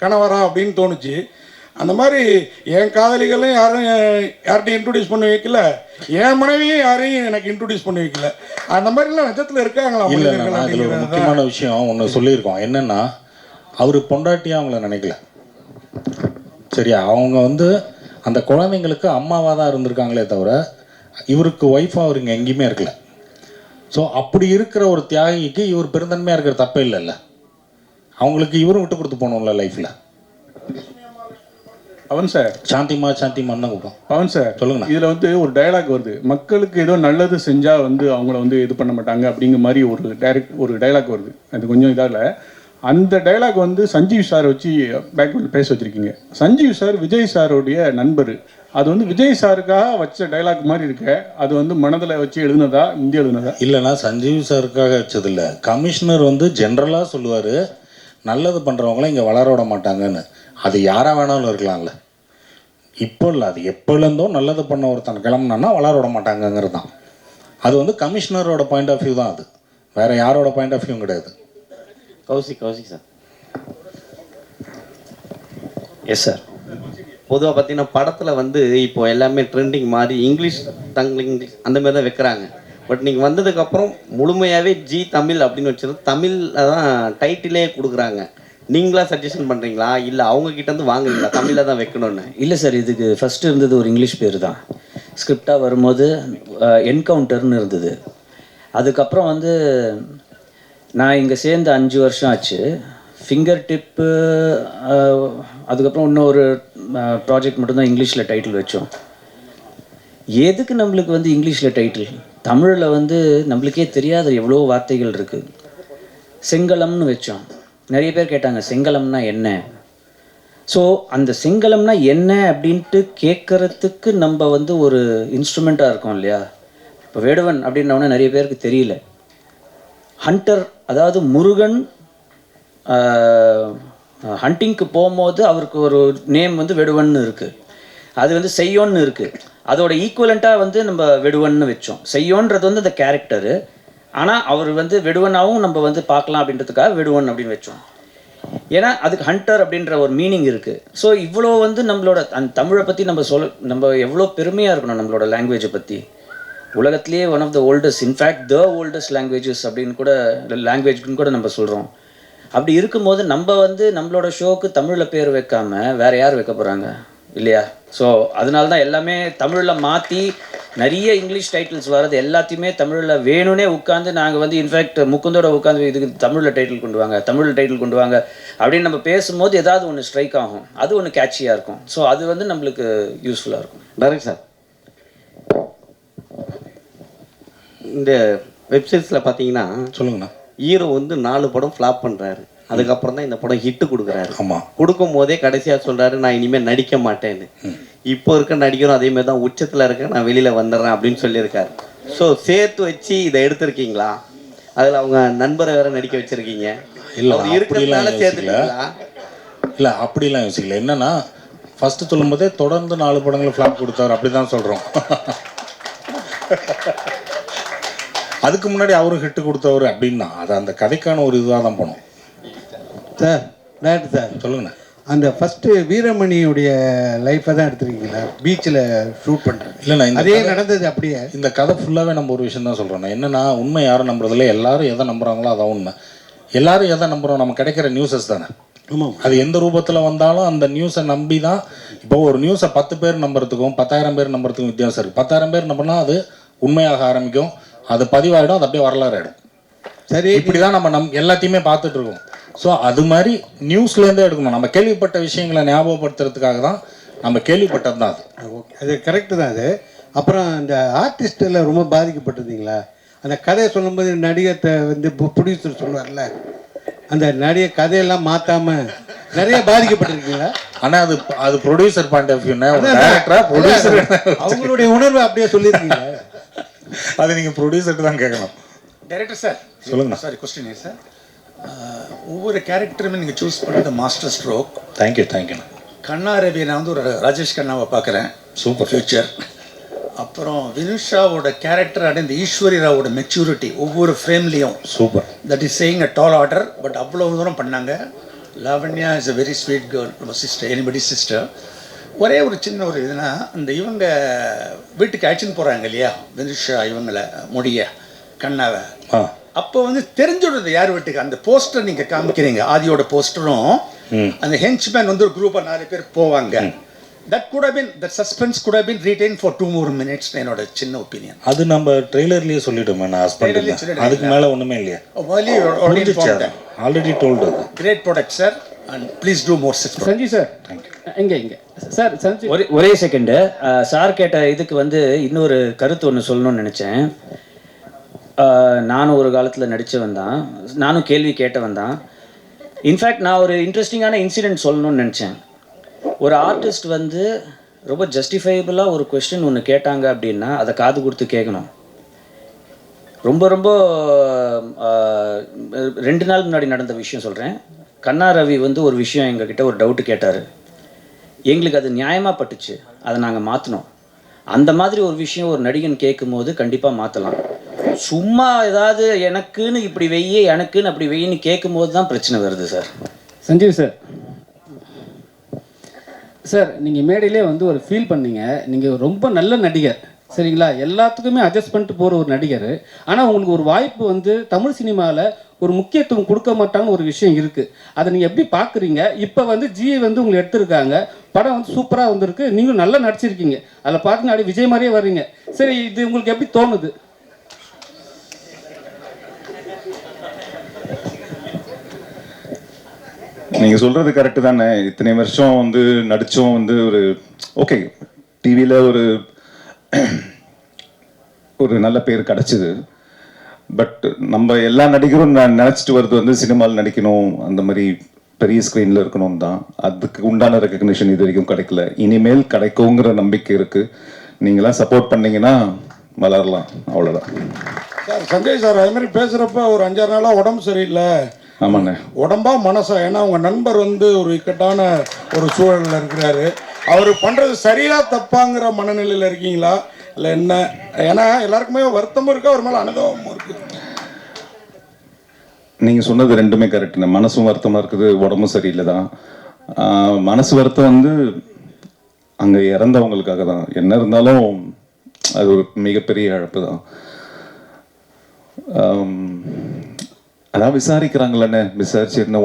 கணவரா அப்படின்னு தோணுச்சு. அந்த மாதிரி என் காதலிகளும் யார்கிட்டையும் இன்ட்ரடியூஸ் பண்ணி வைக்கல, என் மனைவியும் யாரையும் எனக்கு இன்ட்ரடியூஸ் பண்ணி வைக்கல. அந்த மாதிரிலாம் நிஜத்தில் இருக்காங்களா? இல்லை, அதில் ஒரு முக்கியமான விஷயம் ஒன்று சொல்லியிருக்கோம். என்னென்னா, அவர் பொண்டாட்டியாக அவங்கள நினைக்கல. சரியா? அவங்க வந்து அந்த குழந்தைங்களுக்கு அம்மாவாக தான் இருந்திருக்காங்களே தவிர இவருக்கு ஒய்ஃபாக அவர் இங்கே எங்கேயுமே இருக்கல. ஸோ அப்படி இருக்கிற ஒரு தியாகிக்கு இவர் பெருந்தன்மையாக இருக்கிற தப்பே இல்லைல்ல. அவங்களுக்கு இவரும் விட்டு கொடுத்து போகணும்ல லைஃப்பில். பவன் சார், சாந்திமான்னு தான் கூப்பிடும். பவன் சார் சொல்லுங்கண்ணா. இதில் வந்து ஒரு டைலாக் வருது, மக்களுக்கு ஏதோ நல்லது செஞ்சால் வந்து அவங்கள வந்து இது பண்ண மாட்டாங்க அப்படிங்கிற மாதிரி ஒரு டைலாக் வருது. அது கொஞ்சம் இதால் அந்த டைலாக் வந்து சஞ்சீவ் சார் வச்சு பேக்ரவுண்ட் பேச வச்சுருக்கீங்க. சஞ்சீவ் சார் விஜய் சாரோடைய நண்பர். அது வந்து விஜய் சாருக்காக வச்ச டைலாக் மாதிரி இருக்க, அது வந்து மனதில் வச்சு எழுதுனதா, இந்தி எழுதுனதா? இல்லைண்ணா, சஞ்சீவ் சாருக்காக வச்சதில்லை. கமிஷனர் வந்து ஜென்ரலாக சொல்லுவார், நல்லது பண்ணுறவங்களாம் இங்கே வளர விட மாட்டாங்கன்னு. அது யாராக வேணாலும் இருக்கலாம்ல. இப்போ இல்லை, அது எப்போலேருந்தோ நல்லது பண்ண ஒருத்தன் கிளம்புனான்னா வளர விட மாட்டாங்கங்கிறது தான். அது வந்து கமிஷனரோட பாயிண்ட் ஆஃப் வியூ தான். அது வேறு யாரோட பாயிண்ட் ஆஃப் வியூ கிடையாது. கௌசிக் சார். Yes sir. பொதுவாக பார்த்தீங்கன்னா படத்தில் வந்து இப்போ எல்லாமே ட்ரெண்டிங் மாதிரி இங்கிலீஷ் அந்த மாதிரி தான் வைக்கிறாங்க. பட் நீங்கள் வந்ததுக்கப்புறம் முழுமையாகவே ஜி தமிழ் அப்படின்னு வச்சது தமிழில் தான் டைட்டிலே கொடுக்குறாங்க. நீங்களா சஜஷன் பண்ணுறீங்களா இல்லை அவங்கக்கிட்டேருந்து வாங்குறீங்களா தமிழில் தான் வைக்கணும்னு? இல்லை சார், இதுக்கு ஃபஸ்ட்டு இருந்தது ஒரு இங்கிலீஷ் பேர் தான். ஸ்கிரிப்டாக வரும்போது என்கவுண்டர்னு இருந்தது. அதுக்கப்புறம் வந்து நான் இங்கே சேர்ந்து 5 வருஷம் ஆச்சு. ஃபிங்கர் டிப்பு, அதுக்கப்புறம் இன்னொரு ப்ராஜெக்ட் மட்டும்தான் இங்கிலீஷில் டைட்டில் வச்சோம். எதுக்கு நம்மளுக்கு வந்து இங்கிலீஷில் டைட்டில்? தமிழில் வந்து நம்மளுக்கே தெரியாத எவ்வளோ வார்த்தைகள் இருக்குது. செங்கலம்னு வச்சோம். நிறைய பேர் கேட்டாங்க செங்கலம்னா என்ன. ஸோ அந்த செங்கலம்னா என்ன அப்படின்ட்டு கேட்குறதுக்கு நம்ம வந்து ஒரு இன்ஸ்ட்ருமெண்ட்டாக இருக்கோம் இல்லையா. இப்போ வேடுவன் அப்படின்னோடனே நிறைய பேருக்கு தெரியல. ஹண்டர், அதாவது முருகன் ஹண்டிங்க்கு போகும்போது அவருக்கு ஒரு நேம் வந்து வெடுவன்னு இருக்குது. அது வந்து செய்யோன்னு இருக்குது. அதோட ஈக்குவலண்ட்டாக வந்து நம்ம வெடுவன்னு வச்சோம். செய்யோன்றது வந்து அந்த கேரக்டரு. ஆனால் அவர் வந்து வெடுவனாகவும் நம்ம வந்து பார்க்கலாம் அப்படின்றதுக்காக வெடுவன் அப்படின்னு வச்சோம். ஏன்னா அதுக்கு ஹண்டர் அப்படின்ற ஒரு மீனிங் இருக்குது. ஸோ இவ்வளோ வந்து நம்மளோட அந்த தமிழை பற்றி நம்ம எவ்வளோ பெருமையாக இருக்கணும் நம்மளோட லாங்குவேஜை பற்றி. உலகத்திலேயே one of the oldest, in fact the oldest languages அப்படின்னு கூட லாங்குவேஜ்னு கூட நம்ம சொல்கிறோம். அப்படி இருக்கும்போது நம்ம வந்து நம்மளோட ஷோக்கு தமிழில் பேர் வைக்காம வேறு யார் வைக்க போகிறாங்க இல்லையா? ஸோ அதனால தான் எல்லாமே தமிழில் மாற்றி நிறைய இங்கிலீஷ் டைட்டில்ஸ் வர்றது எல்லாத்தையுமே தமிழில் வேணும்னே உட்காந்து நாங்கள் வந்து இன்ஃபேக்ட் முகுந்தோட உட்காந்து இதுக்கு தமிழில் டைட்டில் கொண்டு வாங்க, தமிழில் டைட்டில் கொண்டு வாங்க அப்படின்னு நம்ம பேசும்போது ஏதாவது ஒன்று ஸ்ட்ரைக் ஆகும், அது ஒன்று கேட்சியாக இருக்கும். ஸோ அது வந்து நம்மளுக்கு யூஸ்ஃபுல்லாக இருக்கும். டைரக்ட் சார், இந்த வெப்சைட்ஸில் பார்த்தீங்கன்னா சொல்லுங்கண்ணா, ஹீரோ வந்து 4 படம் ஃப்ளாப் பண்ணுறாரு, அதுக்கப்புறம் தான் இந்த படம் ஹிட்டு கொடுக்குறாரு. ஆமாம், கொடுக்கும் போதே கடைசியாக சொல்கிறாரு நான் இனிமேல் நடிக்க மாட்டேன்னு. இப்போ இருக்க நடிகரும் அதேமாதிரி தான் உச்சத்தில் இருக்க, நான் வெளியில் வந்துடுறேன் அப்படின்னு சொல்லியிருக்காரு. ஸோ சேர்த்து வச்சு இதை எடுத்திருக்கீங்களா? அதில் அவங்க நண்பரை வேற நடிக்க வச்சுருக்கீங்க. இல்லை இருக்கிறதுனால சேர்த்துருக்கீங்களா? இல்லை அப்படிலாம் யோசிக்கல. என்னன்னா ஃபஸ்ட்டு சொல்லும்போதே தொடர்ந்து 4 படங்களை ஃப்ளாப் கொடுத்தாரு, அப்படி தான் சொல்கிறோம். அதுக்கு முன்னாடி அவரும் ஹிட்டு கொடுத்தவர் அப்படின்னா அது அந்த கதைக்கான ஒரு இதுவாக தான் போனோம். சார் டேரக்டர் சார் சொல்லுங்கண்ணா, அந்த ஃபஸ்ட்டு வீரமணியுடைய லைஃப்பை தான் எடுத்துருக்கீங்களா? பீச்சில் ஷூட் பண்ணுறேன் இல்லைண்ணா, அதே நடந்தது அப்படியே. இந்த கதை ஃபுல்லாகவே நம்ம ஒரு விஷயம் தான் சொல்கிறோம். என்னென்னா உண்மை யாரும் நம்புறதில்ல, எல்லாரும் எதை நம்புகிறாங்களோ அதான் உண்மை. எல்லாரும் எதை நம்புகிறோம்? நம்ம கிடைக்கிற நியூஸஸ் தானே. ஆமாம், அது எந்த ரூபத்தில் வந்தாலும் அந்த நியூஸை நம்பி தான். இப்போ ஒரு நியூஸை 10 பேர் நம்புறதுக்கும் 10,000 பேர் நம்புறதுக்கும் வித்தியாசம் இருக்குது. 10,000 பேர் நம்பினா அது உண்மையாக ஆரம்பிக்கும், அது பதிவாயிடும், அது அப்படியே வரலாறு ஆகிடும். சரி, இப்படி தான் நம்ம எல்லாத்தையுமே பார்த்துட்ருக்கோம். ஸோ அது மாதிரி நியூஸ்லேருந்தே எடுக்கணும். நம்ம கேள்விப்பட்ட விஷயங்களை ஞாபகப்படுத்துறதுக்காக தான் நம்ம கேள்விப்பட்டது தான் அது. ஓகே, அது கரெக்டு தான் அது. அப்புறம் அந்த ஆர்டிஸ்டில் ரொம்ப பாதிக்கப்பட்டிருந்தீங்களா? அந்த கதையை சொல்லும்போது நடிகத்தை வந்து ப்ரொடியூசர் சொல்லுவார்ல, அந்த நடிகை கதையெல்லாம் மாற்றாமல் நிறைய பாதிக்கப்பட்டிருக்கீங்களா? ஆனால் அது ப்ரொடியூசர் பாயிண்ட் ஆஃப் வியூனா, ப்ரொடியூசர் அவங்களுடைய உணர்வு அப்படியே சொல்லியிருக்கீங்க. அது நீங்கள் ப்ரொடியூசர்ட்டு தான் கேட்கணும். டைரக்டர் சார் சொல்லுங்கண்ணா. Sorry, question sir. ஒவ்வொரு கேரக்டருமே நீங்கள் சூஸ் பண்ணுறது மாஸ்டர் ஸ்ட்ரோக். தேங்க்யூண்ணா. கண்ணா ரவி, நான் வந்து ஒரு ராஜேஷ் கண்ணாவை பார்க்குறேன், சூப்பர் ஃபியூச்சர். அப்புறம் வினுஷாவோட கேரக்டர் அண்ட் இந்த ஈஸ்வரி ராவோட மெச்சூரிட்டி ஒவ்வொரு ஃப்ரேம்லேயும் super. That is saying a tall order. But அவ்வளோ தூரம் பண்ணாங்க. Lavanya is a very sweet girl, நம்ம சிஸ்டர், எனிபடி சிஸ்டர். ஒரே ஒரு சின்ன ஒரு இதுனா, அந்த இவங்க வீட்டுக்கு அழைச்சின்னு போகிறாங்க இல்லையா வினுஷா, இவங்களை முடிய கண்ணாவை, அப்போ வந்து தெரிஞ்சுடுறது யார் வீட்டுக்கு. அந்த போஸ்டர் நீங்கள் காமிக்கிறீங்க, ஆதியோட போஸ்டரும் அந்த ஹென்ச்மேன் வந்து ஒரு குரூப்பாக 4 பேர் போவாங்க. That could have been, that suspense could have been retain for 2 more minutes. என்னோட சின்ன ஒப்பீனியன். அது நம்ம ட்ரெய்லர்லேயே சொல்லிட்டோமே, நான் ஹஸ்பண்ட், அதுக்கு மேலே ஒன்றுமே இல்லையா? Already told. Great product sir, and please do more. Sanjay sir, இங்கே சார் சஞ்சய், ஒரே செகண்டு. சார் கேட்ட இதுக்கு வந்து இன்னொரு கருத்து ஒன்று சொல்லணும்னு நினச்சேன். நானும் ஒரு காலத்தில் நடித்தவன் தான், நானும் கேள்வி கேட்டவன் தான். இன்ஃபேக்ட் நான் ஒரு இன்ட்ரெஸ்டிங்கான இன்சிடெண்ட் சொல்லணும்னு நினச்சேன். ஒரு ஆர்டிஸ்ட் வந்து ரொம்ப ஜஸ்டிஃபைபிளாக ஒரு கொஸ்டின் ஒன்று கேட்டாங்க அப்படின்னா அதை காது கொடுத்து கேட்கணும். ரொம்ப ரொம்ப 2 நாள் முன்னாடி நடந்த விஷயம் சொல்கிறேன். கண்ணா ரவி வந்து ஒரு விஷயம் எங்ககிட்ட ஒரு டவுட்டு கேட்டார். எங்களுக்கு அது நியாயமாக பட்டுச்சு, அதை நாங்கள் மாற்றினோம். அந்த மாதிரி ஒரு விஷயம் ஒரு நடிகன் கேட்கும் போது கண்டிப்பாக மாற்றலாம். சும்மா ஏதாவது எனக்குன்னு இப்படி வெய்ய, எனக்குன்னு அப்படி வெய்யின்னு கேட்கும் போது தான் பிரச்சனை வருது சார். சஞ்சீவ் சார், சார் நீங்கள் மேடையிலே வந்து ஒரு ஃபீல் பண்ணீங்க, நீங்கள் ரொம்ப நல்ல நடிகர் சரிங்களா, எல்லாத்துக்குமே அட்ஜஸ்ட் பண்ணிட்டு போகிற ஒரு நடிகர். ஆனால் உங்களுக்கு ஒரு வாய்ப்பு வந்து தமிழ் சினிமாவில் ஒரு முக்கியத்துவம் கொடுக்க மாட்டாங்கன்னு ஒரு விஷயம் இருக்குது. அதை நீங்கள் எப்படி பார்க்குறீங்க? இப்போ வந்து ஜி வந்து உங்களை எடுத்திருக்காங்க, படம் வந்து சூப்பராக வந்திருக்கு, நீங்களும் நல்லா நடிச்சிருக்கீங்க, அதில் பார்த்தீங்கன்னா அப்படியே விஜய் மாதிரியே வர்றீங்க. சரி, இது உங்களுக்கு எப்படி தோணுது? நீங்கள் சொல்கிறது கரெக்டு தானே. இத்தனை வருஷம் வந்து நடித்தோம், வந்து ஒரு ஓகே டிவியில் ஒரு நல்ல பேர் கிடச்சிது. பட் நம்ம எல்லா நடிகரும் நினச்சிட்டு வருது வந்து சினிமாவில் நடிக்கணும், அந்த மாதிரி பெரிய ஸ்க்ரீனில் இருக்கணும் தான். அதுக்கு உண்டான ரெக்கக்னிஷன் இது வரைக்கும் கிடைக்கல. இனிமேல் கிடைக்குங்கிற நம்பிக்கை இருக்குது. நீங்களாம் சப்போர்ட் பண்ணிங்கன்னா வளரலாம், அவ்வளோதான். சார் சஞ்சய் சார் அது மாதிரி பேசுகிறப்ப ஒரு 5-6 நாளாக உடம்பு சரியில்லை. ஆமாண்ணே. உடம்பா மனசா? ஏன்னா உங்க நண்பர் வந்து ஒரு இக்கட்டான ஒரு சூழலில் இருக்கிறாரு. அவர் பண்ணுறது சரியா தப்பாங்கிற மனநிலையில் இருக்கீங்களா இல்லை என்ன? ஏன்னா எல்லாருக்குமே வருத்தமும் இருக்கு, அவர் மேலே அனுபவமும் இருக்கு. நீங்கள் சொன்னது ரெண்டுமே கரெக்டுண்ணே. மனசும் வருத்தமாக இருக்குது, உடம்பும் சரியில்லை தான். மனசு வருத்தம் வந்து அங்கே இறந்தவங்களுக்காக தான். என்ன இருந்தாலும் அது ஒரு மிகப்பெரிய இழப்பு தான். அதான் விசாரிக்கிறாங்களே, விசாரிச்சு என்ன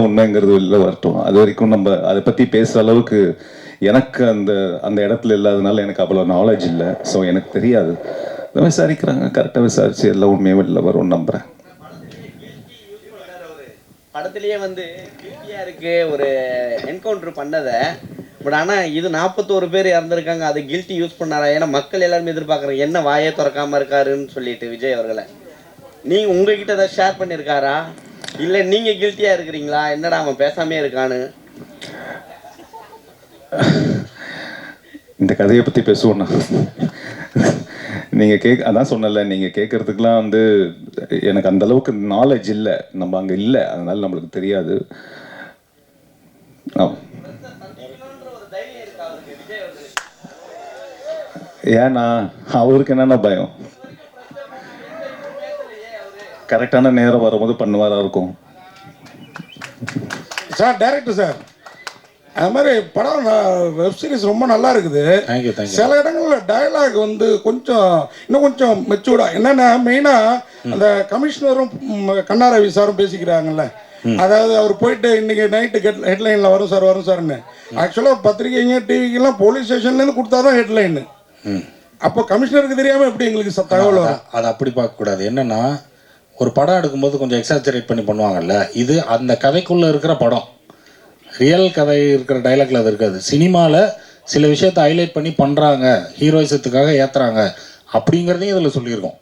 உண்மைங்கிறது இல்லை வரட்டும். அது வரைக்கும் நம்ம அதை பற்றி பேசுகிற அளவுக்கு எனக்கு அந்த இடத்துல இல்லாதனால எனக்கு அவ்வளோ நாலேஜ் இல்லை. ஸோ எனக்கு தெரியாது. விசாரிக்கிறாங்க, கரெக்டாக விசாரிச்சு எல்லாம் உண்மையாக இல்லை வரும் நம்புகிறேன். படத்துலேயே வந்து கில்ட்டியாக இருக்கு ஒரு என்கவுண்டர் பண்ணதை. பட் ஆனால் இது 41 பேர் இறந்துருக்காங்க, அது கில்ட்டி யூஸ் பண்ணாரா? ஏன்னா மக்கள் எல்லாருமே எதிர்பார்க்குறாங்க என்ன வாயே திறக்காமல் இருக்காருன்னு சொல்லிட்டு விஜய் அவர்களை. நீங்கள் உங்ககிட்ட ஏதாவது ஷேர் பண்ணியிருக்காரா, இல்லை நீங்கள் கில்ட்டியாக இருக்கிறீங்களா, என்னடா அவன் பேசாமே இருக்கான்னு? இந்த கதையை பற்றி பேசுவோண்ணா. நீங்கள் அதான் சொன்னல, நீங்கள் கேட்குறதுக்கெலாம் வந்து எனக்கு அந்த அளவுக்கு நாலேஜ் இல்லை, நம்ம அங்கே இல்லை, அதனால நம்மளுக்கு தெரியாது. ஏன்னா அவருக்கு என்னென்ன பயம்? கரெக்டான நேரம் வரும்போது பண்ணுவாரா இருக்கும். சார் டைரக்டர் சார், அது மாதிரி படம் வெப் சீரிஸ் ரொம்ப நல்லா இருக்குது. சில இடங்களில் டயலாக் வந்து இன்னும் கொஞ்சம் மெச்சூர்டாக, என்னென்னா மெயினாக அந்த கமிஷனரும் கண்ணாரவி சாரும் பேசிக்கிறாங்கல்ல. அதாவது அவர் போயிட்டு இன்னைக்கு நைட்டு ஹெட்லைனில் வரும் சார்னு. ஆக்சுவலாக பத்திரிகைங்க டிவிக்கெல்லாம் போலீஸ் ஸ்டேஷன்லேருந்து கொடுத்தா தான் ஹெட்லைனு. அப்போ கமிஷனருக்கு தெரியாமல் எப்படி எங்களுக்கு தகவல் வரும்? அதை அப்படி பார்க்கக்கூடாது. என்னென்னா ஒரு படம் எடுக்கும்போது கொஞ்சம் எக்ஸாஜரேட் பண்ணி பண்ணுவாங்கல்ல, இது அந்த கதைக்குள்ளே இருக்கிற படம், ரியல் கதை இருக்கிற டைலாக்ல அது இருக்காது. சினிமாவில் சில விஷயத்தை ஹைலைட் பண்ணி பண்ணுறாங்க, ஹீரோயிசத்துக்காக ஏற்றுறாங்க அப்படிங்கிறதையும் இதில் சொல்லியிருக்கோம்.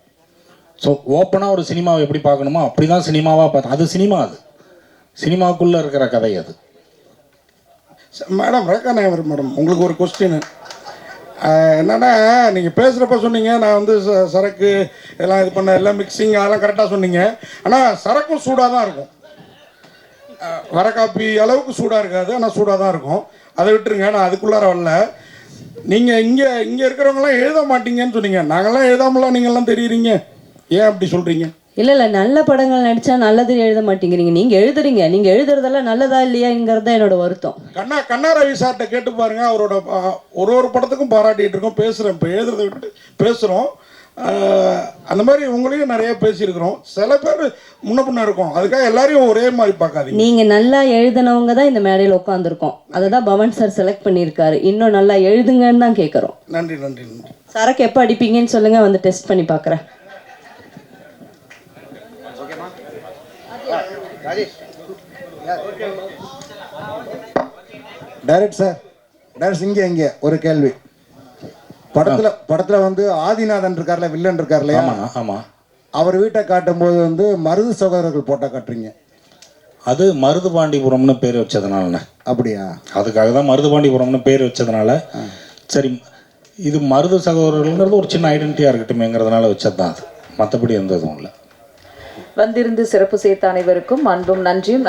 ஸோ ஓப்பனாக ஒரு சினிமாவை எப்படி பார்க்கணுமோ அப்படி தான் சினிமாவாக பார்த்தோம். அது சினிமா, அது சினிமாவுக்குள்ளே இருக்கிற கதை அது. மேடம் ரேகா நாயர் மேடம், உங்களுக்கு ஒரு கொஸ்டின் என்னென்னா, நீங்கள் பேசுகிறப்ப சொன்னீங்க நான் வந்து சரக்கு எல்லாம் இது பண்ண எல்லாம் மிக்சிங் அதெல்லாம் கரெக்டாக சொன்னீங்க. ஆனால் சரக்கும் சூடாக தான் இருக்கும், வர காப்பி அளவுக்கு சூடாக இருக்காது, ஆனால் சூடாக தான் இருக்கும். அதை விட்டுருங்க, நான் அதுக்குள்ளார வரல. நீங்கள் இங்கே இருக்கிறவங்களாம் எழுத மாட்டீங்கன்னு சொன்னீங்க. நாங்கள்லாம் எழுதாமலாம் நீங்கள்லாம் தெரியுறீங்க, ஏன் அப்படி சொல்கிறீங்க? இல்லை நல்ல படங்கள் நடித்தா நல்லது எழுத மாட்டேங்கிறீங்க. நீங்கள் எழுதுறீங்க, நீங்கள் எழுதுறதெல்லாம் நல்லதா இல்லையாங்கிறது தான் என்னோட வருத்தம். கண்ணாரவி சார்கிட்ட கேட்டு பாருங்க, அவரோட ஒரு படத்துக்கும் பாராட்டிகிட்டு இருக்கோம், பேசுகிறேன். இப்போ எழுதுறதை விட்டு பேசுகிறோம். அந்த மாதிரி உங்களையும் நிறைய பேசியிருக்கிறோம். சில பேர் முன்ன பின்ன இருக்கும், அதுக்காக எல்லாரையும் ஒரே மாதிரி பார்க்காதீங்க. நீங்கள் நல்லா எழுதினவங்க தான் இந்த மேடையில் உட்காந்துருக்கோம், அதை தான் பவன் சார் செலக்ட் பண்ணியிருக்காரு. இன்னும் நல்லா எழுதுங்கன்னு தான் கேட்குறோம். நன்றி. சரக்கு எப்போ அடிப்பீங்கன்னு சொல்லுங்கள், வந்து டெஸ்ட் பண்ணி பார்க்குறேன். டைரக்ட் இங்கே ஒரு கேள்வி. படத்தில் வந்து ஆதிநாதன் இருக்கார்ல, வில்லன் இருக்கார் இல்லையா? ஆமாம். அவர் வீட்டை காட்டும் போது வந்து மருது சகோதரர்கள் போட்டால் காட்டுறீங்க. அது மருதுபாண்டிபுரம்னு பேர் வச்சதுனால. அப்படியா? அதுக்காக தான் மருதுபாண்டிபுரம்னு பேர் வச்சதுனால. சரி, இது மருது சகோதரர்கள்ங்கிறது ஒரு சின்ன ஐடென்டிட்டியாக இருக்கட்டுமேங்கிறதுனால வச்சது தான் அது, மற்றபடி எந்த இதுவும் இல்லை. வந்திருந்து சிறப்பு சேர்த்த அனைவருக்கும் அன்பும் நன்றியும்.